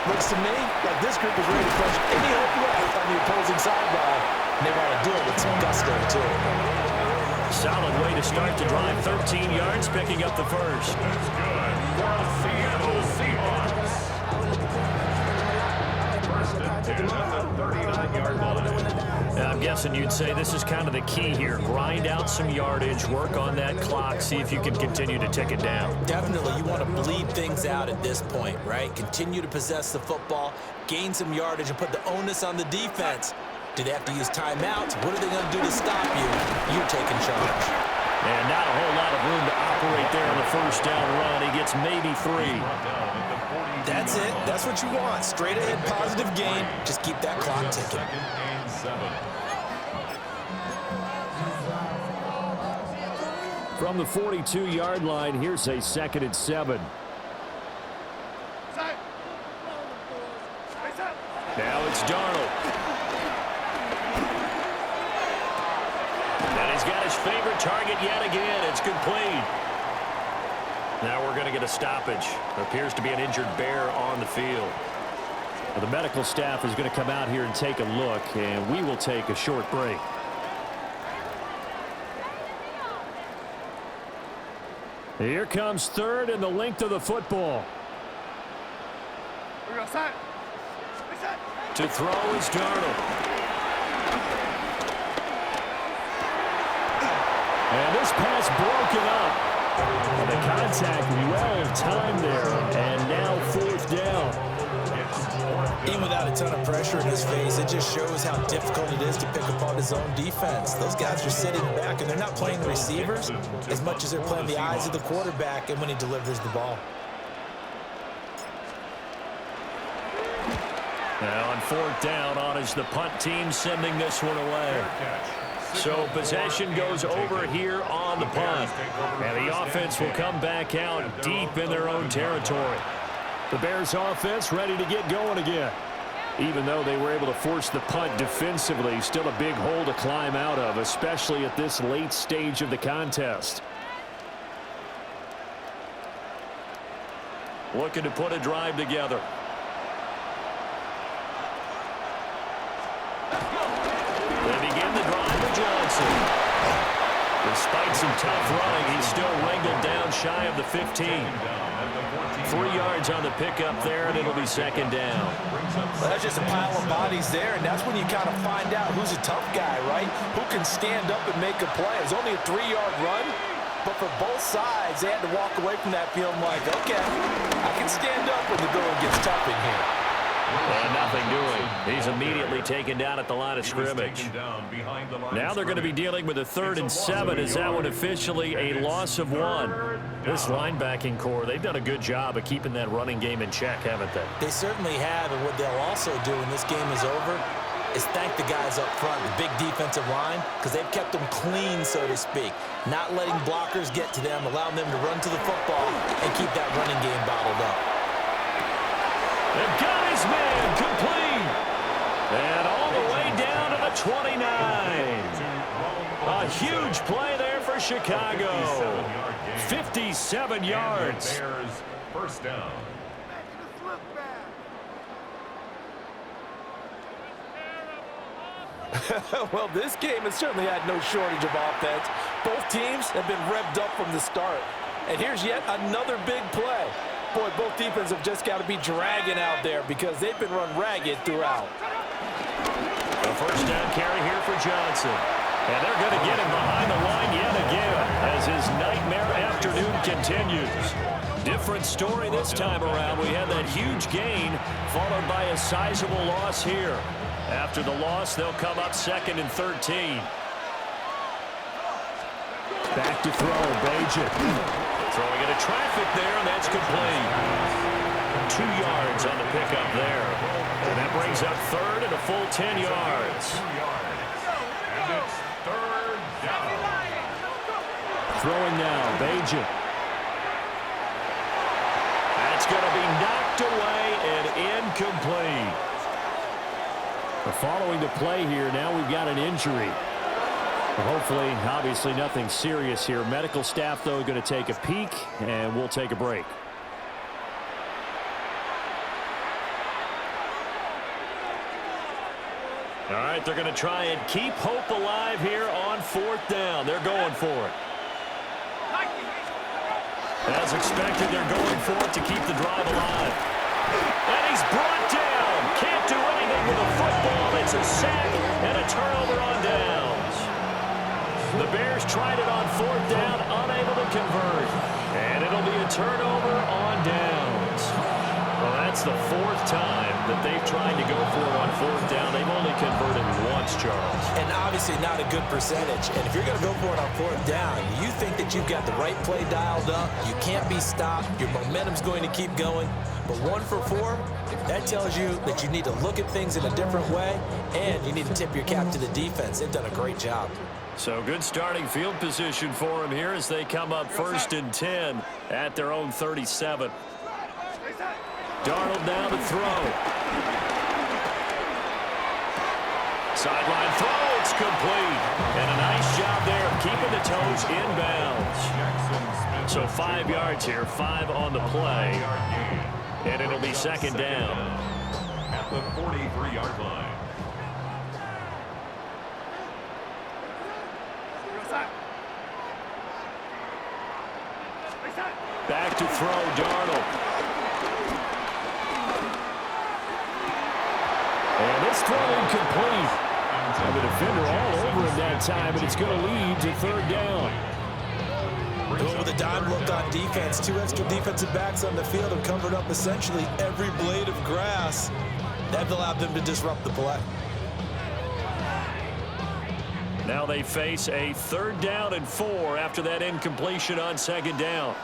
Looks to me like this group is ready to punch any hope left on the opposing sideline. And they want to do it with some gusto, too. Solid way to start the drive. 13 yards, picking up the first. That's good for the Seattle Seahawks. First and 10 at the 39-yard line. Now, I'm guessing you'd say this is kind of the key here. Grind out some yardage, work on that clock, see if you can continue to tick it down. Definitely. You want to bleed things out at this point, right? Continue to possess the football, gain some yardage, and put the onus on the defense. Do they have to use timeouts? What are they going to do to stop you? You're taking charge. And not a whole lot of room to operate there on the first down run. He gets maybe 3. That's it. That's what you want. Straight ahead, positive gain. Just keep that clock ticking. From the 42-yard line, here's a 2nd and 7. Now it's Darnold. And he's got his favorite target yet again. It's complete. Now we're going to get a stoppage. There appears to be an injured Bear on the field. Well, the medical staff is going to come out here and take a look, and we will take a short break. Here comes 3rd and the length of the football. To throw is Darnold. And this pass broken up. And the contact well timed there. And now 4th down. Even without a ton of pressure in his face, it just shows how difficult it is to pick apart his own defense. Those guys are sitting back, and they're not playing the receivers as much as they're playing the eyes of the quarterback and when he delivers the ball. Now on 4th down, on is the punt team sending this one away. So possession goes over here on the punt. And the offense will come back out deep in their own territory. The Bears offense ready to get going again. Even though they were able to force the punt defensively, still a big hole to climb out of, especially at this late stage of the contest. Looking to put a drive together. They begin the drive with Johnson. Despite some tough running, he's still wrangled down shy of the 15. 3 yards on the pickup there, and it'll be second down. Well, that's just a pile of bodies there, and that's when you kind of find out who's a tough guy, right? Who can stand up and make a play. It's only a 3-yard run, but for both sides, they had to walk away from that feeling like, okay, I can stand up when the going gets tough in here. And nothing doing. He's immediately taken down at the line of scrimmage. Now they're going to be dealing with a 3rd and 7. Is that one officially a loss of 1? This linebacking core, they've done a good job of keeping that running game in check, haven't they? They certainly have, and what they'll also do when this game is over is thank the guys up front, the big defensive line, because they've kept them clean, so to speak. Not letting blockers get to them, allowing them to run to the football and keep that running game bottled up. They've got his man complete. And all the way down to the 29. A huge play there for Chicago. 57 yards. First down. Well, this game has certainly had no shortage of offense. Both teams have been revved up from the start. And here's yet another big play. Boy, both defenses have just got to be dragging out there because they've been run ragged throughout. A first down carry here for Johnson. And they're going to get him behind the line yet again as his nightmare afternoon continues. Different story this time around. We had that huge gain followed by a sizable loss here. After the loss, they'll come up 2nd and 13. Back to throw, Bajan. Throwing into traffic there, and that's complete. 2 yards on the pickup there. And that brings up 3rd and a full 10 yards. And it's 3rd down. Throwing now, Bajan. That's going to be knocked away and incomplete. Following the play here, now we've got an injury. Hopefully, obviously nothing serious here. Medical staff, though, going to take a peek, and we'll take a break. All right, they're going to try and keep hope alive here on 4th down. They're going for it. As expected, they're going for it to keep the drive alive. And he's brought down. Can't do anything with the football. It's a sack and a turnover on downs. The Bears tried it on 4th down, unable to convert. And it'll be a turnover on downs. Well, that's the 4th time that they've tried to go for it on 4th down. They've only converted once, Charles. And obviously not a good percentage. And if you're going to go for it on 4th down, you think that you've got the right play dialed up. You can't be stopped. Your momentum's going to keep going. But 1 for 4, that tells you that you need to look at things in a different way, and you need to tip your cap to the defense. They've done a great job. So good starting field position for them here as they come up 1st and 10 at their own 37. Darnold now to throw. Sideline throw, it's complete. And a nice job there of keeping the toes inbounds. So 5 yards here, 5 on the play. And it'll be 2nd down. At the 43-yard line. Back to throw, Darnold. And this throw incomplete. And the defender all over him that time, and it's going to lead to 3rd down. Going with a dime look on defense. 2 extra defensive backs on the field have covered up essentially every blade of grass. That allowed them to disrupt the play. Now they face a 3rd down and 4 after that incompletion on 2nd down.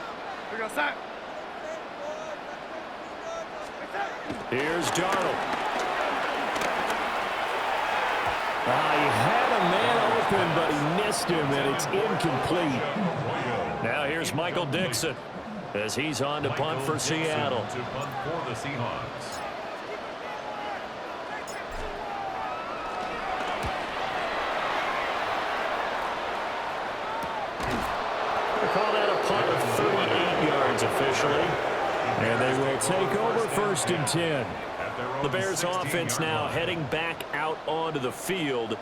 Here's Darnold. He had a man open, but he missed him, and it's incomplete. Now here's Michael Dixon as he's on to punt for Seattle. To punt for the Seahawks. They call that a punt of 38 yards officially. And they will take over 1st and 10. The Bears offense now heading back out onto the field.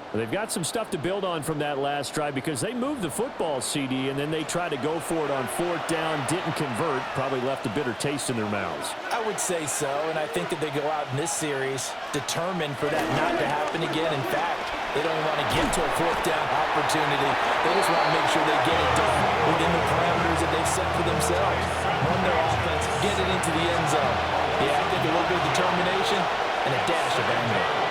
They've got some stuff to build on from that last drive because they moved the football, CD, and then they tried to go for it on 4th down, didn't convert, probably left a bitter taste in their mouths. I would say so, and I think that they go out in this series determined for that not to happen again. In fact, they don't want to get to a 4th down opportunity. They just want to make sure they get it done within the parameters that they've set for themselves. Run their offense, get it into the end zone. Yeah, I think a little bit of determination and a dash of anger.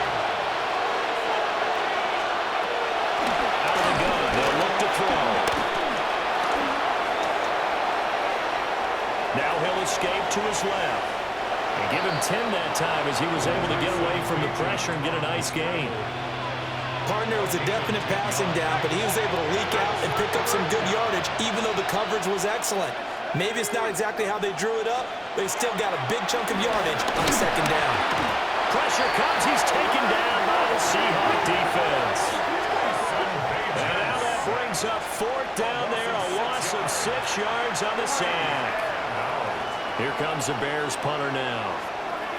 Now he'll escape to his left. And give him 10 that time as he was able to get away from the pressure and get a nice gain. Partner was a definite passing down, but he was able to leak out and pick up some good yardage, even though the coverage was excellent. Maybe it's not exactly how they drew it up, but he still got a big chunk of yardage on the 2nd down. Pressure comes. He's taken down by the Seahawks defense. And now that brings up 4th down there, a loss of 6 yards on the sack. Here comes the Bears punter now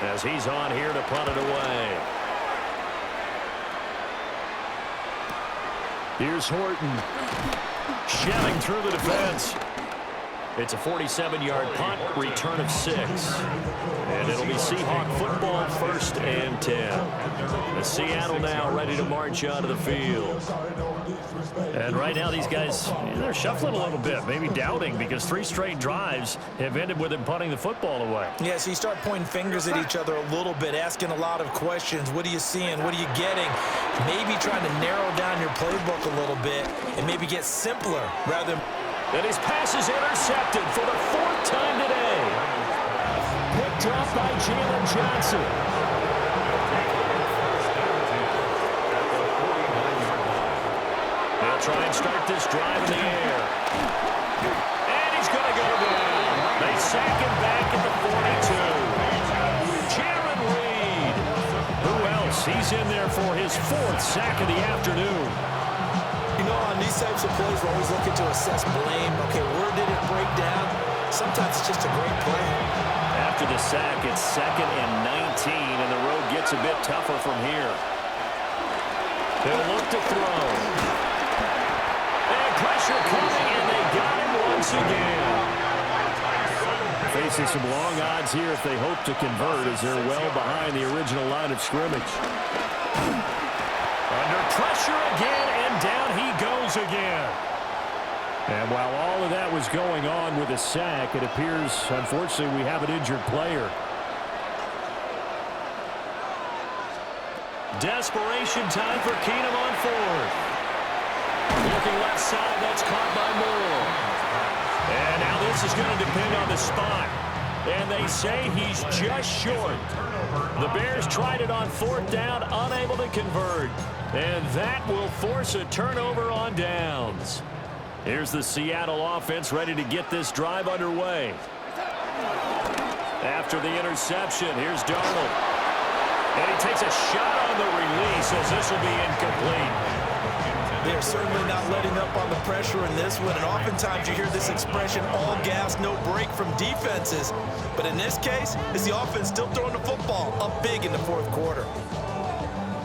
as he's on here to punt it away. Here's Horton shelling through the defense. It's a 47-yard punt, return of 6. And it'll be Seahawk football, 1st and 10. The Seattle now ready to march onto the field. And right now these guys, they're shuffling a little bit, maybe doubting, because 3 straight drives have ended with them punting the football away. Yeah, so you start pointing fingers at each other a little bit, asking a lot of questions. What are you seeing? What are you getting? Maybe trying to narrow down your playbook a little bit and maybe get simpler rather than... And his pass is intercepted for the 4th time today. Picked up by Jalen Johnson. They'll try and start this drive in the air. And he's going to go down. They sack him back at the 42. Jaron Reed. Who else? He's in there for his 4th sack of the afternoon. You know, on these types of plays, we're always looking to assess blame. Okay, where did it break down? Sometimes it's just a great play. After the sack, it's 2nd and 19, and the road gets a bit tougher from here. They'll look to throw. And pressure coming, and they got him once again. Facing some long odds here if they hope to convert, as they're well behind the original line of scrimmage. Under pressure again, and down he goes again. And while all of that was going on with a sack, it appears, unfortunately, we have an injured player. Desperation time for Keenum on 4th. Looking left side, that's caught by Moore. And now this is going to depend on the spot. And they say he's just short. The Bears tried it on 4th down, unable to convert. And that will force a turnover on downs. Here's the Seattle offense ready to get this drive underway. After the interception, here's Darnold. And he takes a shot on the release as this will be incomplete. They're certainly not letting up on the pressure in this one, and oftentimes you hear this expression, all gas, no break from defenses. But in this case, it's the offense still throwing the football up big in the 4th quarter.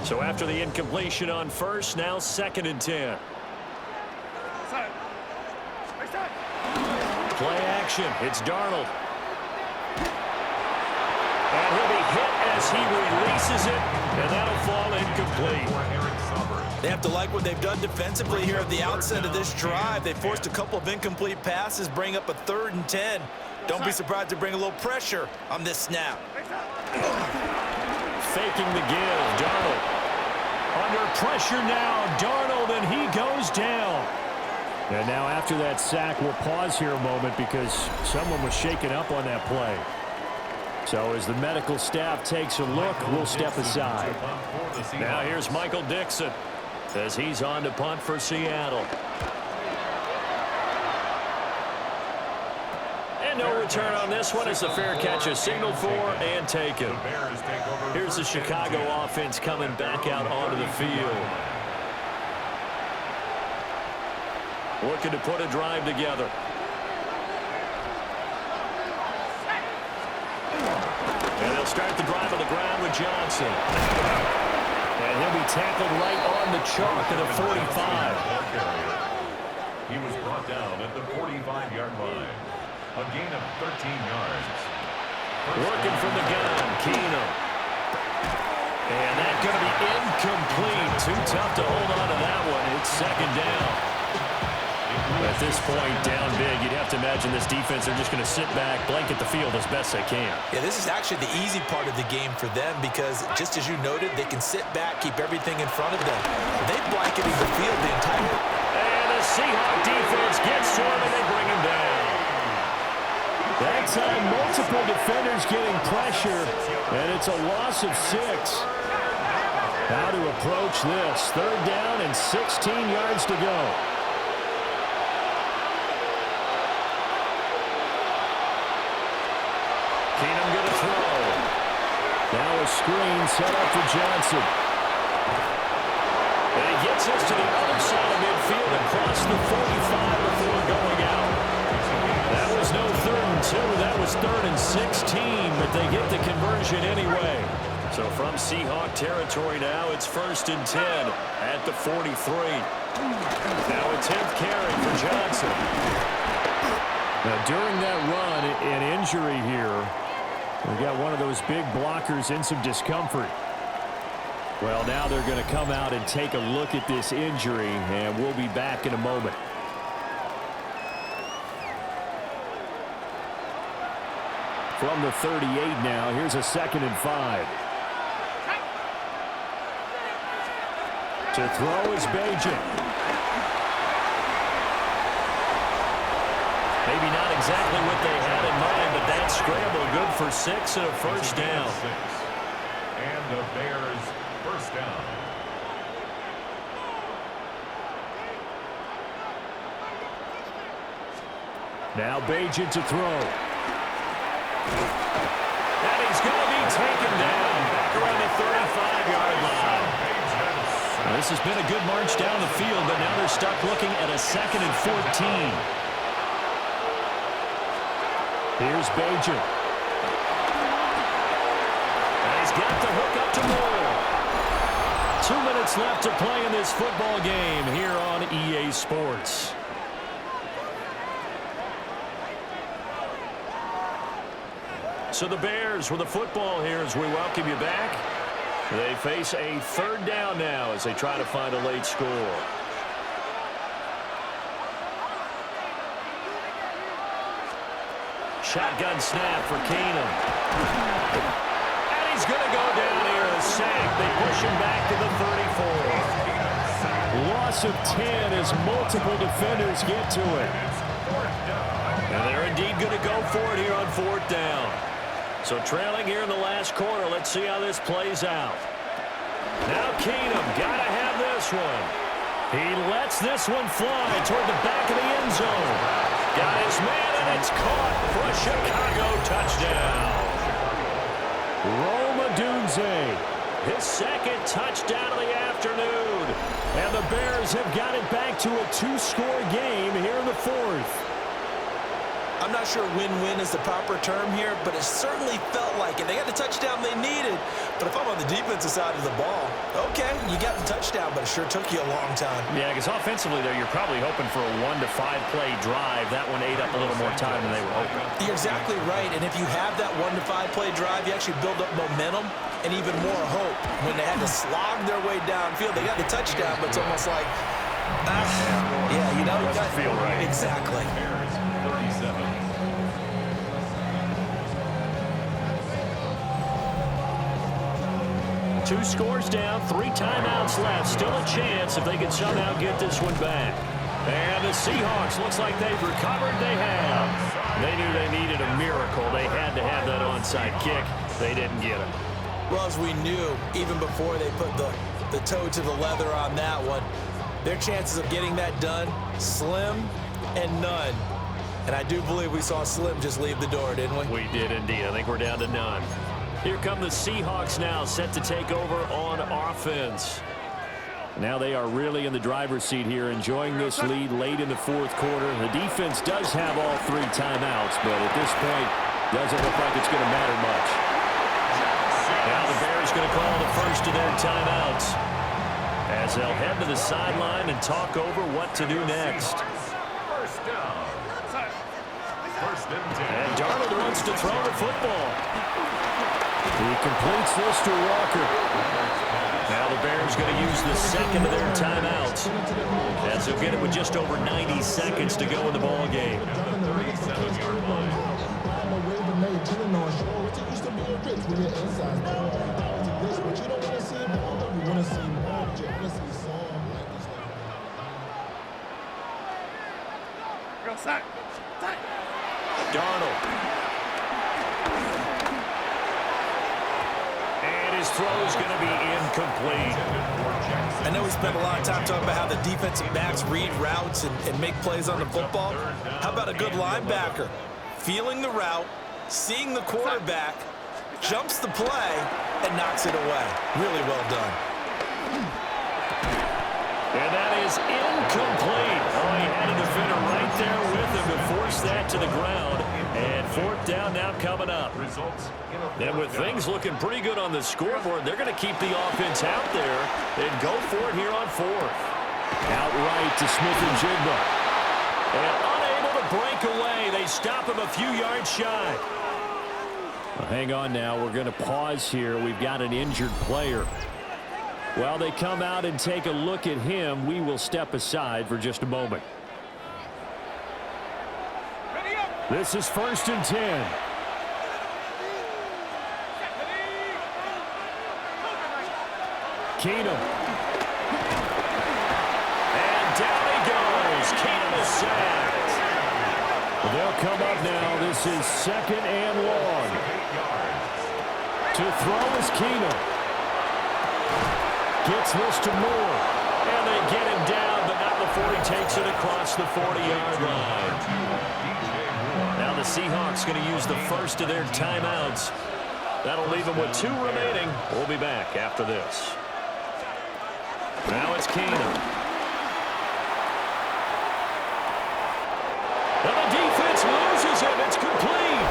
So after the incompletion on 1st, now 2nd and 10. Play action. It's Darnold. And he'll be hit as he releases it, and that'll fall incomplete. They have to like what they've done defensively here at the outset of this drive. They forced a couple of incomplete passes, bring up a 3rd and 10. Don't be surprised to bring a little pressure on this snap. Faking the give, Darnold. Under pressure now, Darnold, and he goes down. And now after that sack, we'll pause here a moment because someone was shaken up on that play. So as the medical staff takes a look, we'll step aside. Now here's Michael Dixon as he's on to punt for Seattle. And no return on this one as the fair catch is signaled for and taken. Here's the Chicago offense coming back out onto the field. Looking to put a drive together. And they'll start the drive on the ground with Johnson. And he'll be tackled right on the chalk at the 45. He was brought down at the 45-yard line. A gain of 13 yards. Working from the gun, Keenum. And that's going to be incomplete. Too tough to hold on to that one. It's second down. At this point, down big, you'd have to imagine this defense, they're just going to sit back, blanket the field as best they can. Yeah, this is actually the easy part of the game for them because, just as you noted, they can sit back, keep everything in front of them. They've blanketed the field the entire... And the Seahawks defense gets to him, and they bring him down. That time, multiple defenders getting pressure, and it's a loss of 6. How to approach this? Third down and 16 yards to go. Keenum going to throw. Now a screen set up for Johnson. And he gets us to the other side of midfield across the 45 before going out. That was no 3rd and 2. That was 3rd and 16, but they get the conversion anyway. So from Seahawk territory now, it's 1st and 10 at the 43. Now a 10th carry for Johnson. Now during that run, an injury here. We got one of those big blockers in some discomfort. Well, now they're going to come out and take a look at this injury, and we'll be back in a moment. From the 38 now, here's a 2nd and 5. To throw is Bajan. Maybe not exactly what they had in mind, but that scramble good for 6 and a first down. And the Bears first down. Now Bajan to throw. And he's going to be taken down back around the 35-yard line. Now, this has been a good march down the field, but now they're stuck looking at a 2nd and 14. Here's Bajan. And he's got the hook up to Moore. 2 minutes left to play in this football game here on EA Sports. So the Bears with the football here as we welcome you back. They face a 3rd down now as they try to find a late score. Shotgun snap for Keenum. And he's going to go down here, a sack. They push him back to the 34. Loss of 10 as multiple defenders get to it. And they're indeed going to go for it here on 4th down. So trailing here in the last quarter. Let's see how this plays out. Now Keenum, got to have this one. He lets this one fly toward the back of the end zone. Got his man, and it's caught for a Chicago touchdown. Rome Odunze, his 2nd touchdown of the afternoon. And the Bears have got it back to a 2-score game here in the 4th. I'm not sure win-win is the proper term here, but it certainly felt like it. They got the touchdown they needed, but if I'm on the defensive side of the ball, okay, you got the touchdown, but it sure took you a long time. Yeah, because offensively there, you're probably hoping for a 1 to 5 play drive. That one ate up a little more time than they were hoping. You're exactly right, and if you have that 1 to 5 play drive, you actually build up momentum and even more hope. When they had to slog their way downfield, they got the touchdown, but it's almost like, yeah, you know, it doesn't feel right. Exactly. 37. 2 scores down, 3 timeouts left. Still a chance if they can somehow get this one back. And the Seahawks, looks like they've recovered. They have. They knew they needed a miracle. They had to have that onside kick. They didn't get it. Well, as we knew, even before they put the toe to the leather on that one, their chances of getting that done, slim and none. And I do believe we saw Slim just leave the door, didn't we? We did indeed. I think we're down to none. Here come the Seahawks now, set to take over on offense. Now they are really in the driver's seat here, enjoying this lead late in the 4th quarter. The defense does have all 3 timeouts, but at this point, doesn't look like it's going to matter much. Now the Bears going to call the first of their timeouts as they'll head to the sideline and talk over what to do next. First down. First and 10. And Darnold wants to throw the football. He completes this to Walker. Now the Bears going to use the second of their timeouts as they'll get it with just over 90 seconds to go in the ball game. At the 37-yard line. Darnold. And his throw is going to be incomplete. I know we spent a lot of time talking about how the defensive backs read routes and make plays on the football. How about a good linebacker? Feeling the route, seeing the quarterback, jumps the play, and knocks it away. Really well done. And that is incomplete. Oh, he had a defender right there with him to force that to the ground. And fourth down now coming up. And with things looking pretty good on the scoreboard, they're going to keep the offense out there and go for it here on fourth. Outright to Smith-Njigba. And unable to break away. They stop him a few yards shy. Well, hang on now. We're going to pause here. We've got an injured player. While they come out and take a look at him, we will step aside for just a moment. This is 1st and 10. Keenum. And down he goes. Keenum is sacked. They'll come up now. This is 2nd and long. To throw is Keenum. Gets this to Moore. And they get him down, but not before he takes it across the 40-yard line. Now the Seahawks going to use the first of their timeouts. That'll leave them with 2 remaining. We'll be back after this. Now it's Keenum. And the defense loses him. It's complete.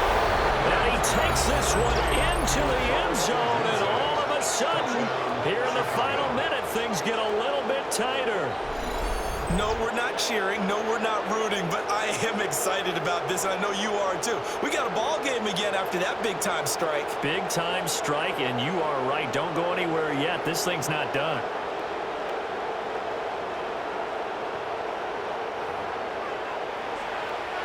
And he takes this one into the end zone, and all of a sudden, here in the final minute, things get a little bit tighter. No, we're not cheering. No, we're not rooting, but I am excited about this. I know you are too. We got a ball game again after that big-time strike. Big-time strike, and you are right. Don't go anywhere yet. This thing's not done.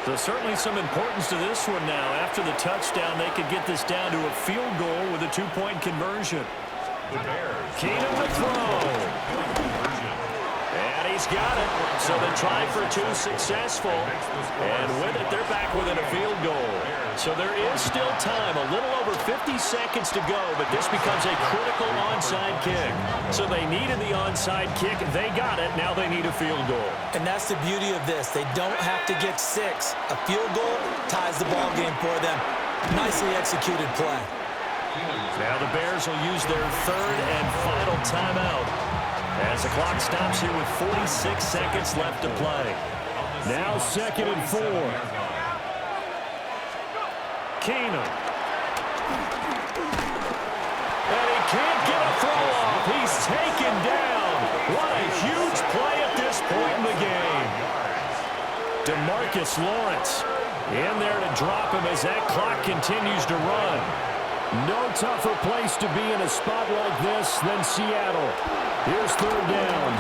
So certainly some importance to this one now. After the touchdown, they could get this down to a field goal with a 2-point conversion. Keenum to throw. And he's got it. So the try for 2 successful. And with it, they're back within a field goal. So there is still time. A little over 50 seconds to go, but this becomes a critical onside kick. So they needed the onside kick. They got it. Now they need a field goal. And that's the beauty of this. They don't have to get 6. A field goal ties the ball game for them. Nicely executed play. Now the Bears will use their 3rd and final timeout as the clock stops here with 46 seconds left to play. Now 2nd and 4. Keenum. And he can't get a throw off. He's taken down. What a huge play at this point in the game. DeMarcus Lawrence in there to drop him as that clock continues to run. No tougher place to be in a spot like this than Seattle. Here's 3rd down.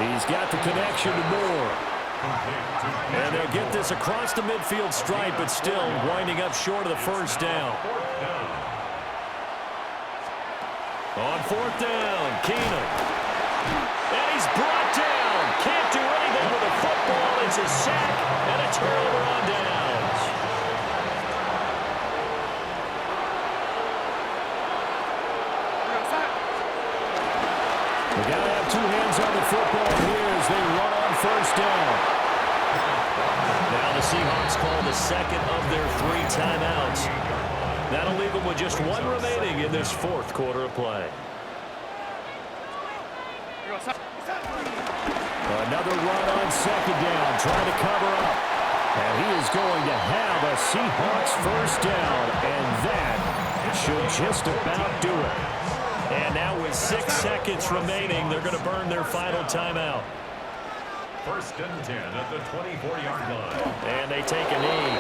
He's got the connection to Moore. And they'll get this across the midfield stripe, but still winding up short of the 1st down. On 4th down, Keenum. And he's brought down. Can't do anything with the football. It's a sack and a turnover on downs. They got to have 2 hands on the football here as they run on 1st down. Now the Seahawks call the 2nd of their 3 timeouts. That'll leave them with just 1 remaining in this 4th quarter of play. Another run on 2nd down, trying to cover up. And he is going to have a Seahawks first down, and that should just about do it. And now with 6 seconds remaining, they're going to burn their final timeout. First and 10 at the 24-yard line. And they take a knee.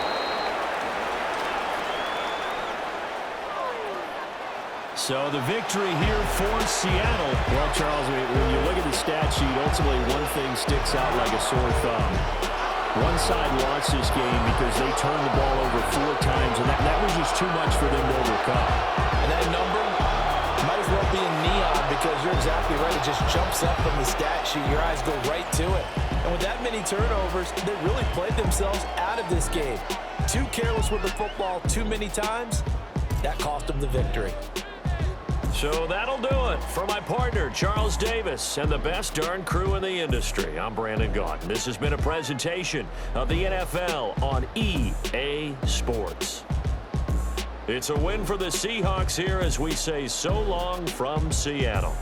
So the victory here for Seattle. Well, Charles, when you look at the stat sheet, ultimately one thing sticks out like a sore thumb. One side lost this game because they turned the ball over 4 times, and that was just too much for them to overcome. And that number might as well be in neon because you're exactly right. It just jumps up from the stat sheet. Your eyes go right to it. And with that many turnovers, they really played themselves out of this game. Too careless with the football too many times. That cost them the victory. So that'll do it for my partner, Charles Davis, and the best darn crew in the industry. I'm Brandon Gaudin. This has been a presentation of the NFL on EA Sports. It's a win for the Seahawks here as we say so long from Seattle.